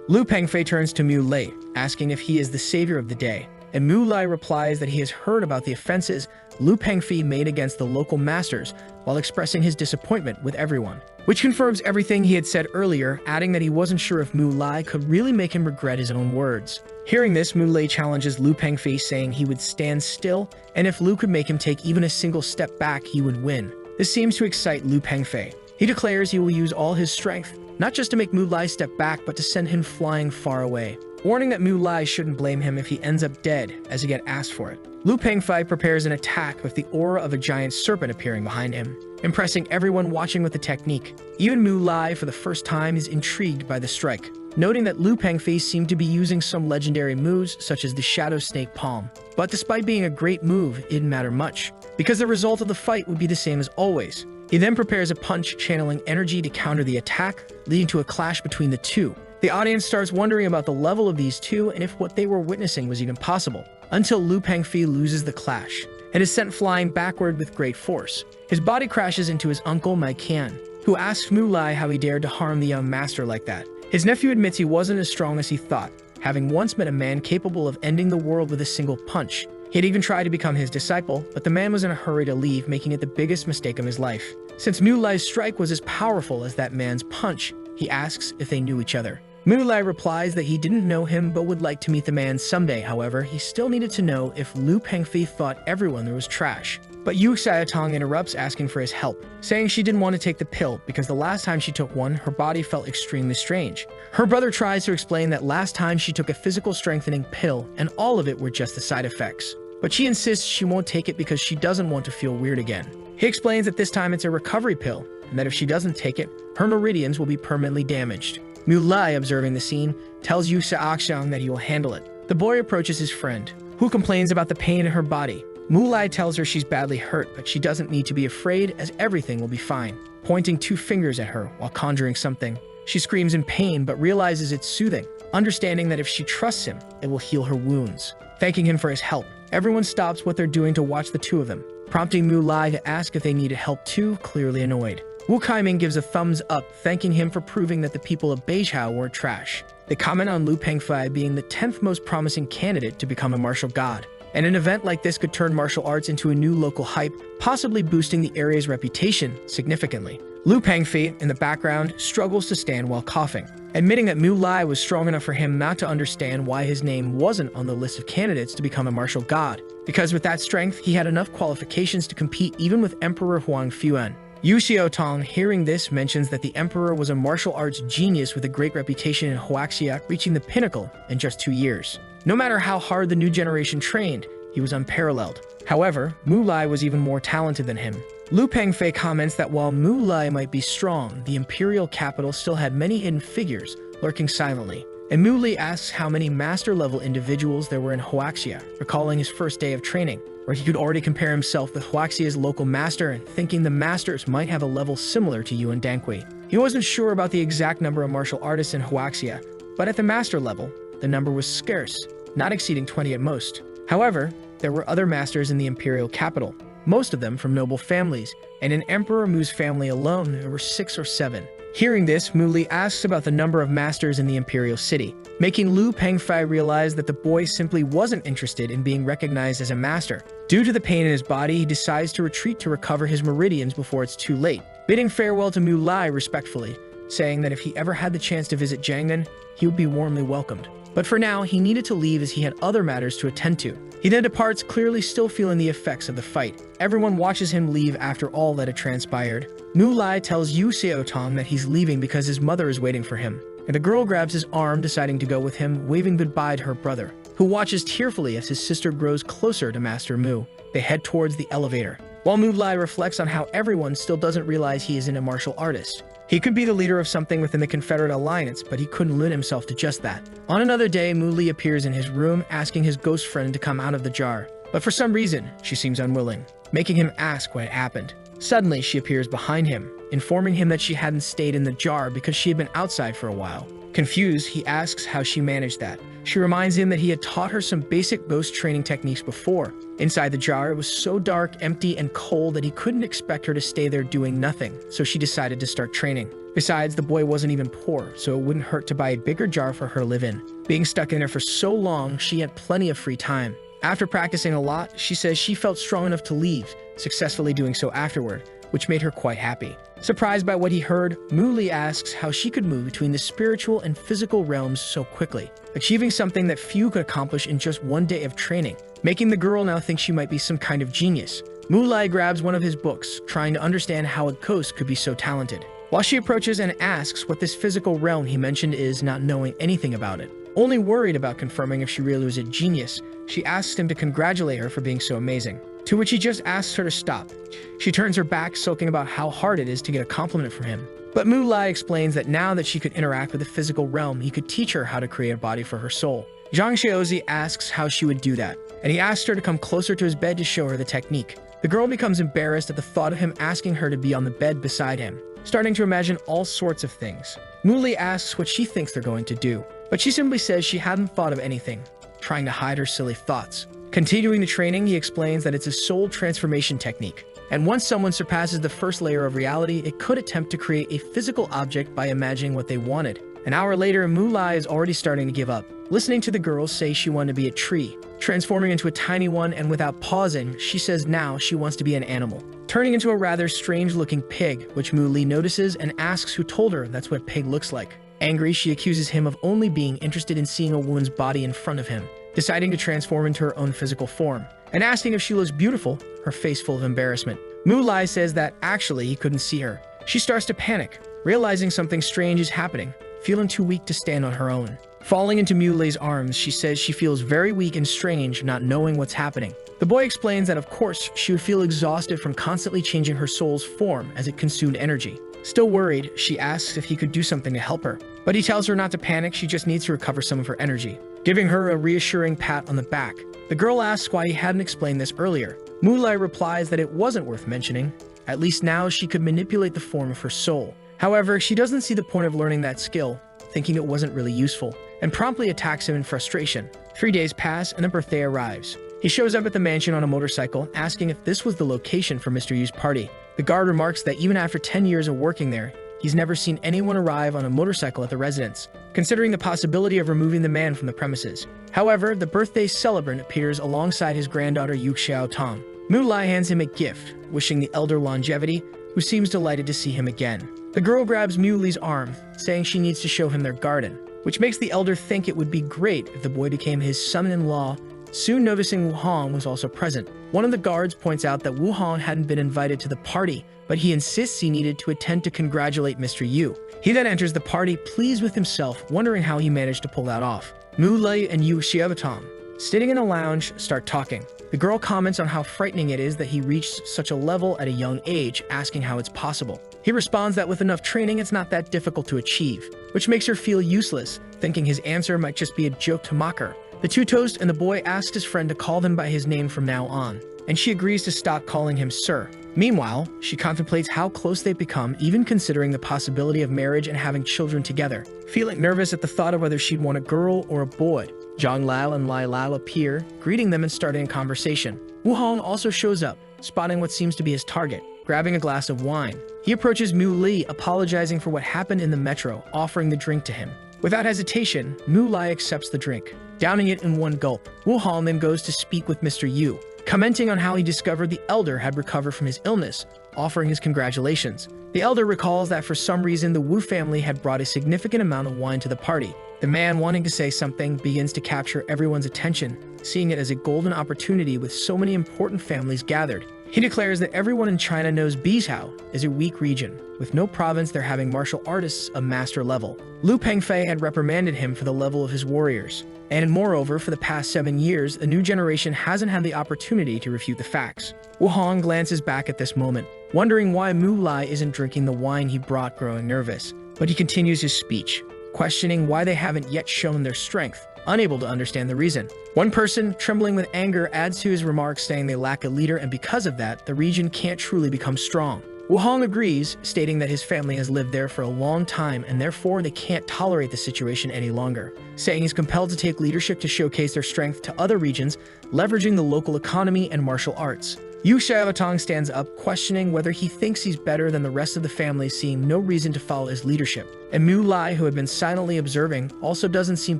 Lu Pengfei turns to Mu Lei, asking if he is the savior of the day, and Mu Lai replies that he has heard about the offenses Lu Pengfei made against the local masters while expressing his disappointment with everyone, which confirms everything he had said earlier, adding that he wasn't sure if Mu Lai could really make him regret his own words. Hearing this, Mu Lei challenges Lu Pengfei, saying he would stand still, and if Lu could make him take even a single step back, he would win. This seems to excite Lu Pengfei. He declares he will use all his strength, not just to make Mu Lai step back, but to send him flying far away, warning that Mu Lai shouldn't blame him if he ends up dead, as he get asked for it. Lu Pengfei prepares an attack with the aura of a giant serpent appearing behind him, impressing everyone watching with the technique. Even Mu Lai, for the first time, is intrigued by the strike, noting that Lu Pengfei seemed to be using some legendary moves such as the Shadow Snake Palm. But despite being a great move, it didn't matter much, because the result of the fight would be the same as always. He then prepares a punch, channeling energy to counter the attack, leading to a clash between the two. The audience starts wondering about the level of these two and if what they were witnessing was even possible, until Lu Pengfei loses the clash and is sent flying backward with great force. His body crashes into his uncle Mai Qian, who asks Mu Lai how he dared to harm the young master like that. His nephew admits he wasn't as strong as he thought, having once met a man capable of ending the world with a single punch. He had even tried to become his disciple, but the man was in a hurry to leave, making it the biggest mistake of his life. Since Mu Lai's strike was as powerful as that man's punch, he asks if they knew each other. Mu Lai replies that he didn't know him but would like to meet the man someday. However, he still needed to know if Lu Pengfei thought everyone there was trash. But Yu Xiaotong interrupts, asking for his help, saying she didn't want to take the pill because the last time she took one, her body felt extremely strange. Her brother tries to explain that last time she took a physical strengthening pill and all of it were just the side effects. But she insists she won't take it because she doesn't want to feel weird again. He explains that this time it's a recovery pill, and that if she doesn't take it, her meridians will be permanently damaged. Mu Lai, observing the scene, tells Yu Xiaoxiang that he will handle it. The boy approaches his friend, who complains about the pain in her body. Mu Lai tells her she's badly hurt, but she doesn't need to be afraid as everything will be fine, pointing 2 fingers at her while conjuring something. She screams in pain but realizes it's soothing, understanding that if she trusts him, it will heal her wounds. Thanking him for his help, everyone stops what they're doing to watch the two of them, prompting Mu Lai to ask if they needed help too, clearly annoyed. Wu Kaiming gives a thumbs up, thanking him for proving that the people of Beizhou weren't trash. They comment on Lu Pengfei being the 10th most promising candidate to become a martial god, and an event like this could turn martial arts into a new local hype, possibly boosting the area's reputation significantly. Lu Pengfei, in the background, struggles to stand while coughing, admitting that Mu Lai was strong enough for him not to understand why his name wasn't on the list of candidates to become a martial god, because with that strength, he had enough qualifications to compete even with Emperor Huang Fuan. Yu Xiaotong, hearing this, mentions that the emperor was a martial arts genius with a great reputation in Huaxia, reaching the pinnacle in just 2 years. No matter how hard the new generation trained, he was unparalleled. However, Mu Lai was even more talented than him. Lu Pengfei comments that while Mu Lai might be strong, the imperial capital still had many hidden figures lurking silently. And Mu Li asks how many master-level individuals there were in Huaxia, recalling his first day of training, where he could already compare himself with Huaxia's local master and thinking the masters might have a level similar to Yuan Dankui. He wasn't sure about the exact number of martial artists in Huaxia, but at the master level, the number was scarce, not exceeding 20 at most. However, there were other masters in the imperial capital, most of them from noble families, and in Emperor Mu's family alone, there were 6 or 7. Hearing this, Mu Li asks about the number of masters in the imperial city, making Lu Pengfei realize that the boy simply wasn't interested in being recognized as a master. Due to the pain in his body, he decides to retreat to recover his meridians before it's too late, bidding farewell to Mu Lai respectfully, saying that if he ever had the chance to visit Jiangnan, he would be warmly welcomed. But for now, he needed to leave as he had other matters to attend to. He then departs, clearly still feeling the effects of the fight. Everyone watches him leave after all that had transpired. Mu Lai tells Yu Xiaotong that he's leaving because his mother is waiting for him, and the girl grabs his arm, deciding to go with him, waving goodbye to her brother, who watches tearfully as his sister grows closer to Master Mu. They head towards the elevator, while Mu Lai reflects on how everyone still doesn't realize he isn't a martial artist. He could be the leader of something within the Confederate Alliance, but he couldn't limit himself to just that. On another day, Mu Li appears in his room, asking his ghost friend to come out of the jar, but for some reason, she seems unwilling, making him ask what had happened. Suddenly, she appears behind him, informing him that she hadn't stayed in the jar because she had been outside for a while. Confused, he asks how she managed that. She reminds him that he had taught her some basic ghost training techniques before. Inside the jar, it was so dark, empty, and cold that he couldn't expect her to stay there doing nothing, so she decided to start training. Besides, the boy wasn't even poor, so it wouldn't hurt to buy a bigger jar for her to live in. Being stuck in there for so long, she had plenty of free time. After practicing a lot, she says she felt strong enough to leave, successfully doing so afterward, which made her quite happy. Surprised by what he heard, Mu Li asks how she could move between the spiritual and physical realms so quickly, achieving something that few could accomplish in just 1 day of training, making the girl now think she might be some kind of genius. Mu Lai grabs one of his books, trying to understand how a ghost could be so talented. while she approaches and asks what this physical realm he mentioned is, not knowing anything about it. Only worried about confirming if she really was a genius, she asks him to congratulate her for being so amazing, to which he just asks her to stop. She turns her back, sulking about how hard it is to get a compliment from him. But Mu Lai explains that now that she could interact with the physical realm, he could teach her how to create a body for her soul. Zhang Xiaozi asks how she would do that, and he asks her to come closer to his bed to show her the technique. The girl becomes embarrassed at the thought of him asking her to be on the bed beside him, starting to imagine all sorts of things. Mu Li asks what she thinks they're going to do, but she simply says she hadn't thought of anything, trying to hide her silly thoughts. Continuing the training, he explains that it's a soul transformation technique, and once someone surpasses the first layer of reality, it could attempt to create a physical object by imagining what they wanted. An hour later, Mu Lai is already starting to give up, listening to the girls say she wanted to be a tree, transforming into a tiny one, and without pausing, she says now she wants to be an animal, turning into a rather strange-looking pig, which Mu Li notices and asks who told her that's what a pig looks like. Angry, she accuses him of only being interested in seeing a woman's body in front of him, deciding to transform into her own physical form, and asking if she looks beautiful, her face full of embarrassment. Mu Lai says that actually he couldn't see her. She starts to panic, realizing something strange is happening, feeling too weak to stand on her own. Falling into Mu Lei's arms, she says she feels very weak and strange, not knowing what's happening. The boy explains that of course she would feel exhausted from constantly changing her soul's form as it consumed energy. Still worried, she asks if he could do something to help her, but he tells her not to panic, she just needs to recover some of her energy, giving her a reassuring pat on the back. The girl asks why he hadn't explained this earlier. Mu Lai replies that it wasn't worth mentioning. At least now she could manipulate the form of her soul. However, she doesn't see the point of learning that skill, thinking it wasn't really useful, and promptly attacks him in frustration. 3 days pass and a birthday arrives. He shows up at the mansion on a motorcycle, asking if this was the location for Mr. Yu's party. The guard remarks that even after 10 years of working there, he's never seen anyone arrive on a motorcycle at the residence, considering the possibility of removing the man from the premises. However, the birthday celebrant appears alongside his granddaughter Yu Xiaotong. Mu Lai hands him a gift, wishing the elder longevity, who seems delighted to see him again. The girl grabs Mu Li's arm, saying she needs to show him their garden, which makes the elder think it would be great if the boy became his son-in-law. Soon noticing Wu Hong was also present. One of the guards points out that Wu Hong hadn't been invited to the party, but he insists he needed to attend to congratulate Mr. Yu. He then enters the party, pleased with himself, wondering how he managed to pull that off. Mu Lai and Yu Xiaotong, sitting in a lounge, start talking. The girl comments on how frightening it is that he reached such a level at a young age, asking how it's possible. He responds that with enough training, it's not that difficult to achieve, which makes her feel useless, thinking his answer might just be a joke to mock her. The two toast, and the boy asks his friend to call him by his name from now on, and she agrees to stop calling him Sir. Meanwhile, she contemplates how close they've become, even considering the possibility of marriage and having children together. Feeling nervous at the thought of whether she'd want a girl or a boy, Zhang Lao and Lai Lao appear, greeting them and starting a conversation. Wu Hong also shows up, spotting what seems to be his target, grabbing a glass of wine. He approaches Mu Li, apologizing for what happened in the metro, offering the drink to him. Without hesitation, Mu Lai accepts the drink, downing it in one gulp. Wu Hong then goes to speak with Mr. Yu, commenting on how he discovered the elder had recovered from his illness, offering his congratulations. The elder recalls that for some reason the Wu family had brought a significant amount of wine to the party. The man, wanting to say something, begins to capture everyone's attention, seeing it as a golden opportunity with so many important families gathered. He declares that everyone in China knows Bizhao is a weak region, with no province there having martial artists of master level. Lu Pengfei had reprimanded him for the level of his warriors, and moreover, for the past 7 years, a new generation hasn't had the opportunity to refute the facts. Wu Hong glances back at this moment, wondering why Mu Lai isn't drinking the wine he brought, growing nervous. But he continues his speech, questioning why they haven't yet shown their strength, unable to understand the reason. One person, trembling with anger, adds to his remarks, saying they lack a leader, and because of that, the region can't truly become strong. Wu Hong agrees, stating that his family has lived there for a long time and therefore they can't tolerate the situation any longer, saying he's compelled to take leadership to showcase their strength to other regions, leveraging the local economy and martial arts. Yu Xiaotong stands up, questioning whether he thinks he's better than the rest of the family, seeing no reason to follow his leadership. And Mu Lai, who had been silently observing, also doesn't seem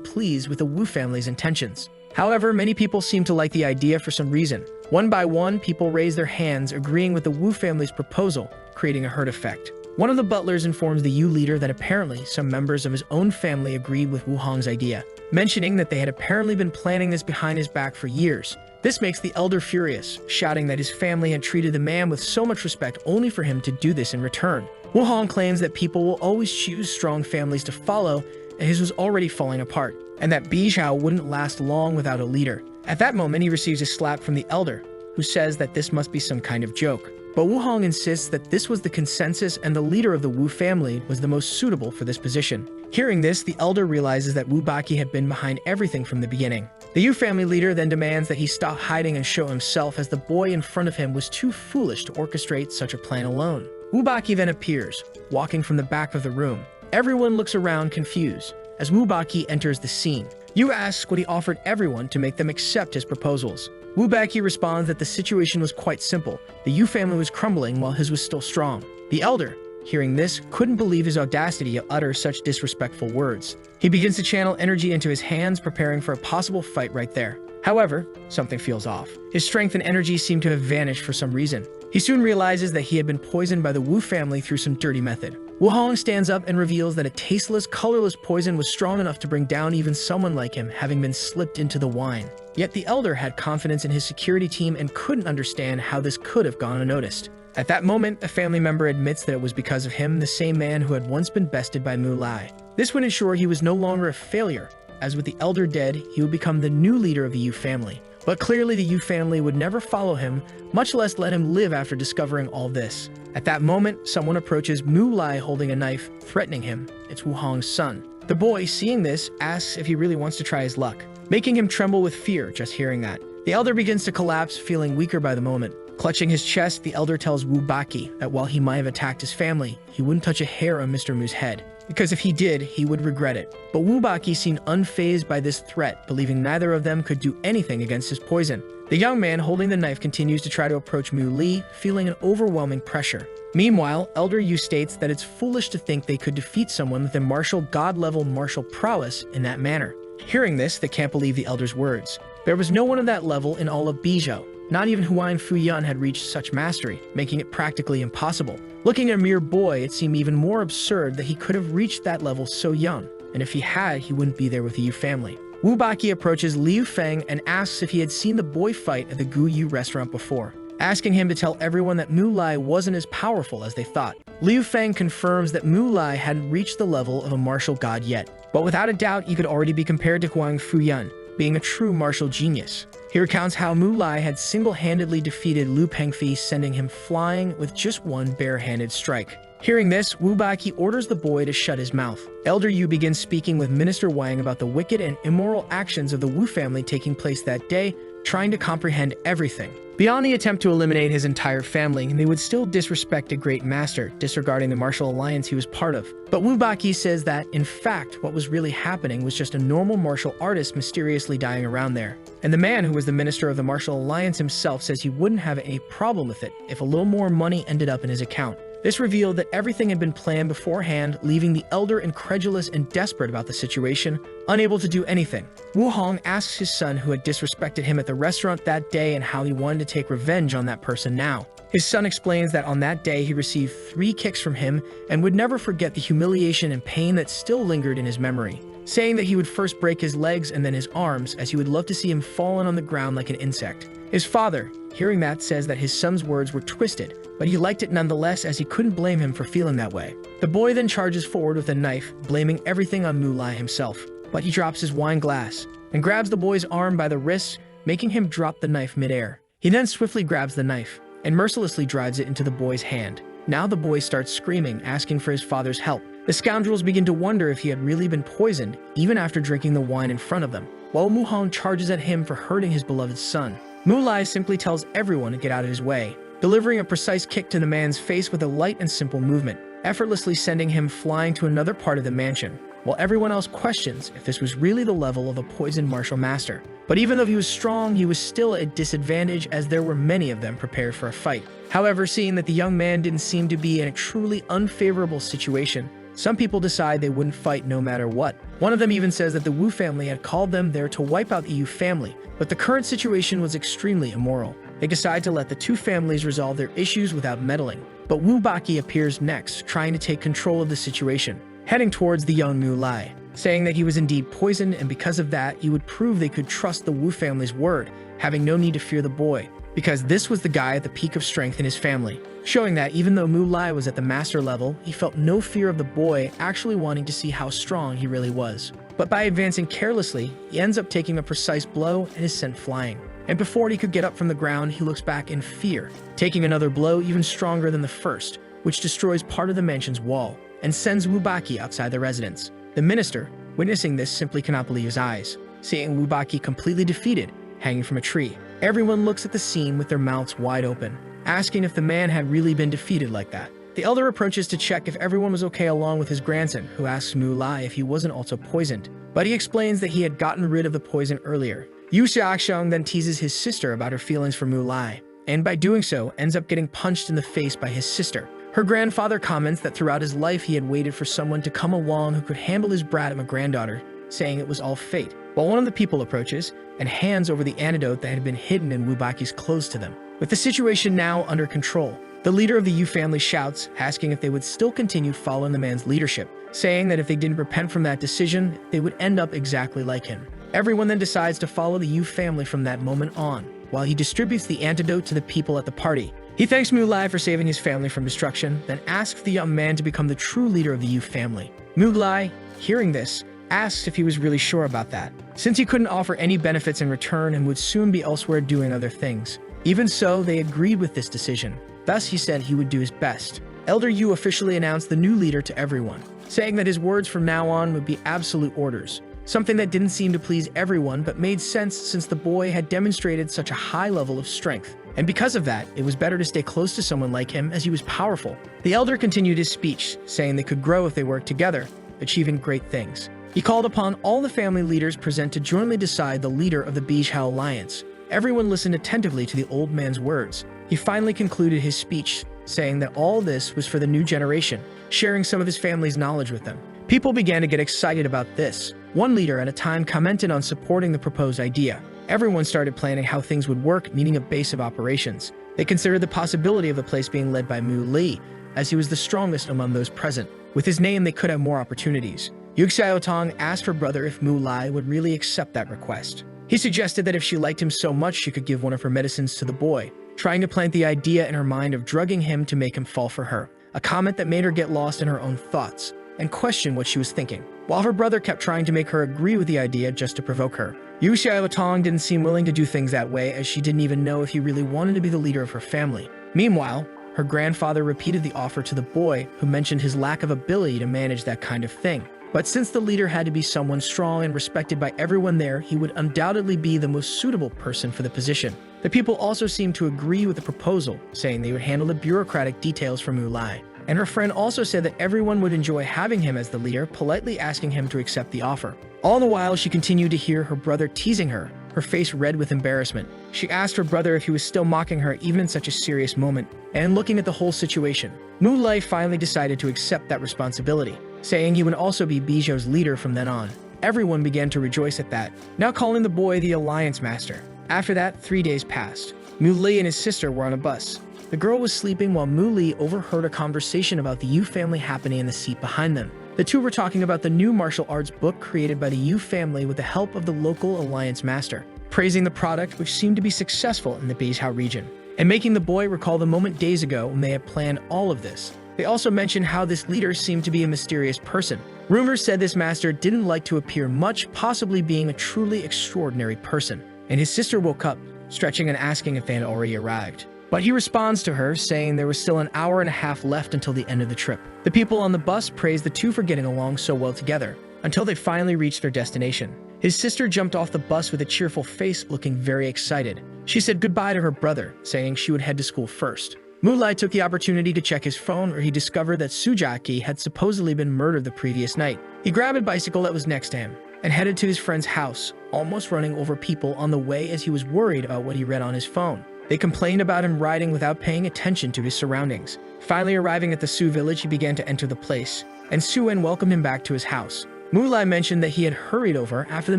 pleased with the Wu family's intentions. However, many people seem to like the idea for some reason. One by one, people raise their hands, agreeing with the Wu family's proposal, creating a herd effect. One of the butlers informs the Yu leader that apparently some members of his own family agreed with Wu Hong's idea, mentioning that they had apparently been planning this behind his back for years. This makes the elder furious, shouting that his family had treated the man with so much respect only for him to do this in return. Wu Hong claims that people will always choose strong families to follow, and his was already falling apart, and that Bijao wouldn't last long without a leader. At that moment, he receives a slap from the elder, who says that this must be some kind of joke. But Wu Hong insists that this was the consensus and the leader of the Wu family was the most suitable for this position. Hearing this, the elder realizes that Wu Baqi had been behind everything from the beginning. The Yu family leader then demands that he stop hiding and show himself, as the boy in front of him was too foolish to orchestrate such a plan alone. Wu Baqi then appears, walking from the back of the room. Everyone looks around confused as Wu Baqi enters the scene. Yu asks what he offered everyone to make them accept his proposals. Wu Baqi responds that the situation was quite simple. The Yu family was crumbling while his was still strong. The elder, hearing this, couldn't believe his audacity to utter such disrespectful words. He begins to channel energy into his hands, preparing for a possible fight right there. However, something feels off. His strength and energy seem to have vanished for some reason. He soon realizes that he had been poisoned by the Wu family through some dirty method. Wu Hong stands up and reveals that a tasteless, colorless poison was strong enough to bring down even someone like him, having been slipped into the wine. Yet the elder had confidence in his security team and couldn't understand how this could have gone unnoticed. At that moment, a family member admits that it was because of him, the same man who had once been bested by Mu Lai. This would ensure he was no longer a failure, as with the elder dead, he would become the new leader of the Yu family. But clearly the Yu family would never follow him, much less let him live after discovering all this. At that moment, someone approaches Mu Lai holding a knife, threatening him. It's Wu Hong's son. The boy, seeing this, asks if he really wants to try his luck, making him tremble with fear just hearing that. The elder begins to collapse, feeling weaker by the moment. Clutching his chest, the elder tells Wu Baqi that while he might have attacked his family, he wouldn't touch a hair on Mr. Mu's head, because if he did, he would regret it. But Wu Baqi seemed unfazed by this threat, believing neither of them could do anything against his poison. The young man holding the knife continues to try to approach Mu Li, feeling an overwhelming pressure. Meanwhile, Elder Yu states that it's foolish to think they could defeat someone with a martial god-level martial prowess in that manner. Hearing this, they can't believe the elder's words. There was no one of that level in all of Bijou. Not even Huan Fuyun had reached such mastery, making it practically impossible. Looking at a mere boy, it seemed even more absurd that he could have reached that level so young, and if he had, he wouldn't be there with the Yu family. Wu Baqi approaches Liu Feng and asks if he had seen the boy fight at the Gu Yu restaurant before, asking him to tell everyone that Mu Lai wasn't as powerful as they thought. Liu Feng confirms that Mu Lai hadn't reached the level of a martial god yet, but without a doubt he could already be compared to Huang Fuyun, being a true martial genius. He recounts how Mu Lai had single-handedly defeated Lu Pengfi, sending him flying with just one bare-handed strike. Hearing this, Wu Baqi orders the boy to shut his mouth. Elder Yu begins speaking with Minister Wang about the wicked and immoral actions of the Wu family taking place that day, trying to comprehend everything. Beyond the attempt to eliminate his entire family, they would still disrespect a great master, disregarding the martial alliance he was part of. But Wu Baqi says that, in fact, what was really happening was just a normal martial artist mysteriously dying around there. And the man who was the minister of the martial alliance himself says he wouldn't have any problem with it if a little more money ended up in his account. This revealed that everything had been planned beforehand, leaving the elder incredulous and desperate about the situation, unable to do anything. Wu Hong asks his son who had disrespected him at the restaurant that day and how he wanted to take revenge on that person now. His son explains that on that day he received 3 kicks from him and would never forget the humiliation and pain that still lingered in his memory, saying that he would first break his legs and then his arms, as he would love to see him fallen on the ground like an insect. His father, hearing that, says that his son's words were twisted, but he liked it nonetheless, as he couldn't blame him for feeling that way. The boy then charges forward with a knife, blaming everything on Mu Lai himself, but he drops his wine glass and grabs the boy's arm by the wrist, making him drop the knife midair. He then swiftly grabs the knife and mercilessly drives it into the boy's hand. Now the boy starts screaming, asking for his father's help. The scoundrels begin to wonder if he had really been poisoned, even after drinking the wine in front of them, while Mu Hong charges at him for hurting his beloved son. Mu Lai simply tells everyone to get out of his way, delivering a precise kick to the man's face with a light and simple movement, effortlessly sending him flying to another part of the mansion, while everyone else questions if this was really the level of a poisoned martial master. But even though he was strong, he was still at a disadvantage, as there were many of them prepared for a fight. However, seeing that the young man didn't seem to be in a truly unfavorable situation, some people decide they wouldn't fight no matter what. One of them even says that the Wu family had called them there to wipe out the Yu family, but the current situation was extremely immoral. They decide to let the 2 families resolve their issues without meddling. But Wu Baqi appears next, trying to take control of the situation, heading towards the young Mu Lai, saying that he was indeed poisoned, and because of that, he would prove they could trust the Wu family's word, having no need to fear the boy. because this was the guy at the peak of strength in his family, showing that even though Mu Lai was at the master level, he felt no fear of the boy actually wanting to see how strong he really was. But by advancing carelessly, he ends up taking a precise blow and is sent flying. And before he could get up from the ground, he looks back in fear, taking another blow even stronger than the first, which destroys part of the mansion's wall and sends Wu Baqi outside the residence. The minister, witnessing this, simply cannot believe his eyes, seeing Wu Baqi completely defeated, hanging from a tree. Everyone looks at the scene with their mouths wide open, asking if the man had really been defeated like that. The elder approaches to check if everyone was okay along with his grandson, who asks Mu Lai if he wasn't also poisoned, but he explains that he had gotten rid of the poison earlier. Yu Xiaoxiang then teases his sister about her feelings for Mu Lai, and by doing so, ends up getting punched in the face by his sister. Her grandfather comments that throughout his life he had waited for someone to come along who could handle his brat of a granddaughter, saying it was all fate, while one of the people approaches and hands over the antidote that had been hidden in Wu Baqi's clothes to them. With the situation now under control, the leader of the Yu family shouts, asking if they would still continue following the man's leadership, saying that if they didn't repent from that decision, they would end up exactly like him. Everyone then decides to follow the Yu family from that moment on, while he distributes the antidote to the people at the party. He thanks Mu Lai for saving his family from destruction, then asks the young man to become the true leader of the Yu family. Mu Lai, hearing this, asks if he was really sure about that, since he couldn't offer any benefits in return and would soon be elsewhere doing other things. Even so, they agreed with this decision. Thus, he said he would do his best. Elder Yu officially announced the new leader to everyone, saying that his words from now on would be absolute orders, something that didn't seem to please everyone but made sense since the boy had demonstrated such a high level of strength. And because of that, it was better to stay close to someone like him as he was powerful. The elder continued his speech, saying they could grow if they worked together, achieving great things. He called upon all the family leaders present to jointly decide the leader of the Bijao Alliance. Everyone listened attentively to the old man's words. He finally concluded his speech, saying that all this was for the new generation, sharing some of his family's knowledge with them. People began to get excited about this. One leader at a time commented on supporting the proposed idea. Everyone started planning how things would work, needing a base of operations. They considered the possibility of the place being led by Mu Li, as he was the strongest among those present. With his name, they could have more opportunities. Yu Xiaotong asked her brother if Mu Lai would really accept that request. He suggested that if she liked him so much, she could give one of her medicines to the boy, trying to plant the idea in her mind of drugging him to make him fall for her, a comment that made her get lost in her own thoughts and question what she was thinking, while her brother kept trying to make her agree with the idea just to provoke her. Yu Xiaotong didn't seem willing to do things that way, as she didn't even know if he really wanted to be the leader of her family. Meanwhile, her grandfather repeated the offer to the boy, who mentioned his lack of ability to manage that kind of thing. But since the leader had to be someone strong and respected by everyone there, he would undoubtedly be the most suitable person for the position. The people also seemed to agree with the proposal, saying they would handle the bureaucratic details for Mu Lai. And her friend also said that everyone would enjoy having him as the leader, politely asking him to accept the offer. All the while, she continued to hear her brother teasing her, her face red with embarrassment. She asked her brother if he was still mocking her even in such a serious moment, and looking at the whole situation, Mu Lai finally decided to accept that responsibility, saying he would also be Bijou's leader from then on. Everyone began to rejoice at that, now calling the boy the Alliance Master. After that, 3 days passed. Mu Li and his sister were on a bus. The girl was sleeping while Mu Li overheard a conversation about the Yu family happening in the seat behind them. The two were talking about the new martial arts book created by the Yu family with the help of the local Alliance Master, praising the product, which seemed to be successful in the Bijao region, and making the boy recall the moment days ago when they had planned all of this. They also mentioned how this leader seemed to be a mysterious person. Rumors said this master didn't like to appear much, possibly being a truly extraordinary person. And his sister woke up, stretching and asking if they had already arrived. But he responds to her, saying there was still an hour and a half left until the end of the trip. The people on the bus praised the two for getting along so well together, until they finally reached their destination. His sister jumped off the bus with a cheerful face, looking very excited. She said goodbye to her brother, saying she would head to school first. Mu Lai took the opportunity to check his phone, where he discovered that Su Jiaqi had supposedly been murdered the previous night. He grabbed a bicycle that was next to him and headed to his friend's house, almost running over people on the way as he was worried about what he read on his phone. They complained about him riding without paying attention to his surroundings. Finally arriving at the Su village, he began to enter the place, and Su En welcomed him back to his house. Mu Lai mentioned that he had hurried over after the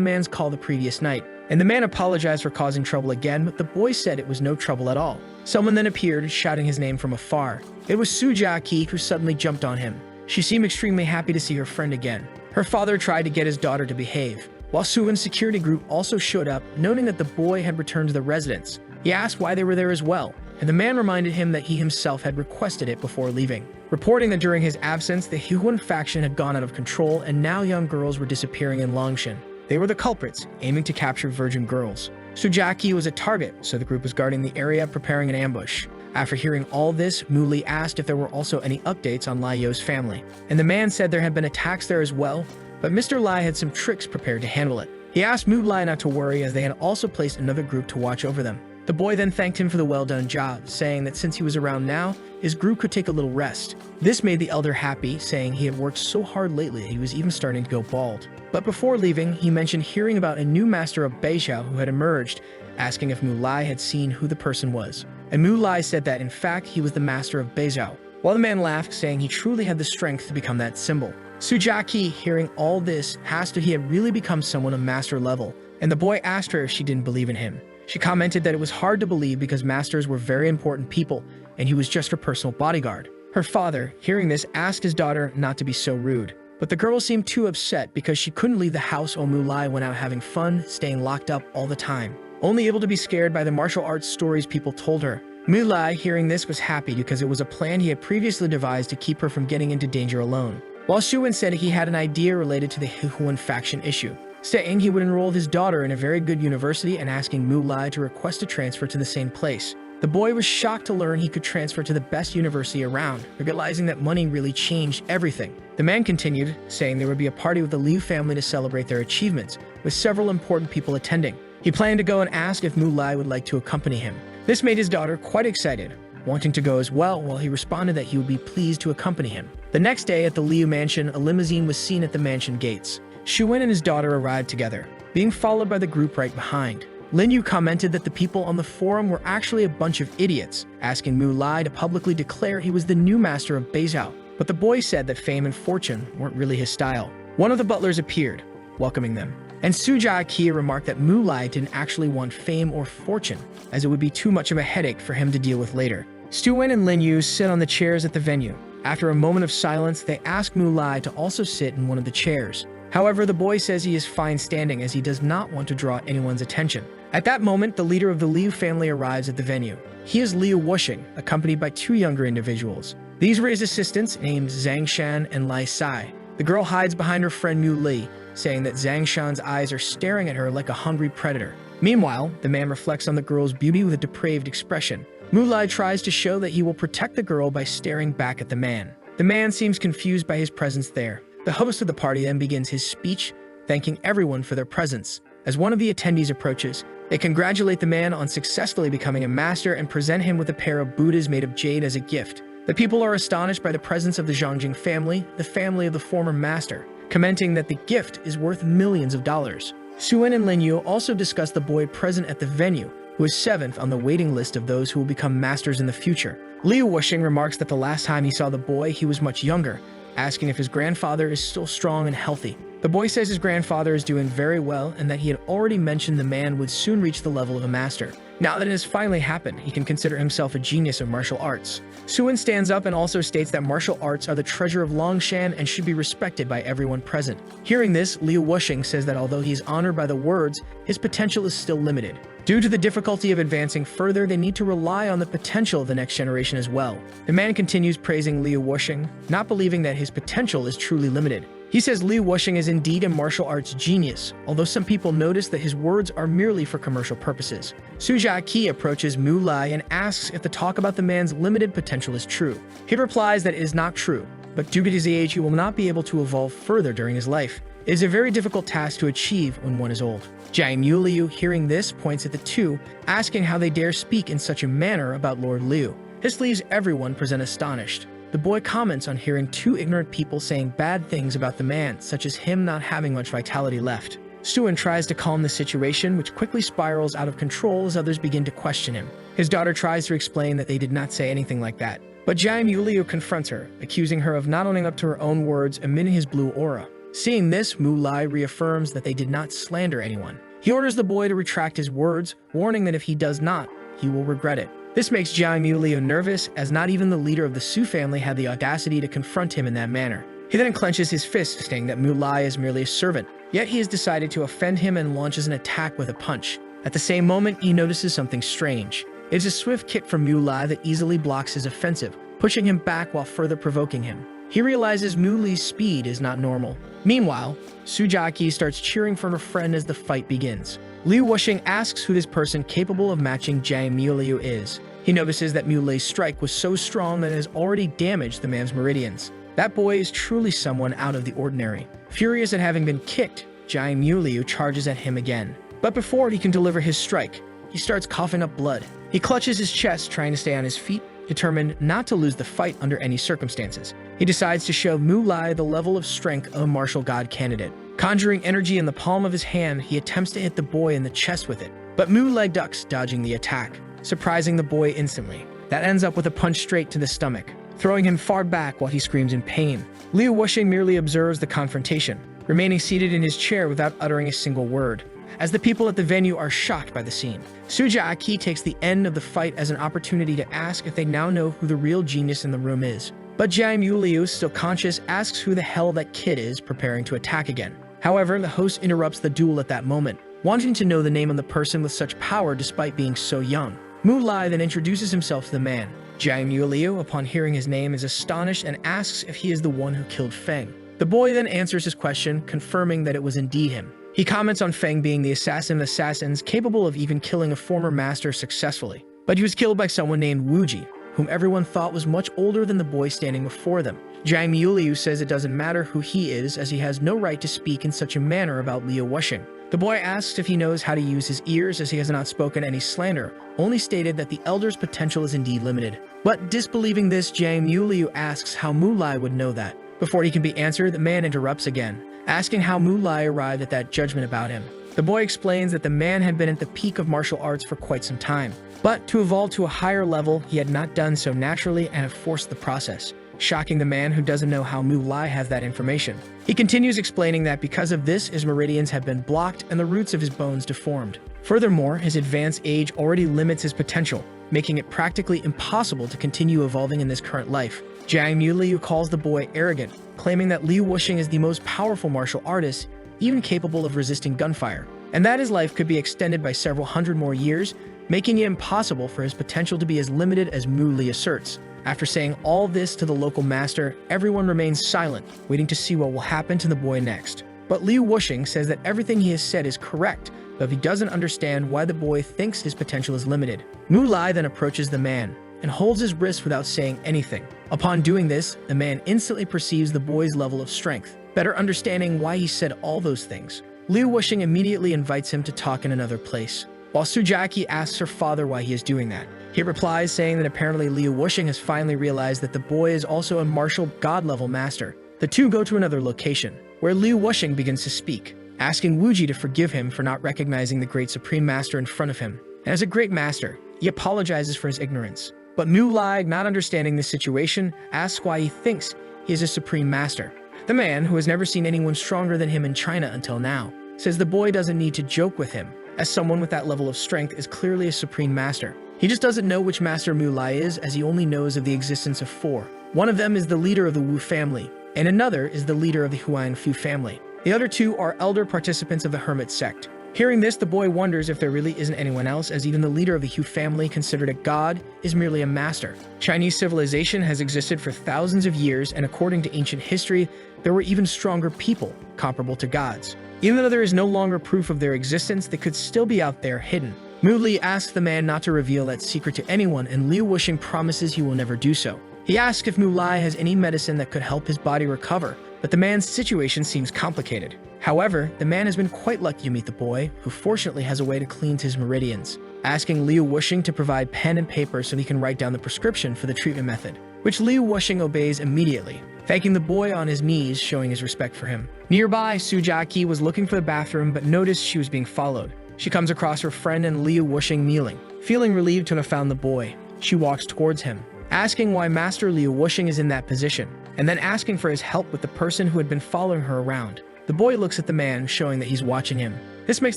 man's call the previous night, and the man apologized for causing trouble again, but the boy said it was no trouble at all. Someone then appeared, shouting his name from afar. It was Su Jiaqi, who suddenly jumped on him. She seemed extremely happy to see her friend again. Her father tried to get his daughter to behave, while Su En's security group also showed up, noting that the boy had returned to the residence. He asked why they were there as well, and the man reminded him that he himself had requested it before leaving, reporting that during his absence, the Huan faction had gone out of control and now young girls were disappearing in Longshan. They were the culprits, aiming to capture virgin girls. Su Jiaqi was a target, so the group was guarding the area, preparing an ambush. After hearing all this, Mu Li asked if there were also any updates on Lai You's family, and the man said there had been attacks there as well, but Mr. Lai had some tricks prepared to handle it. He asked Mu Lai not to worry as they had also placed another group to watch over them. The boy then thanked him for the well-done job, saying that since he was around now, his group could take a little rest. This made the elder happy, saying he had worked so hard lately that he was even starting to go bald. But before leaving, he mentioned hearing about a new master of Beizhao who had emerged, asking if Mu Lai had seen who the person was. And Mu Lai said that, in fact, he was the master of Beizhao, while the man laughed, saying he truly had the strength to become that symbol. Su Jiaqi, hearing all this, asked if he had really become someone of master level, and the boy asked her if she didn't believe in him. She commented that it was hard to believe because masters were very important people, and he was just her personal bodyguard. Her father, hearing this, asked his daughter not to be so rude, but the girl seemed too upset because she couldn't leave the house while Mu Lai went out having fun, staying locked up all the time, only able to be scared by the martial arts stories people told her. Mu Lai, hearing this, was happy because it was a plan he had previously devised to keep her from getting into danger alone, while Shuwen said he had an idea related to the Huan faction issue, saying he would enroll his daughter in a very good university and asking Mu Lai to request a transfer to the same place. The boy was shocked to learn he could transfer to the best university around, realizing that money really changed everything. The man continued, saying there would be a party with the Liu family to celebrate their achievements, with several important people attending. He planned to go and ask if Mu Lai would like to accompany him. This made his daughter quite excited, wanting to go as well, while he responded that he would be pleased to accompany him. The next day at the Liu mansion, a limousine was seen at the mansion gates. Shuwen and his daughter arrived together, being followed by the group right behind. Lin Yu commented that the people on the forum were actually a bunch of idiots, asking Mu Lai to publicly declare he was the new master of Beizhao. But the boy said that fame and fortune weren't really his style. One of the butlers appeared, welcoming them. And Su Jiaqi remarked that Mu Lai didn't actually want fame or fortune, as it would be too much of a headache for him to deal with later. Stuwen and Lin Yu sit on the chairs at the venue. After a moment of silence, they ask Mu Lai to also sit in one of the chairs. However, the boy says he is fine standing as he does not want to draw anyone's attention. At that moment, the leader of the Liu family arrives at the venue. He is Liu Wuxing, accompanied by two younger individuals. These were his assistants named Zhang Shan and Lai Sai. The girl hides behind her friend Mu Li, saying that Zhang Shan's eyes are staring at her like a hungry predator. Meanwhile, the man reflects on the girl's beauty with a depraved expression. Mu Lai tries to show that he will protect the girl by staring back at the man. The man seems confused by his presence there. The host of the party then begins his speech, thanking everyone for their presence. As one of the attendees approaches, they congratulate the man on successfully becoming a master and present him with a pair of Buddhas made of jade as a gift. The people are astonished by the presence of the Zhangjing family, the family of the former master, commenting that the gift is worth millions of dollars. Suwen and Lin Yu also discuss the boy present at the venue, who is 7th on the waiting list of those who will become masters in the future. Liu Wuxing remarks that the last time he saw the boy, he was much younger, asking if his grandfather is still strong and healthy. The boy says his grandfather is doing very well and that he had already mentioned the man would soon reach the level of a master. Now that it has finally happened, he can consider himself a genius of martial arts. Suwen stands up and also states that martial arts are the treasure of Longshan and should be respected by everyone present. Hearing this, Liu Wuxing says that although he is honored by the words, his potential is still limited. Due to the difficulty of advancing further, they need to rely on the potential of the next generation as well. The man continues praising Liu Wuxing, not believing that his potential is truly limited. He says Liu Wuxing is indeed a martial arts genius, although some people notice that his words are merely for commercial purposes. Su Jiaqi approaches Mu Lai and asks if the talk about the man's limited potential is true. He replies that it is not true, but due to his age, he will not be able to evolve further during his life. It is a very difficult task to achieve when one is old. Jiao Muo, hearing this, points at the two, asking how they dare speak in such a manner about Lord Liu. This leaves everyone present astonished. The boy comments on hearing two ignorant people saying bad things about the man, such as him not having much vitality left. Suwen tries to calm the situation, which quickly spirals out of control as others begin to question him. His daughter tries to explain that they did not say anything like that, but Jiao Muo confronts her, accusing her of not owning up to her own words, emitting his blue aura. Seeing this, Mu Lai reaffirms that they did not slander anyone. He orders the boy to retract his words, warning that if he does not, he will regret it. This makes Jiao Muo nervous, as not even the leader of the Su family had the audacity to confront him in that manner. He then clenches his fist, saying that Mu Lai is merely a servant, yet he has decided to offend him and launches an attack with a punch. At the same moment, he notices something strange. It's a swift kick from Mu Lai that easily blocks his offensive, pushing him back while further provoking him. He realizes Mu Li's speed is not normal. Meanwhile, Su Jiaqi starts cheering for her friend as the fight begins. Liu Wuxing asks who this person capable of matching Jiao Muo is. He notices that Mu Li's strike was so strong that it has already damaged the man's meridians. That boy is truly someone out of the ordinary. Furious at having been kicked, Jiao Muo charges at him again. But before he can deliver his strike, he starts coughing up blood. He clutches his chest, trying to stay on his feet, determined not to lose the fight under any circumstances. He decides to show Mu Lai the level of strength of a martial god candidate. Conjuring energy in the palm of his hand, he attempts to hit the boy in the chest with it. But Mu Lai ducks, dodging the attack, surprising the boy instantly. That ends up with a punch straight to the stomach, throwing him far back while he screams in pain. Liu Wuxing merely observes the confrontation, remaining seated in his chair without uttering a single word, as the people at the venue are shocked by the scene. Su Jiaqi takes the end of the fight as an opportunity to ask if they now know who the real genius in the room is. But Jiao Muo, still conscious, asks who the hell that kid is, preparing to attack again. However, the host interrupts the duel at that moment, wanting to know the name of the person with such power despite being so young. Mu Lai then introduces himself to the man. Jiao Muo, upon hearing his name, is astonished and asks if he is the one who killed Feng. The boy then answers his question, confirming that it was indeed him. He comments on Feng being the assassin of assassins, capable of even killing a former master successfully. But he was killed by someone named Wuji, whom everyone thought was much older than the boy standing before them. Jiao Muo says it doesn't matter who he is, as he has no right to speak in such a manner about Liu Wuxing. The boy asks if he knows how to use his ears, as he has not spoken any slander, only stated that the elder's potential is indeed limited. But disbelieving this, Jiao Muo asks how Mu Lai would know that. Before he can be answered, the man interrupts again, asking how Mu Lai arrived at that judgment about him. The boy explains that the man had been at the peak of martial arts for quite some time, but to evolve to a higher level, he had not done so naturally and have forced the process, shocking the man, who doesn't know how Mu Lai has that information. He continues explaining that because of this, his meridians have been blocked and the roots of his bones deformed. Furthermore, his advanced age already limits his potential, making it practically impossible to continue evolving in this current life. Jiao Muo calls the boy arrogant, claiming that Liu Wuxing is the most powerful martial artist, even capable of resisting gunfire, and that his life could be extended by several hundred more years, making it impossible for his potential to be as limited as Mu Li asserts. After saying all this to the local master, everyone remains silent, waiting to see what will happen to the boy next. But Liu Wuxing says that everything he has said is correct, but he doesn't understand why the boy thinks his potential is limited. Mu Lai then approaches the man and holds his wrist without saying anything. Upon doing this, the man instantly perceives the boy's level of strength, better understanding why he said all those things. Liu Wuxing immediately invites him to talk in another place, while Su Jiaqi asks her father why he is doing that. He replies, saying that apparently Liu Wuxing has finally realized that the boy is also a martial god-level master. The two go to another location, where Liu Wuxing begins to speak, asking Wuji to forgive him for not recognizing the great supreme master in front of him. And as a great master, he apologizes for his ignorance. But Mu Lai, not understanding this situation, asks why he thinks he is a supreme master. The man, who has never seen anyone stronger than him in China until now, says the boy doesn't need to joke with him, as someone with that level of strength is clearly a supreme master. He just doesn't know which master Mu Lai is, as he only knows of the existence of four. One of them is the leader of the Wu family, and another is the leader of the Huan Fu family. The other two are elder participants of the hermit sect. Hearing this, the boy wonders if there really isn't anyone else, as even the leader of the Hu family, considered a god, is merely a master. Chinese civilization has existed for thousands of years, and according to ancient history, there were even stronger people, comparable to gods. Even though there is no longer proof of their existence, they could still be out there hidden. Mu Li asks the man not to reveal that secret to anyone, and Liu Wuxing promises he will never do so. He asks if Mu Lai has any medicine that could help his body recover, but the man's situation seems complicated. However, the man has been quite lucky to meet the boy, who fortunately has a way to cleanse his meridians, asking Liu Wuxing to provide pen and paper so he can write down the prescription for the treatment method, which Liu Wuxing obeys immediately, thanking the boy on his knees, showing his respect for him. Nearby, Su Jiaqi was looking for the bathroom but noticed she was being followed. She comes across her friend and Liu Wuxing kneeling. Feeling relieved to have found the boy, she walks towards him, asking why Master Liu Wuxing is in that position, and then asking for his help with the person who had been following her around. The boy looks at the man, showing that he's watching him. This makes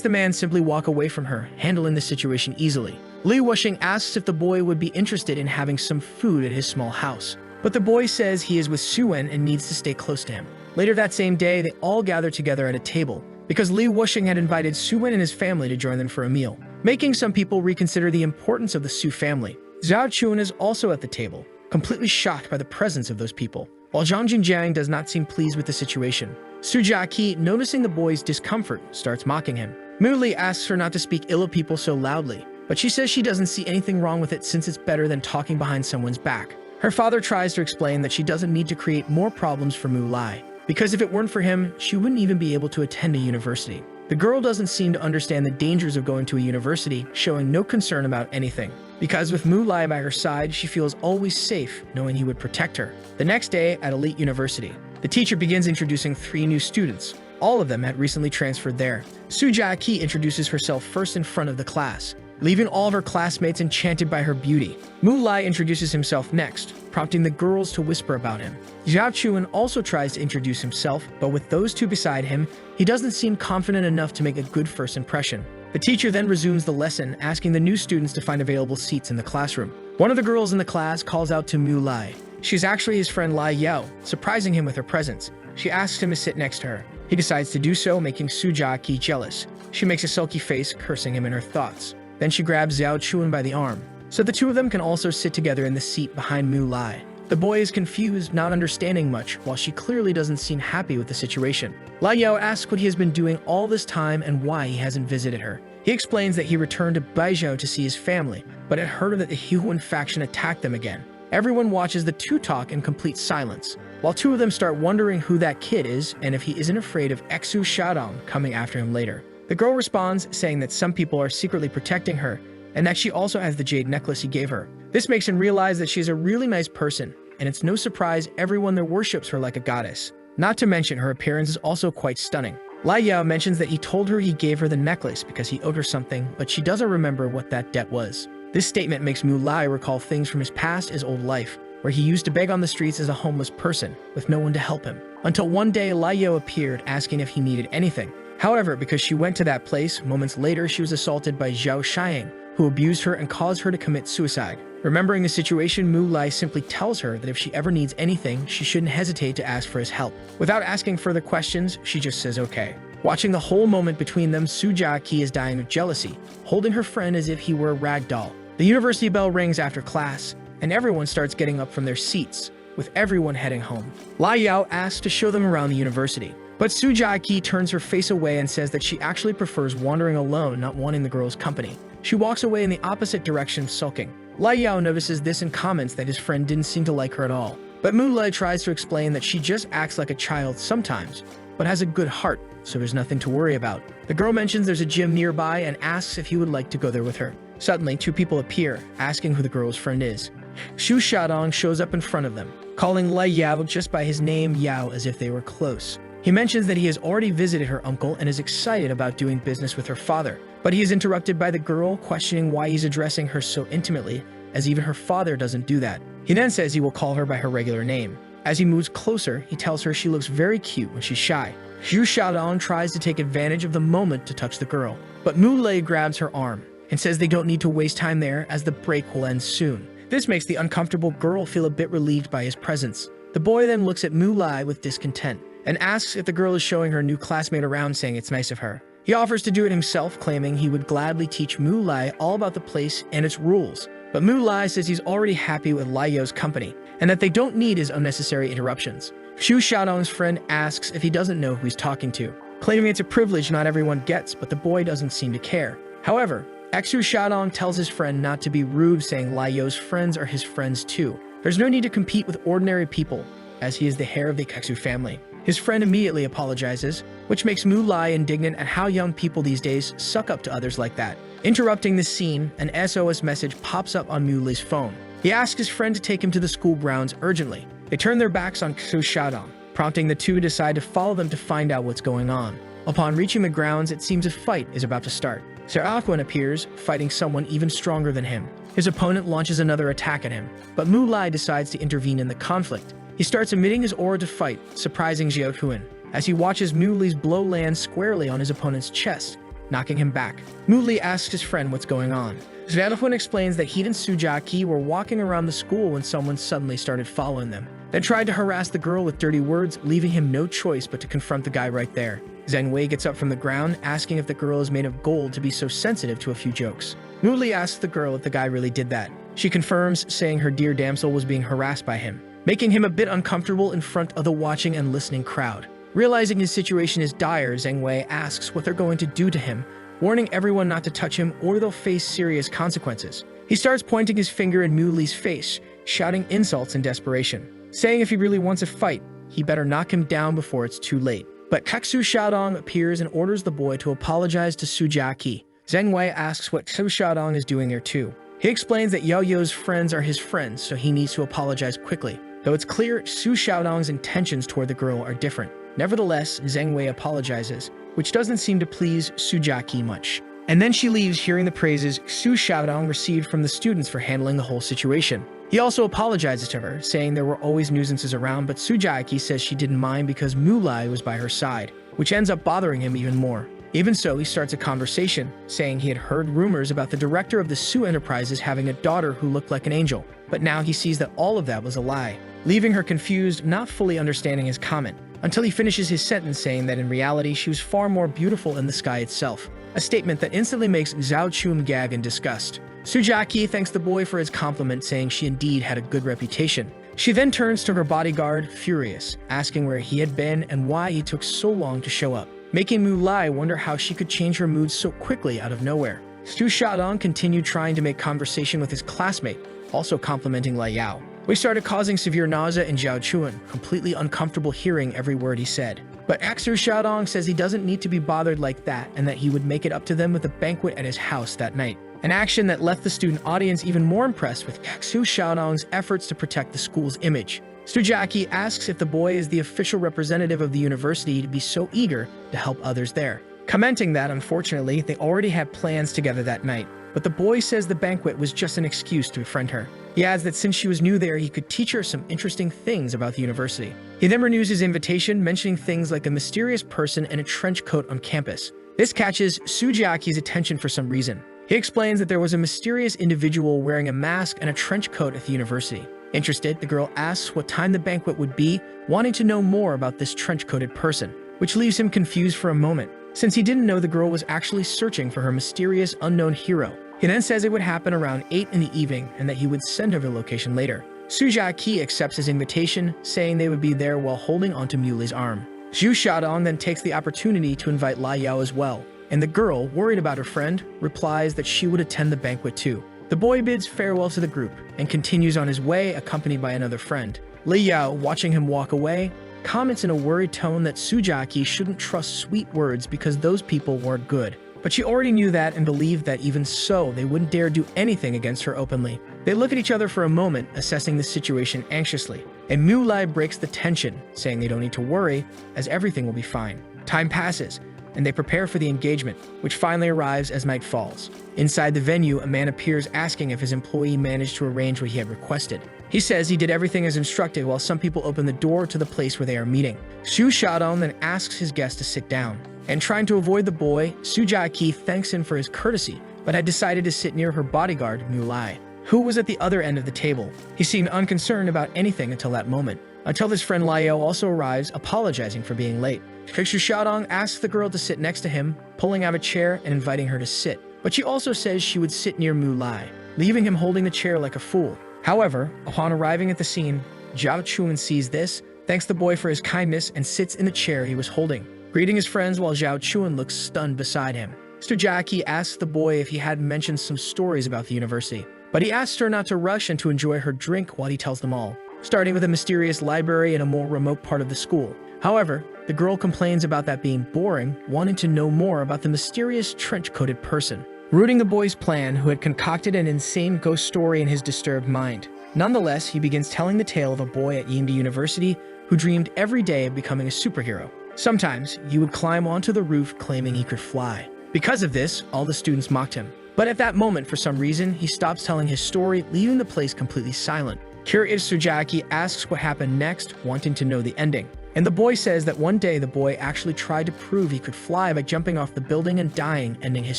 the man simply walk away from her, handling the situation easily. Liu Wuxing asks if the boy would be interested in having some food at his small house, but the boy says he is with Suen and needs to stay close to him. Later that same day, they all gather together at a table, because Liu Wuxing had invited Suen and his family to join them for a meal. making some people reconsider the importance of the Su family. Zhao Chun is also at the table, completely shocked by the presence of those people, while Zhang Jinjiang does not seem pleased with the situation. Su Jiaqi, noticing the boy's discomfort, starts mocking him. Mu Li asks her not to speak ill of people so loudly, but she says she doesn't see anything wrong with it since it's better than talking behind someone's back. Her father tries to explain that she doesn't need to create more problems for Mu Lai, because if it weren't for him, she wouldn't even be able to attend a university. The girl doesn't seem to understand the dangers of going to a university, showing no concern about anything. Because with Mu Lai by her side, she feels always safe, knowing he would protect her. The next day at Elite University, the teacher begins introducing 3 new students. All of them had recently transferred there. Su Jiaqi introduces herself first in front of the class, leaving all of her classmates enchanted by her beauty. Mu Lai introduces himself next, prompting the girls to whisper about him. Zhao Chun also tries to introduce himself, but with those 2 beside him, he doesn't seem confident enough to make a good first impression. The teacher then resumes the lesson, asking the new students to find available seats in the classroom. One of the girls in the class calls out to Mu Lai. She's actually his friend Lai Yao, surprising him with her presence. She asks him to sit next to her. He decides to do so, making Su Jiaqi jealous. She makes a sulky face, cursing him in her thoughts. Then she grabs Zhao Chun by the arm, so the 2 of them can also sit together in the seat behind Mu Lai. The boy is confused, not understanding much, while she clearly doesn't seem happy with the situation. Lai Yao asks what he has been doing all this time and why he hasn't visited her. He explains that he returned to Baizhou to see his family, but had heard that the Hehuan faction attacked them again. Everyone watches the 2 talk in complete silence, while 2 of them start wondering who that kid is and if he isn't afraid of Xu Shadon coming after him later. The girl responds, saying that some people are secretly protecting her, and that she also has the jade necklace he gave her. This makes him realize that she's a really nice person, and it's no surprise everyone there worships her like a goddess. Not to mention her appearance is also quite stunning. Lai Yao mentions that he told her he gave her the necklace because he owed her something, but she doesn't remember what that debt was. This statement makes Mu Lai recall things from his past, his old life, where he used to beg on the streets as a homeless person, with no one to help him. Until one day, Lai Yao appeared, asking if he needed anything. However, because she went to that place, moments later she was assaulted by Zhao Xiang, who abused her and caused her to commit suicide. Remembering the situation, Mu Lai simply tells her that if she ever needs anything, she shouldn't hesitate to ask for his help. Without asking further questions, she just says okay. Watching the whole moment between them, Su Jiaqi is dying of jealousy, holding her friend as if he were a rag doll. The university bell rings after class, and everyone starts getting up from their seats, with everyone heading home. Lai Yao asks to show them around the university, but Su Jiaqi turns her face away and says that she actually prefers wandering alone, not wanting the girls' company. She walks away in the opposite direction, sulking. Lai Yao notices this and comments that his friend didn't seem to like her at all. But Mu Lai tries to explain that she just acts like a child sometimes, but has a good heart, so there's nothing to worry about. The girl mentions there's a gym nearby and asks if he would like to go there with her. Suddenly, 2 people appear, asking who the girl's friend is. Xu Shadong shows up in front of them, calling Lai Yao just by his name Yao as if they were close. He mentions that he has already visited her uncle and is excited about doing business with her father, but he is interrupted by the girl questioning why he's addressing her so intimately, as even her father doesn't do that. He then says he will call her by her regular name. As he moves closer, he tells her she looks very cute when she's shy. Xu Shadong tries to take advantage of the moment to touch the girl, but Mu Lai grabs her arm and says they don't need to waste time there as the break will end soon. This makes the uncomfortable girl feel a bit relieved by his presence. The boy then looks at Mu Lai with discontent and asks if the girl is showing her new classmate around, saying it's nice of her. He offers to do it himself, claiming he would gladly teach Mu Lai all about the place and its rules. But Mu Lai says he's already happy with Lai Yao's company and that they don't need his unnecessary interruptions. Xu Xiaodong's friend asks if he doesn't know who he's talking to, claiming it's a privilege not everyone gets, but the boy doesn't seem to care. However, Xu Xiaodong tells his friend not to be rude, saying Lai Yao's friends are his friends too. There's no need to compete with ordinary people, as he is the heir of the Kexu family. His friend immediately apologizes, which makes Mu Lai indignant at how young people these days suck up to others like that. Interrupting this scene, an SOS message pops up on Mu Lai's phone. He asks his friend to take him to the school grounds urgently. They turn their backs on Xu Shadong, prompting the 2 to decide to follow them to find out what's going on. Upon reaching the grounds, it seems a fight is about to start. Sir Aquan appears, fighting someone even stronger than him. His opponent launches another attack at him, but Mu Lai decides to intervene in the conflict. He starts emitting his aura to fight, surprising Jiao Huan, as he watches Mu Li's blow land squarely on his opponent's chest, knocking him back. Mu Li asks his friend what's going on. Svanhua explains that he and Su Jiaqi were walking around the school when someone suddenly started following them, then tried to harass the girl with dirty words, leaving him no choice but to confront the guy right there. Zheng Wei gets up from the ground, asking if the girl is made of gold to be so sensitive to a few jokes. Mu Li asks the girl if the guy really did that. She confirms, saying her dear damsel was being harassed by him, making him a bit uncomfortable in front of the watching and listening crowd. Realizing his situation is dire, Zheng Wei asks what they're going to do to him, warning everyone not to touch him or they'll face serious consequences. He starts pointing his finger in Mu Li's face, shouting insults in desperation, saying if he really wants a fight, he better knock him down before it's too late. But Su Shadong appears and orders the boy to apologize to Su Jiaqi. Zheng Wei asks what Su Shadong is doing there too. He explains that Yao's friends are his friends, so he needs to apologize quickly, though it's clear Su Shadong's intentions toward the girl are different. Nevertheless, Zheng Wei apologizes, which doesn't seem to please Su Jiaqi much. And then she leaves, hearing the praises Su Shadong received from the students for handling the whole situation. He also apologizes to her, saying there were always nuisances around, but Su Jiaqi says she didn't mind because Mu Li was by her side, which ends up bothering him even more. Even so, he starts a conversation, saying he had heard rumors about the director of the Su Enterprises having a daughter who looked like an angel, but now he sees that all of that was a lie, leaving her confused, not fully understanding his comment, until he finishes his sentence saying that in reality she was far more beautiful than the sky itself, a statement that instantly makes Zhao Chun gag in disgust. Su Jiaqi thanks the boy for his compliment, saying she indeed had a good reputation. She then turns to her bodyguard, furious, asking where he had been and why he took so long to show up, making Mu Li wonder how she could change her mood so quickly out of nowhere. Su Shadong continued trying to make conversation with his classmate, also complimenting Lai Yao, which started causing severe nausea in Zhao Chun, completely uncomfortable hearing every word he said. But Su Shadong says he doesn't need to be bothered like that and that he would make it up to them with a banquet at his house that night. An action that left the student audience even more impressed with Su Shadong's efforts to protect the school's image. Su Jiaqi asks if the boy is the official representative of the university to be so eager to help others there, commenting that, unfortunately, they already had plans together that night. But the boy says the banquet was just an excuse to befriend her. He adds that since she was new there, he could teach her some interesting things about the university. He then renews his invitation, mentioning things like a mysterious person in a trench coat on campus. This catches Su Jiaqi's attention for some reason. He explains that there was a mysterious individual wearing a mask and a trench coat at the university. Interested, the girl asks what time the banquet would be, wanting to know more about this trench-coated person, which leaves him confused for a moment, since he didn't know the girl was actually searching for her mysterious unknown hero. He then says it would happen around 8 in the evening and that he would send her the location later. Su Jiaqi accepts his invitation, saying they would be there while holding onto Muli's arm. Zhu Shadong then takes the opportunity to invite Lai Yao as well, and the girl, worried about her friend, replies that she would attend the banquet too. The boy bids farewell to the group and continues on his way, accompanied by another friend. Li Yao, watching him walk away, comments in a worried tone that Su Jiaqi shouldn't trust sweet words because those people weren't good. But she already knew that and believed that even so, they wouldn't dare do anything against her openly. They look at each other for a moment, assessing the situation anxiously, and Mu Lai breaks the tension, saying they don't need to worry, as everything will be fine. Time passes, and they prepare for the engagement, which finally arrives as night falls. Inside the venue, a man appears asking if his employee managed to arrange what he had requested. He says he did everything as instructed, while some people open the door to the place where they are meeting. Su Shadong then asks his guest to sit down, and trying to avoid the boy, Su Jiaqi thanks him for his courtesy, but had decided to sit near her bodyguard, Mu Lai, who was at the other end of the table. He seemed unconcerned about anything until that moment, until his friend Lai Yao also arrives, apologizing for being late. Su Shadong asks the girl to sit next to him, pulling out a chair and inviting her to sit, but she also says she would sit near Mu Lai, leaving him holding the chair like a fool. However, upon arriving at the scene, Zhao Chun sees this, thanks the boy for his kindness, and sits in the chair he was holding, greeting his friends while Zhao Chun looks stunned beside him. Su Jiaqi asks the boy if he had mentioned some stories about the university, but he asks her not to rush and to enjoy her drink while he tells them all, starting with a mysterious library in a more remote part of the school. However, the girl complains about that being boring, wanting to know more about the mysterious trench-coated person, rooting the boy's plan, who had concocted an insane ghost story in his disturbed mind. Nonetheless, he begins telling the tale of a boy at Yimdi University who dreamed every day of becoming a superhero. Sometimes, he would climb onto the roof claiming he could fly. Because of this, all the students mocked him. But at that moment, for some reason, he stops telling his story, leaving the place completely silent. Curious, Su Jiaqi asks what happened next, wanting to know the ending. And the boy says that one day the boy actually tried to prove he could fly by jumping off the building and dying, ending his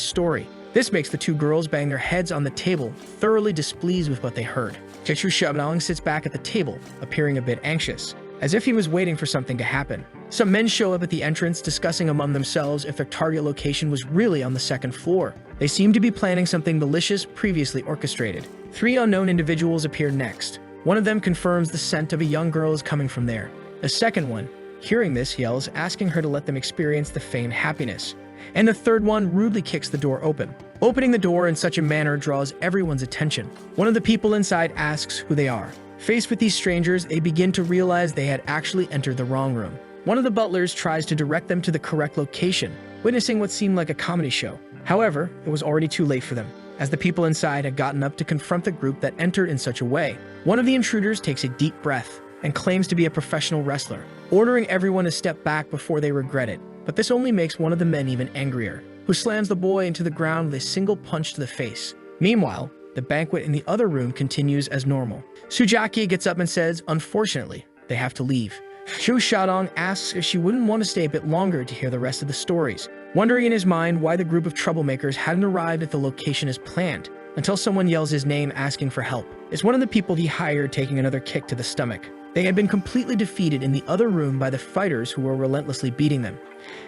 story. This makes the two girls bang their heads on the table, thoroughly displeased with what they heard. Su Jiaqi sits back at the table, appearing a bit anxious, as if he was waiting for something to happen. Some men show up at the entrance, discussing among themselves if their target location was really on the second floor. They seem to be planning something malicious previously orchestrated. 3 unknown individuals appear next. One of them confirms the scent of a young girl is coming from there. The second one, hearing this, yells, asking her to let them experience the feigned happiness. And the third one rudely kicks the door open. Opening the door in such a manner draws everyone's attention. One of the people inside asks who they are. Faced with these strangers, they begin to realize they had actually entered the wrong room. One of the butlers tries to direct them to the correct location, witnessing what seemed like a comedy show. However, it was already too late for them, as the people inside had gotten up to confront the group that entered in such a way. One of the intruders takes a deep breath and claims to be a professional wrestler, ordering everyone to step back before they regret it. But this only makes one of the men even angrier, who slams the boy into the ground with a single punch to the face. Meanwhile, the banquet in the other room continues as normal. Su Jiaqi gets up and says, unfortunately, they have to leave. Su Shadon asks if she wouldn't want to stay a bit longer to hear the rest of the stories, wondering in his mind why the group of troublemakers hadn't arrived at the location as planned, until someone yells his name asking for help. It's one of the people he hired taking another kick to the stomach. They had been completely defeated in the other room by the fighters who were relentlessly beating them,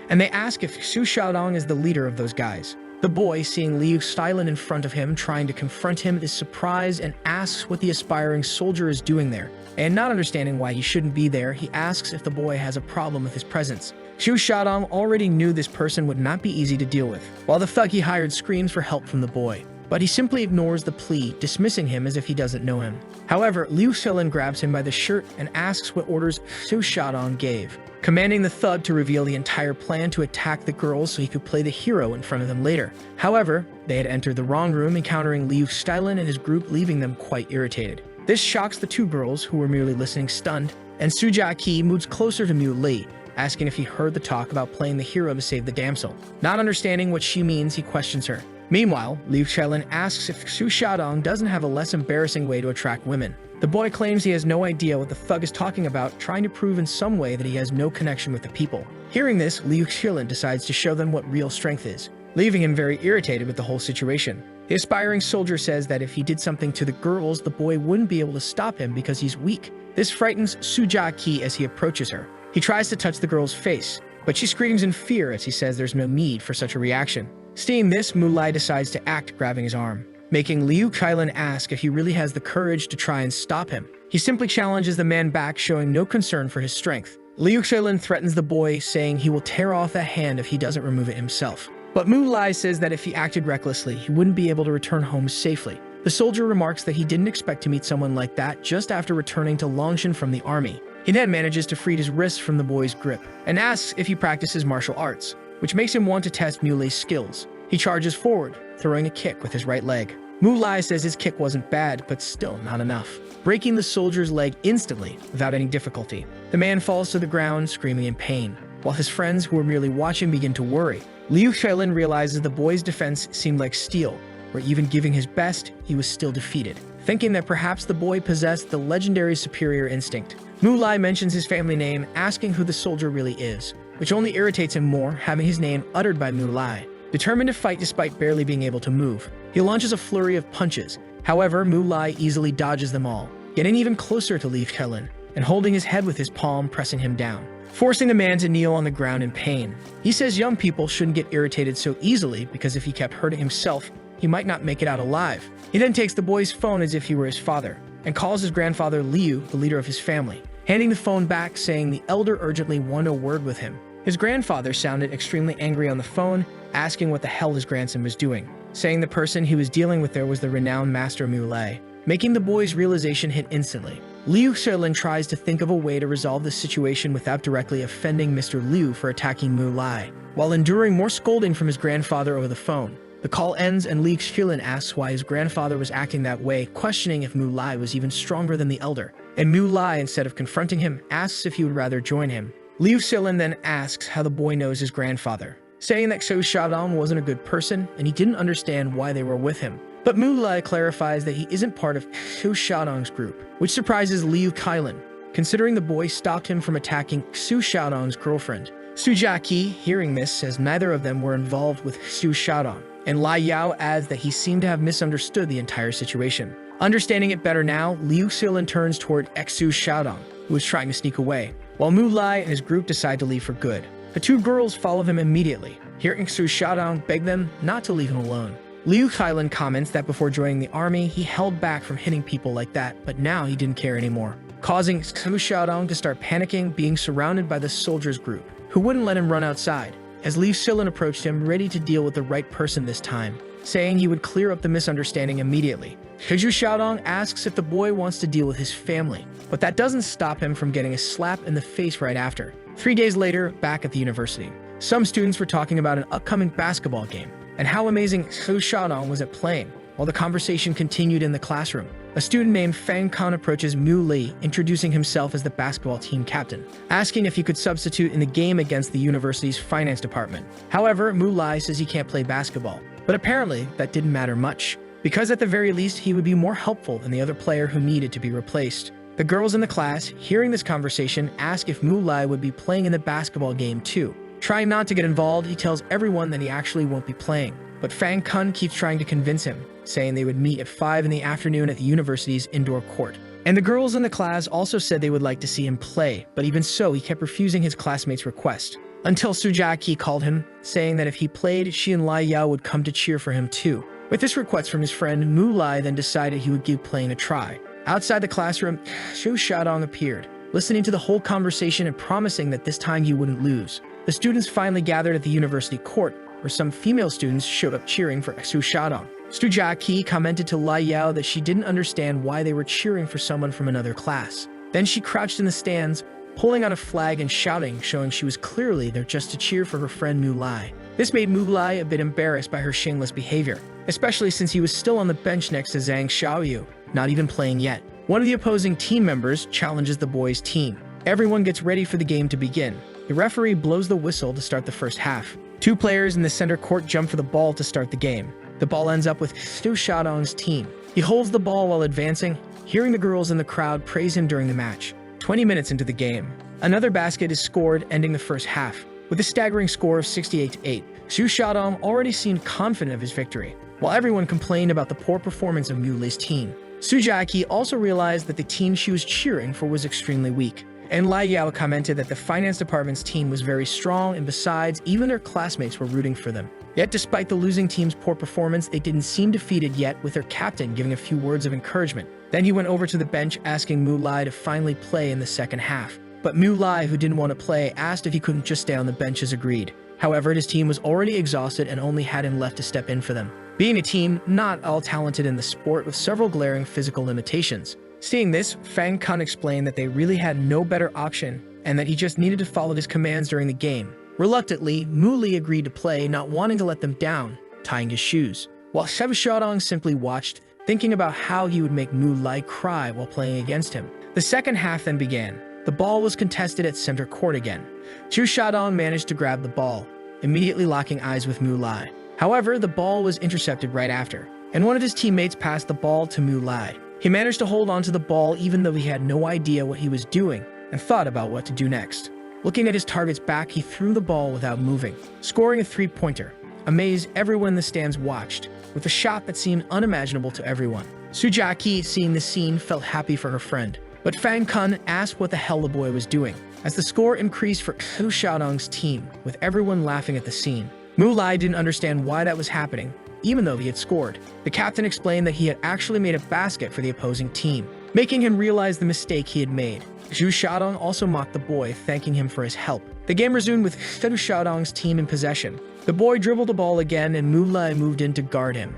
and they ask if Su Xiaodong is the leader of those guys. The boy, seeing Liu Stylen in front of him trying to confront him, is surprised and asks what the aspiring soldier is doing there. And not understanding why he shouldn't be there, he asks if the boy has a problem with his presence. Su Xiaodong already knew this person would not be easy to deal with, while the thug he hired screams for help from the boy. But he simply ignores the plea, dismissing him as if he doesn't know him. However, Liu Xilen grabs him by the shirt and asks what orders Su Xiaodong gave, commanding the thug to reveal the entire plan to attack the girls so he could play the hero in front of them later. However, they had entered the wrong room, encountering Liu Stylen and his group, leaving them quite irritated. This shocks the two girls, who were merely listening stunned, and Su Jiaqi moves closer to Mu Li, asking if he heard the talk about playing the hero to save the damsel. Not understanding what she means, he questions her. Meanwhile, Liu Xilen asks if Su Xiaodong doesn't have a less embarrassing way to attract women. The boy claims he has no idea what the thug is talking about, trying to prove in some way that he has no connection with the people. Hearing this, Liu Xilen decides to show them what real strength is, leaving him very irritated with the whole situation. The aspiring soldier says that if he did something to the girls, the boy wouldn't be able to stop him because he's weak. This frightens Su Jiaqi as he approaches her. He tries to touch the girl's face, but she screams in fear as he says there's no need for such a reaction. Seeing this, Mu Lai decides to act, grabbing his arm, making Liu Xilen ask if he really has the courage to try and stop him. He simply challenges the man back, showing no concern for his strength. Liu Xilen threatens the boy, saying he will tear off that hand if he doesn't remove it himself. But Mu Lai says that if he acted recklessly, he wouldn't be able to return home safely. The soldier remarks that he didn't expect to meet someone like that just after returning to Longshan from the army. He then manages to free his wrist from the boy's grip, and asks if he practices martial arts, which makes him want to test Mu Lai's skills. He charges forward, throwing a kick with his right leg. Mu Lai says his kick wasn't bad, but still not enough, breaking the soldier's leg instantly without any difficulty. The man falls to the ground, screaming in pain, while his friends who were merely watching begin to worry. Liu Xilen realizes the boy's defense seemed like steel, where even giving his best, he was still defeated. Thinking that perhaps the boy possessed the legendary superior instinct, Mu Lai mentions his family name, asking who the soldier really is, which only irritates him more, having his name uttered by Mu Lai. Determined to fight despite barely being able to move, he launches a flurry of punches. However, Mu Lai easily dodges them all, getting even closer to Liu Xilen, and holding his head with his palm, pressing him down, forcing the man to kneel on the ground in pain. He says young people shouldn't get irritated so easily because if he kept hurting himself, he might not make it out alive. He then takes the boy's phone as if he were his father, and calls his grandfather Liu, the leader of his family, handing the phone back, saying the elder urgently wanted a word with him. His grandfather sounded extremely angry on the phone, asking what the hell his grandson was doing, saying the person he was dealing with there was the renowned master Mu Lai, making the boy's realization hit instantly. Liu Xilen tries to think of a way to resolve the situation without directly offending Mr. Liu for attacking Mu Lai, while enduring more scolding from his grandfather over the phone. The call ends and Liu Xilen asks why his grandfather was acting that way, questioning if Mu Lai was even stronger than the elder. And Mu Lai, instead of confronting him, asks if he would rather join him. Liu Xilen then asks how the boy knows his grandfather, saying that Su Xiaodong wasn't a good person and he didn't understand why they were with him. But Mu Lai clarifies that he isn't part of Su Xiaodong's group, which surprises Liu Xilen, considering the boy stopped him from attacking Su Xiaodong's girlfriend. Su Jiaqi, hearing this, says neither of them were involved with Su Xiaodong, and Lai Yao adds that he seemed to have misunderstood the entire situation. Understanding it better now, Liu Xilin turns toward Xu Xiaodong, who was trying to sneak away, while Mu Lai and his group decide to leave for good. The two girls follow him immediately. Hearing Xu Xiaodong beg them not to leave him alone. Liu Xilin comments that before joining the army, he held back from hitting people like that, but now he didn't care anymore, causing Xu Xiaodong to start panicking, being surrounded by the soldiers group, who wouldn't let him run outside, as Liu Xilin approached him ready to deal with the right person this time, saying he would clear up the misunderstanding immediately. Xu Xiaodong asks if the boy wants to deal with his family, but that doesn't stop him from getting a slap in the face right after. 3 days later, back at the university, some students were talking about an upcoming basketball game and how amazing Xu Xiaodong was at playing. While the conversation continued in the classroom, a student named Fang Kan approaches Mu Li, introducing himself as the basketball team captain, asking if he could substitute in the game against the university's finance department. However, Mu Li says he can't play basketball, but apparently that didn't matter much, because at the very least he would be more helpful than the other player who needed to be replaced. The girls in the class, hearing this conversation, ask if Mu Li would be playing in the basketball game too. Trying not to get involved, he tells everyone that he actually won't be playing, but Fang Kun keeps trying to convince him, saying they would meet at 5 in the afternoon at the university's indoor court. And the girls in the class also said they would like to see him play, but even so, he kept refusing his classmates' request, until Su Jiaqi called him, saying that if he played, she and Lai Yao would come to cheer for him too. With this request from his friend, Mu Lai then decided he would give playing a try. Outside the classroom, Xu Xiaodong appeared, listening to the whole conversation and promising that this time he wouldn't lose. The students finally gathered at the university court, where some female students showed up cheering for Xu Xiaodong. Su Jiaqi commented to Lai Yao that she didn't understand why they were cheering for someone from another class. Then she crouched in the stands, pulling out a flag and shouting, showing she was clearly there just to cheer for her friend Mu Lai. This made Mu Lai a bit embarrassed by her shameless behavior, especially since he was still on the bench next to Zhang Xiaoyu, not even playing yet. One of the opposing team members challenges the boys' team. Everyone gets ready for the game to begin. The referee blows the whistle to start the first half. 2 players in the center court jump for the ball to start the game. The ball ends up with Xu Xiaodong's team. He holds the ball while advancing, hearing the girls in the crowd praise him during the match. 20 minutes into the game, another basket is scored, ending the first half, with a staggering score of 68-8. Xu Xiaodong already seemed confident of his victory, while everyone complained about the poor performance of Mu Li's team. Su Jiaqi also realized that the team she was cheering for was extremely weak, and Lai Yao commented that the finance department's team was very strong, and besides, even their classmates were rooting for them. Yet despite the losing team's poor performance, they didn't seem defeated yet, with their captain giving a few words of encouragement. Then he went over to the bench asking Mu Lai to finally play in the second half. But Mu Lai, who didn't want to play, asked if he couldn't just stay on the bench as agreed. However, his team was already exhausted and only had him left to step in for them, being a team not all talented in the sport with several glaring physical limitations. Seeing this, Fang Kun explained that they really had no better option and that he just needed to follow his commands during the game. Reluctantly, Mu Li agreed to play, not wanting to let them down, tying his shoes, while Xu Xiaodong simply watched, thinking about how he would make Mu Lai cry while playing against him. The second half then began. The ball was contested at center court again. Xu Xiaodong managed to grab the ball, immediately locking eyes with Mu Lai. However, the ball was intercepted right after, and one of his teammates passed the ball to Mu Lai. He managed to hold onto the ball even though he had no idea what he was doing and thought about what to do next. Looking at his target's back, he threw the ball without moving, scoring a 3-pointer. Amazed, everyone in the stands watched, with a shot that seemed unimaginable to everyone. Su Jiaqi, seeing the scene, felt happy for her friend, but Fang Kun asked what the hell the boy was doing, as the score increased for Xu Xiaodong's team, with everyone laughing at the scene. Mu Lai didn't understand why that was happening, even though he had scored. The captain explained that he had actually made a basket for the opposing team, making him realize the mistake he had made. Xu Xiaodong also mocked the boy, thanking him for his help. The game resumed with Xu Xiaodong's team in possession. The boy dribbled the ball again and Mu Lai moved in to guard him.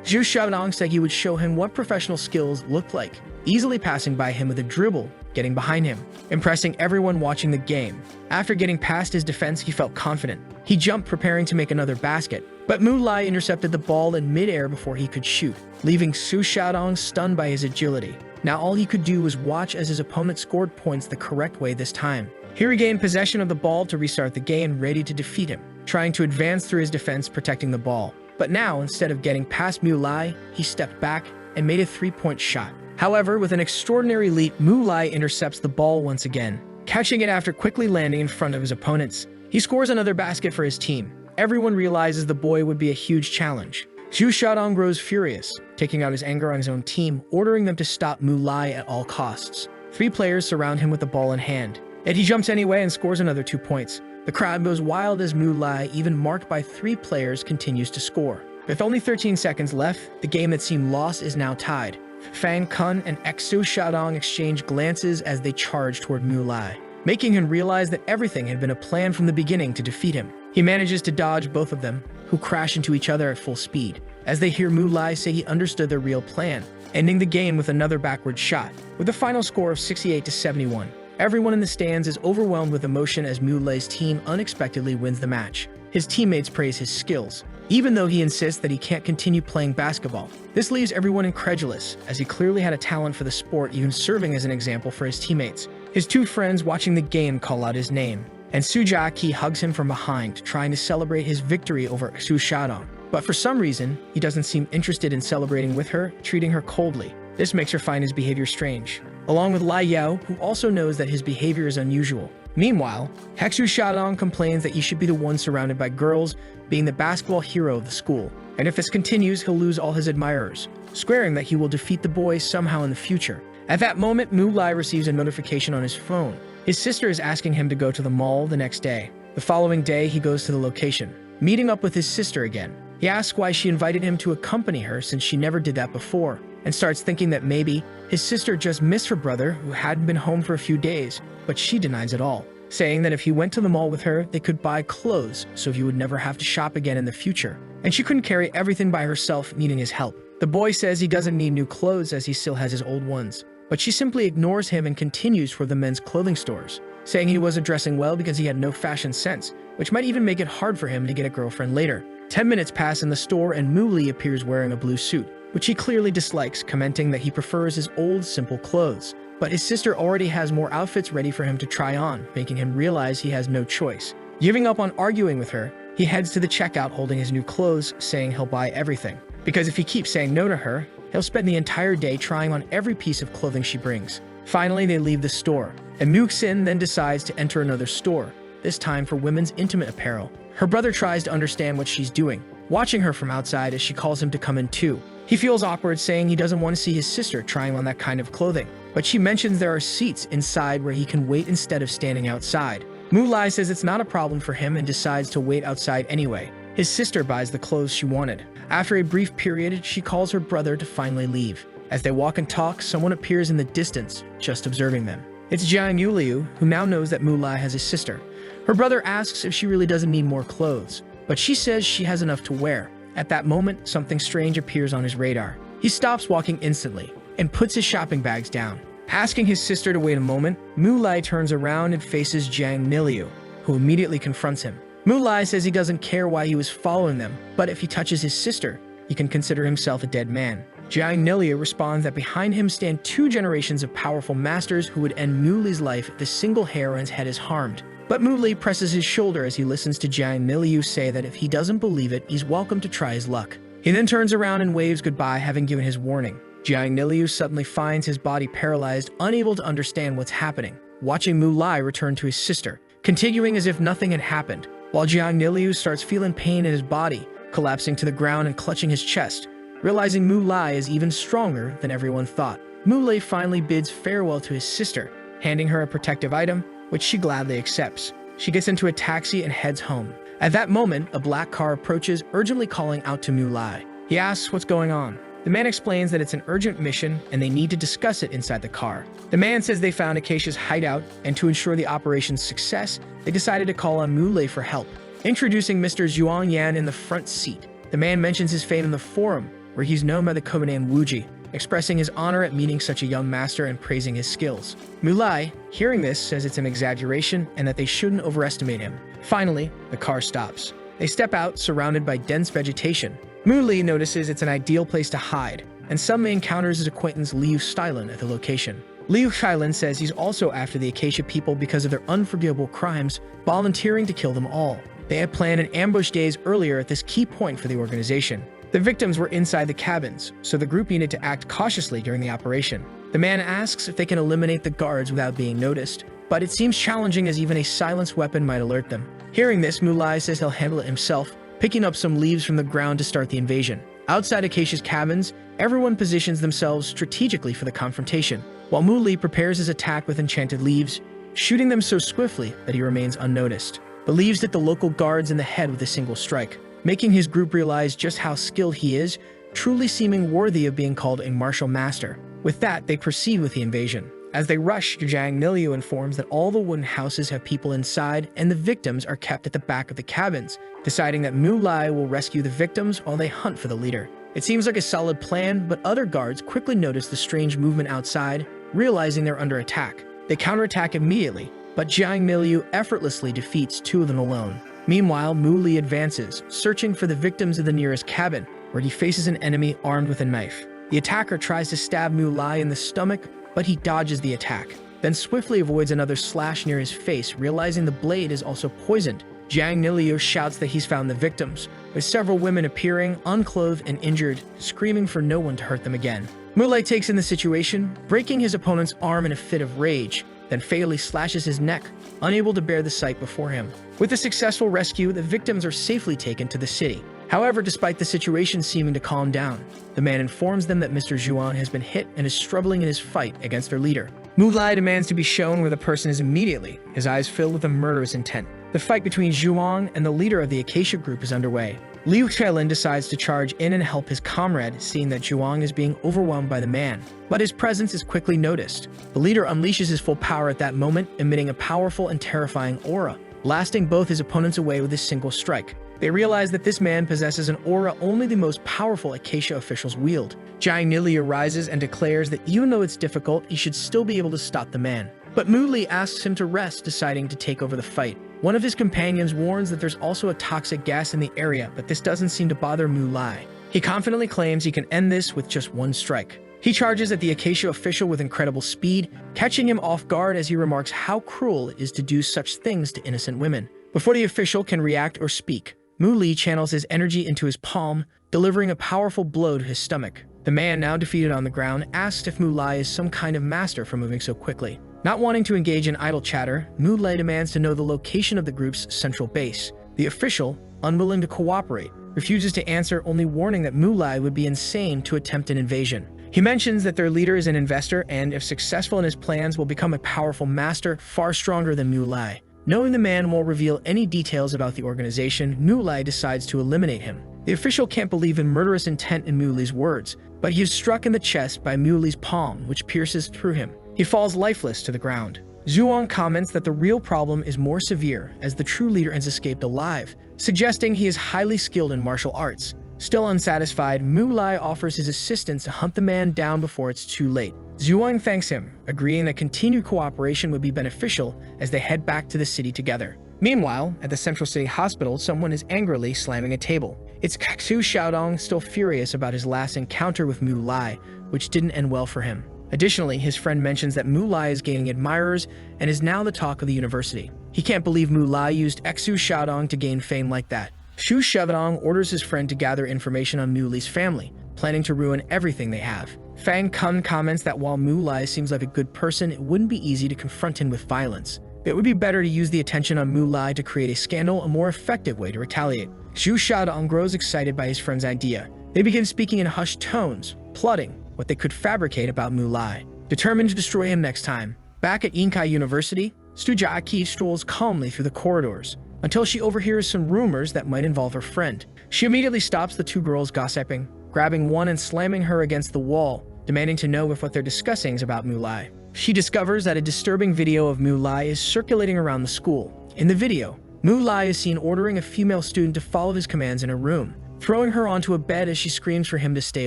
Xu Xiaodong said he would show him what professional skills looked like, easily passing by him with a dribble, getting behind him, impressing everyone watching the game. After getting past his defense, he felt confident. He jumped, preparing to make another basket, but Mu Lai intercepted the ball in midair before he could shoot, leaving Xu Xiaodong stunned by his agility. Now all he could do was watch as his opponent scored points the correct way this time. He regained possession of the ball to restart the game, ready to defeat him, trying to advance through his defense, protecting the ball. But now, instead of getting past Mu Lai, he stepped back and made a 3-point shot. However, with an extraordinary leap, Mu Lai intercepts the ball once again, catching it after quickly landing in front of his opponents. He scores another basket for his team. everyone realizes the boy would be a huge challenge. Su Jiaqi grows furious, taking out his anger on his own team, ordering them to stop Mu Lai at all costs. 3 players surround him with the ball in hand, yet he jumps anyway and scores another 2 points. The crowd goes wild as Mu Lai, even marked by 3 players, continues to score. With only 13 seconds left, the game that seemed lost is now tied. Fang Kun and Su Jiaqi exchange glances as they charge toward Mu Lai, making him realize that everything had been a plan from the beginning to defeat him. He manages to dodge both of them, who crash into each other at full speed, as they hear Mu Lai say he understood their real plan, ending the game with another backward shot. With a final score of 68-71, everyone in the stands is overwhelmed with emotion as Mu Lai's team unexpectedly wins the match. His teammates praise his skills, even though he insists that he can't continue playing basketball. This leaves everyone incredulous, as he clearly had a talent for the sport, even serving as an example for his teammates. His 2 friends watching the game call out his name, and Su Jiaqi hugs him from behind, trying to celebrate his victory over Su Jiaqi. But for some reason, he doesn't seem interested in celebrating with her, treating her coldly. This makes her find his behavior strange, along with Lai Yao, who also knows that his behavior is unusual. Meanwhile, Su Jiaqi complains that he should be the one surrounded by girls, being the basketball hero of the school. And if this continues, he'll lose all his admirers, swearing that he will defeat the boys somehow in the future. At that moment, Mu Lai receives a notification on his phone. His sister is asking him to go to the mall the next day. The following day, he goes to the location, meeting up with his sister again. He asks why she invited him to accompany her since she never did that before, and starts thinking that maybe his sister just missed her brother who hadn't been home for a few days, but she denies it all, saying that if he went to the mall with her, they could buy clothes so he would never have to shop again in the future, and she couldn't carry everything by herself, needing his help. The boy says he doesn't need new clothes as he still has his old ones, but she simply ignores him and continues for the men's clothing stores, saying he wasn't dressing well because he had no fashion sense, which might even make it hard for him to get a girlfriend later. 10 minutes pass in the store and Mu Lai appears wearing a blue suit, which he clearly dislikes, commenting that he prefers his old, simple clothes. But his sister already has more outfits ready for him to try on, making him realize he has no choice. Giving up on arguing with her, he heads to the checkout holding his new clothes, saying he'll buy everything. Because if he keeps saying no to her, he'll spend the entire day trying on every piece of clothing she brings. Finally, they leave the store, and Mu-xin then decides to enter another store, this time for women's intimate apparel. Her brother tries to understand what she's doing, watching her from outside as she calls him to come in too. He feels awkward, saying he doesn't want to see his sister trying on that kind of clothing, but she mentions there are seats inside where he can wait instead of standing outside. Mu Lai says it's not a problem for him and decides to wait outside anyway. His sister buys the clothes she wanted. After a brief period, she calls her brother to finally leave. As they walk and talk, someone appears in the distance, just observing them. It's Jiao Muo, who now knows that Mu Lai has a sister. Her brother asks if she really doesn't need more clothes, but she says she has enough to wear. At that moment, something strange appears on his radar. He stops walking instantly and puts his shopping bags down. Asking his sister to wait a moment, Mu Lai turns around and faces Jiao Muo, who immediately confronts him. Mu Lai says he doesn't care why he was following them, but if he touches his sister, he can consider himself a dead man. Jiao Muo responds that behind him stand 2 generations of powerful masters who would end Mu Lai's life if a single hair on his head is harmed. But Mu Lai presses his shoulder as he listens to Jiao Muo say that if he doesn't believe it, he's welcome to try his luck. He then turns around and waves goodbye, having given his warning. Jiao Muo suddenly finds his body paralyzed, unable to understand what's happening, watching Mu Lai return to his sister, continuing as if nothing had happened, while Jiao Muo starts feeling pain in his body, collapsing to the ground and clutching his chest. Realizing Mu Lai is even stronger than everyone thought, Mu Lai finally bids farewell to his sister, handing her a protective item, which she gladly accepts. She gets into a taxi and heads home. At that moment, a black car approaches, urgently calling out to Mu Lai. He asks what's going on. The man explains that it's an urgent mission and they need to discuss it inside the car. The man says they found Acacia's hideout, and to ensure the operation's success, they decided to call on Mu Lai for help. Introducing Mr. Zhuang Yan in the front seat, the man mentions his fame in the forum, where he's known by the codename Wuji, expressing his honor at meeting such a young master and praising his skills. Mu Lai, hearing this, says it's an exaggeration and that they shouldn't overestimate him. Finally, the car stops. They step out, surrounded by dense vegetation. Mu Lai notices it's an ideal place to hide, and suddenly encounters his acquaintance Liu Stylen at the location. Liu Stylen says he's also after the Acacia people because of their unforgivable crimes, volunteering to kill them all. They had planned an ambush days earlier at this key point for the organization. The victims were inside the cabins, so the group needed to act cautiously during the operation. The man asks if they can eliminate the guards without being noticed, but it seems challenging as even a silenced weapon might alert them. Hearing this, Mu Lai says he'll handle it himself, picking up some leaves from the ground to start the invasion. Outside Acacia's cabins, everyone positions themselves strategically for the confrontation, while Mu Li prepares his attack with enchanted leaves, shooting them so swiftly that he remains unnoticed. The leaves hit the local guards in the head with a single strike, making his group realize just how skilled he is, truly seeming worthy of being called a martial master. With that, they proceed with the invasion. As they rush, Jiang informs that all the wooden houses have people inside and the victims are kept at the back of the cabins, deciding that Mu Lai will rescue the victims while they hunt for the leader. It seems like a solid plan, but other guards quickly notice the strange movement outside, realizing they're under attack. They counterattack immediately, but Jiang effortlessly defeats two of them alone. Meanwhile, Mu Li advances, searching for the victims of the nearest cabin, where he faces an enemy armed with a knife. The attacker tries to stab Mu Lai in the stomach, but he dodges the attack, then swiftly avoids another slash near his face, realizing the blade is also poisoned. Jiang shouts that he's found the victims, with several women appearing, unclothed and injured, screaming for no one to hurt them again. Mu Lai takes in the situation, breaking his opponent's arm in a fit of rage, then fatally slashes his neck, unable to bear the sight before him. With a successful rescue, the victims are safely taken to the city. However, despite the situation seeming to calm down, the man informs them that Mr. Zhuang has been hit and is struggling in his fight against their leader. Mu Lai demands to be shown where the person is immediately, his eyes filled with a murderous intent. The fight between Zhuang and the leader of the Acacia group is underway. Liu Chailin decides to charge in and help his comrade, seeing that Zhuang is being overwhelmed by the man, but his presence is quickly noticed. The leader unleashes his full power at that moment, emitting a powerful and terrifying aura, blasting both his opponents away with a single strike. They realize that this man possesses an aura only the most powerful Acacia officials wield. Jiang rises and declares that even though it's difficult, he should still be able to stop the man. But Mu Li asks him to rest, deciding to take over the fight. One of his companions warns that there's also a toxic gas in the area, but this doesn't seem to bother Mu Lai. He confidently claims he can end this with just one strike. He charges at the Acacia official with incredible speed, catching him off guard as he remarks how cruel it is to do such things to innocent women. Before the official can react or speak, Mu Li channels his energy into his palm, delivering a powerful blow to his stomach. The man, now defeated on the ground, asks if Mu Lai is some kind of master for moving so quickly. Not wanting to engage in idle chatter, Mu Lai demands to know the location of the group's central base. The official, unwilling to cooperate, refuses to answer, only warning that Mu Lai would be insane to attempt an invasion. He mentions that their leader is an investor and, if successful in his plans, will become a powerful master far stronger than Mu Lai. Knowing the man won't reveal any details about the organization, Mu Lai decides to eliminate him. The official can't believe in murderous intent in Mu Li's words, but he is struck in the chest by Mu Li's palm, which pierces through him. He falls lifeless to the ground. Zhuang comments that the real problem is more severe, as the true leader has escaped alive, suggesting he is highly skilled in martial arts. Still unsatisfied, Mu Lai offers his assistance to hunt the man down before it's too late. Zhuang thanks him, agreeing that continued cooperation would be beneficial as they head back to the city together. Meanwhile, at the Central City Hospital, someone is angrily slamming a table. It's Su Jiaqi, still furious about his last encounter with Mu Lai, which didn't end well for him. Additionally, his friend mentions that Mu Lai is gaining admirers and is now the talk of the university. He can't believe Mu Lai used Su Jiaqi to gain fame like that. Su Jiaqi orders his friend to gather information on Mu Li's family, planning to ruin everything they have. Fang Kun comments that while Mu Lai seems like a good person, it wouldn't be easy to confront him with violence. It would be better to use the attention on Mu Lai to create a scandal, a more effective way to retaliate. Su Jiaqi grows excited by his friend's idea. They begin speaking in hushed tones, plotting what they could fabricate about Mu Lai, determined to destroy him next time. Back at Yinkai University, Su Jiaqi strolls calmly through the corridors, until she overhears some rumors that might involve her friend. She immediately stops the two girls gossiping, grabbing one and slamming her against the wall, demanding to know if what they're discussing is about Mu Lai. She discovers that a disturbing video of Mu Lai is circulating around the school. In the video, Mu Lai is seen ordering a female student to follow his commands in a room, throwing her onto a bed as she screams for him to stay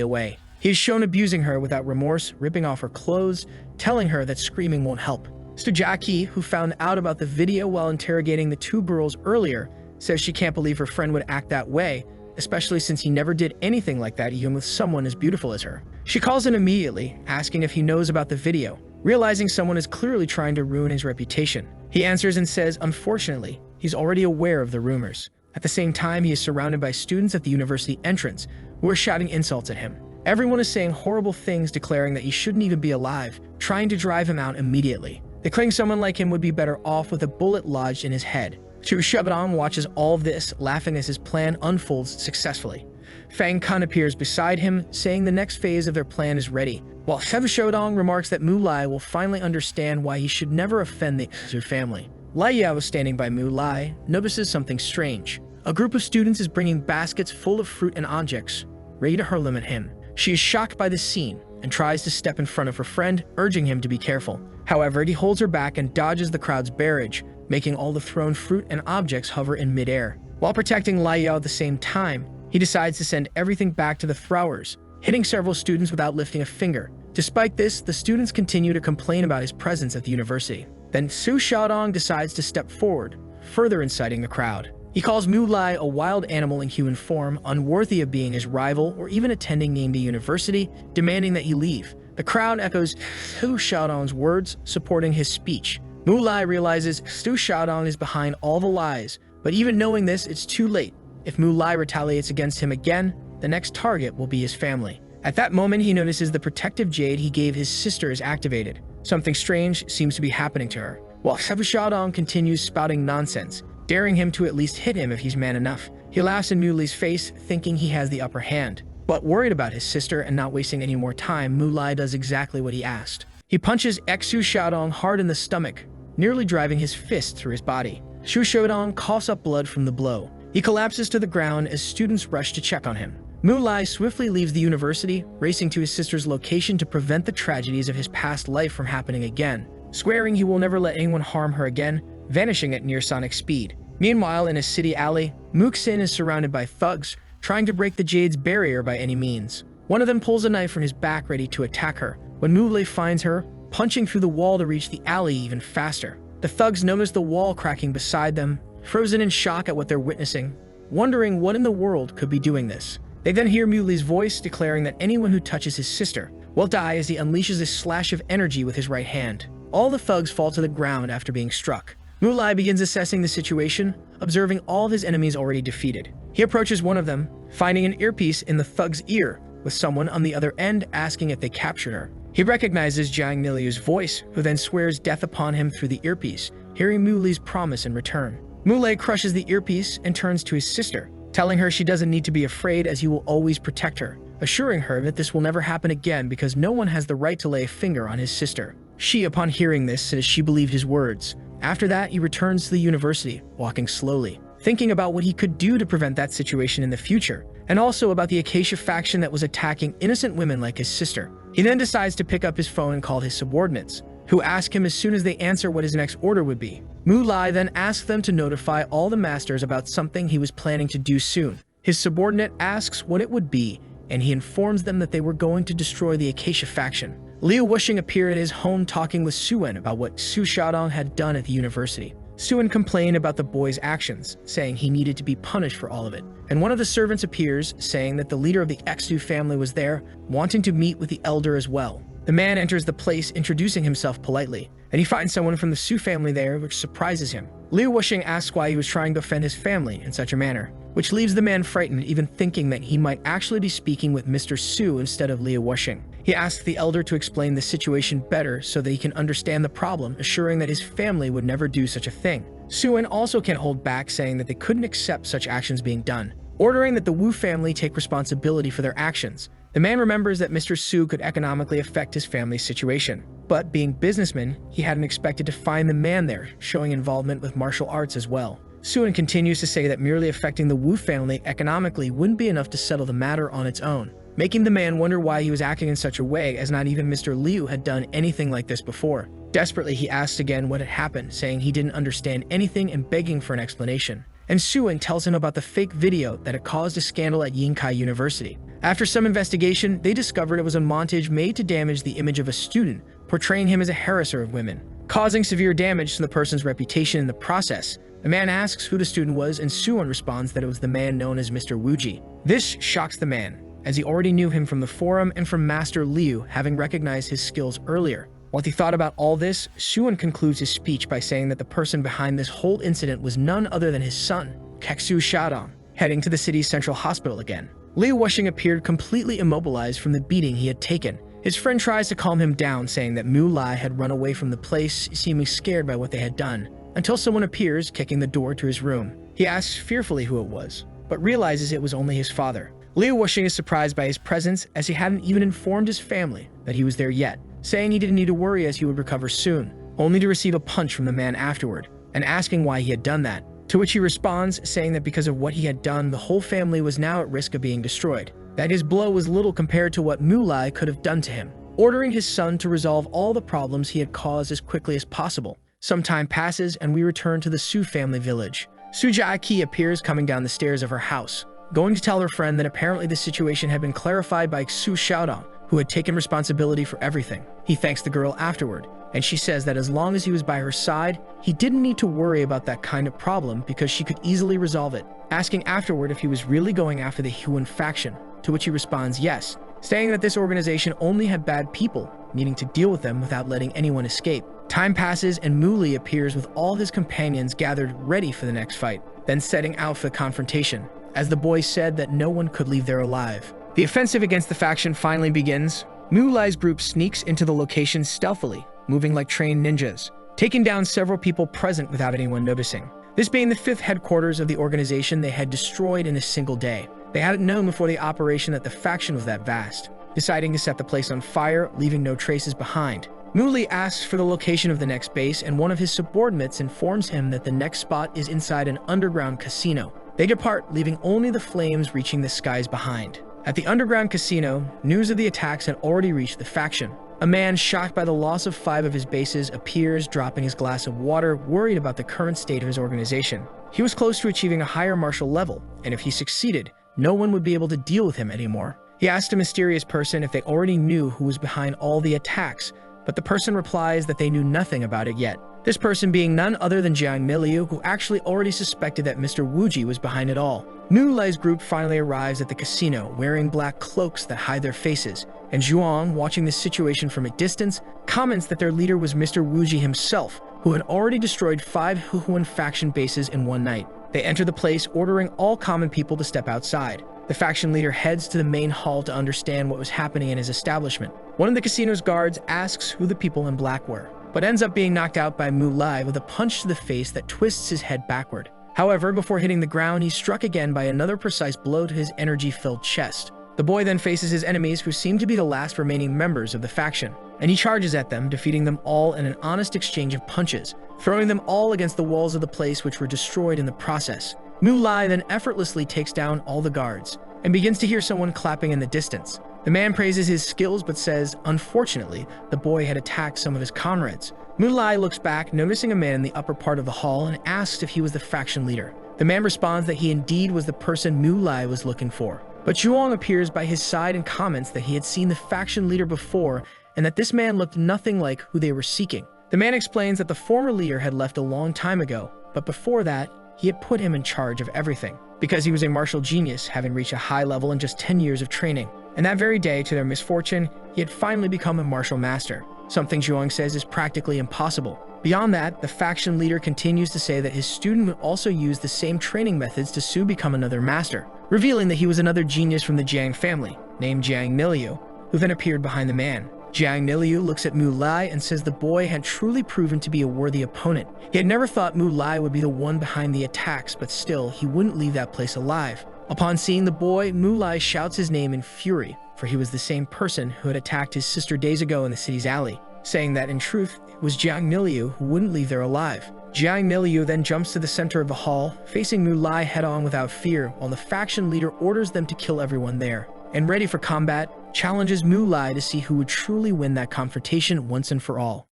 away. He is shown abusing her without remorse, ripping off her clothes, telling her that screaming won't help. Su Jiaqi, who found out about the video while interrogating the two girls earlier, says she can't believe her friend would act that way, especially since he never did anything like that even with someone as beautiful as her. She calls him immediately, asking if he knows about the video, realizing someone is clearly trying to ruin his reputation. He answers and says, unfortunately, he's already aware of the rumors. At the same time, he is surrounded by students at the university entrance who are shouting insults at him. Everyone is saying horrible things, declaring that he shouldn't even be alive, trying to drive him out immediately. They claim someone like him would be better off with a bullet lodged in his head. Su Jiaqi watches all of this, laughing as his plan unfolds successfully. Fang Kun appears beside him, saying the next phase of their plan is ready, while Su Jiaqi remarks that Mu Lai will finally understand why he should never offend the Su family. Lai Yao, standing by Mu Lai, notices something strange. A group of students is bringing baskets full of fruit and objects, ready to hurl them at him. She is shocked by the scene and tries to step in front of her friend, urging him to be careful. However, he holds her back and dodges the crowd's barrage, making all the thrown fruit and objects hover in midair. While protecting Lai Yao at the same time, he decides to send everything back to the throwers, hitting several students without lifting a finger. Despite this, the students continue to complain about his presence at the university. Then Su Jiaqi decides to step forward, further inciting the crowd. He calls Mu Lai a wild animal in human form, unworthy of being his rival or even attending the university, demanding that he leave. The crowd echoes Su Jiaqi's words, supporting his speech. Mu Lai realizes Su Jiaqi is behind all the lies, but even knowing this, it's too late. If Mu Lai retaliates against him again, the next target will be his family. At that moment, he notices the protective jade he gave his sister is activated. Something strange seems to be happening to her, while Su Jiaqi continues spouting nonsense, daring him to at least hit him if he's man enough. He laughs in Mu Lai's face, thinking he has the upper hand. But worried about his sister and not wasting any more time, Mu Lai does exactly what he asked. He punches Su Jiaqi hard in the stomach, nearly driving his fist through his body. Su Jiaqi coughs up blood from the blow. He collapses to the ground as students rush to check on him. Mu Lai swiftly leaves the university, racing to his sister's location to prevent the tragedies of his past life from happening again. Swearing he will never let anyone harm her again, vanishing at near-sonic speed. Meanwhile, in a city alley, Muxin is surrounded by thugs, trying to break the Jade's barrier by any means. One of them pulls a knife from his back ready to attack her, when Mu Lai finds her, punching through the wall to reach the alley even faster. The thugs notice the wall cracking beside them, frozen in shock at what they're witnessing, wondering what in the world could be doing this. They then hear Mu Lai's voice declaring that anyone who touches his sister will die as he unleashes a slash of energy with his right hand. All the thugs fall to the ground after being struck. Mu Lai begins assessing the situation, observing all of his enemies already defeated. He approaches one of them, finding an earpiece in the thug's ear, with someone on the other end asking if they captured her. He recognizes Jiang Niliu's voice, who then swears death upon him through the earpiece, hearing Mu Lai's promise in return. Mu Lai crushes the earpiece and turns to his sister, telling her she doesn't need to be afraid as he will always protect her, assuring her that this will never happen again because no one has the right to lay a finger on his sister. She, upon hearing this, says she believed his words. After that, he returns to the university, walking slowly, thinking about what he could do to prevent that situation in the future, and also about the Acacia faction that was attacking innocent women like his sister. He then decides to pick up his phone and call his subordinates, who ask him as soon as they answer what his next order would be. Mu Lai then asks them to notify all the masters about something he was planning to do soon. His subordinate asks what it would be, and he informs them that they were going to destroy the Acacia faction. Liu Wuxing appeared at his home talking with Suen about what Su Jiaqi had done at the university. Suen complained about the boy's actions, saying he needed to be punished for all of it. And one of the servants appears, saying that the leader of the Xu family was there, wanting to meet with the elder as well. The man enters the place, introducing himself politely, and he finds someone from the Su family there, which surprises him. Liu Wuxing asks why he was trying to offend his family in such a manner, which leaves the man frightened, even thinking that he might actually be speaking with Mr. Su instead of Liu Wuxing. He asks the elder to explain the situation better so that he can understand the problem, assuring that his family would never do such a thing. Suen also can't hold back, saying that they couldn't accept such actions being done, ordering that the Wu family take responsibility for their actions. The man remembers that Mr. Su could economically affect his family's situation, but being businessman, he hadn't expected to find the man there, showing involvement with martial arts as well. Suen continues to say that merely affecting the Wu family economically wouldn't be enough to settle the matter on its own, making the man wonder why he was acting in such a way, as not even Mr. Liu had done anything like this before. Desperately, he asks again what had happened, saying he didn't understand anything and begging for an explanation. And Suen tells him about the fake video that had caused a scandal at Yingkai University. After some investigation, they discovered it was a montage made to damage the image of a student, portraying him as a harasser of women, causing severe damage to the person's reputation in the process. The man asks who the student was, and Suen responds that it was the man known as Mr. Wuji. This shocks the man, as he already knew him from the forum and from Master Liu, having recognized his skills earlier. While he thought about all this, Suen concludes his speech by saying that the person behind this whole incident was none other than his son, Kexu Shadon, heading to the city's central hospital again. Liu Wuxing appeared completely immobilized from the beating he had taken. His friend tries to calm him down, saying that Mu Lai had run away from the place, seeming scared by what they had done. until someone appears, kicking the door to his room. He asks fearfully who it was, but realizes it was only his father. Liu Wuxing is surprised by his presence, as he hadn't even informed his family that he was there yet, saying he didn't need to worry as he would recover soon, only to receive a punch from the man afterward, and asking why he had done that. To which he responds, saying that because of what he had done, the whole family was now at risk of being destroyed, that his blow was little compared to what Mu Lai could have done to him, ordering his son to resolve all the problems he had caused as quickly as possible. Some time passes, and we return to the Su family village. Su Jiaqi appears coming down the stairs of her house, going to tell her friend that apparently the situation had been clarified by Su Shadon, who had taken responsibility for everything. He thanks the girl afterward, and she says that as long as he was by her side, he didn't need to worry about that kind of problem because she could easily resolve it, asking afterward if he was really going after the Huan faction, to which he responds yes, saying that this organization only had bad people, needing to deal with them without letting anyone escape. Time passes, and Mu Li appears with all his companions gathered ready for the next fight, then setting out for the confrontation, as the boy said that no one could leave there alive. The offensive against the faction finally begins. Mu Lai's group sneaks into the location stealthily, moving like trained ninjas, taking down several people present without anyone noticing. This being the 5th headquarters of the organization they had destroyed in a single day. They hadn't known before the operation that the faction was that vast, deciding to set the place on fire, leaving no traces behind. Mu Li asks for the location of the next base, and one of his subordinates informs him that the next spot is inside an underground casino. They depart, leaving only the flames reaching the skies behind. At the underground casino, news of the attacks had already reached the faction. A man shocked by the loss of 5 of his bases appears, dropping his glass of water, worried about the current state of his organization. He was close to achieving a higher martial level, and if he succeeded, no one would be able to deal with him anymore. He asked a mysterious person if they already knew who was behind all the attacks, but the person replies that they knew nothing about it yet. This person being none other than Jiang Miliu, who actually already suspected that Mr. Wuji was behind it all. Mu Lai's group finally arrives at the casino, wearing black cloaks that hide their faces, and Zhuang, watching this situation from a distance, comments that their leader was Mr. Wuji himself, who had already destroyed 5 Huhuan faction bases in one night. They enter the place, ordering all common people to step outside. The faction leader heads to the main hall to understand what was happening in his establishment. One of the casino's guards asks who the people in black were, but ends up being knocked out by Mu Lai with a punch to the face that twists his head backward. However, before hitting the ground, he's struck again by another precise blow to his energy-filled chest. The boy then faces his enemies, who seem to be the last remaining members of the faction, and he charges at them, defeating them all in an honest exchange of punches, throwing them all against the walls of the place, which were destroyed in the process. Mu Lai then effortlessly takes down all the guards, and begins to hear someone clapping in the distance. The man praises his skills, but says, unfortunately, the boy had attacked some of his comrades. Mu Lai looks back, noticing a man in the upper part of the hall, and asks if he was the faction leader. The man responds that he indeed was the person Mu Lai was looking for. But Zhuang appears by his side and comments that he had seen the faction leader before, and that this man looked nothing like who they were seeking. The man explains that the former leader had left a long time ago, but before that, he had put him in charge of everything, because he was a martial genius, having reached a high level in just 10 years of training. And that very day, to their misfortune, he had finally become a martial master, something Zhuang says is practically impossible. Beyond that, the faction leader continues to say that his student would also use the same training methods to soon become another master, revealing that he was another genius from the Jiang family, named Jiang Miliu, who then appeared behind the man. Jiang Miliu looks at Mu Lai and says the boy had truly proven to be a worthy opponent. He had never thought Mu Lai would be the one behind the attacks, but still, he wouldn't leave that place alive. Upon seeing the boy, Mu Lai shouts his name in fury, for he was the same person who had attacked his sister days ago in the city's alley, saying that in truth, it was Jiang Miliu who wouldn't leave there alive. Jiang Miliu then jumps to the center of the hall, facing Mu Lai head-on without fear, while the faction leader orders them to kill everyone there, and ready for combat, challenges Mu Lai to see who would truly win that confrontation once and for all.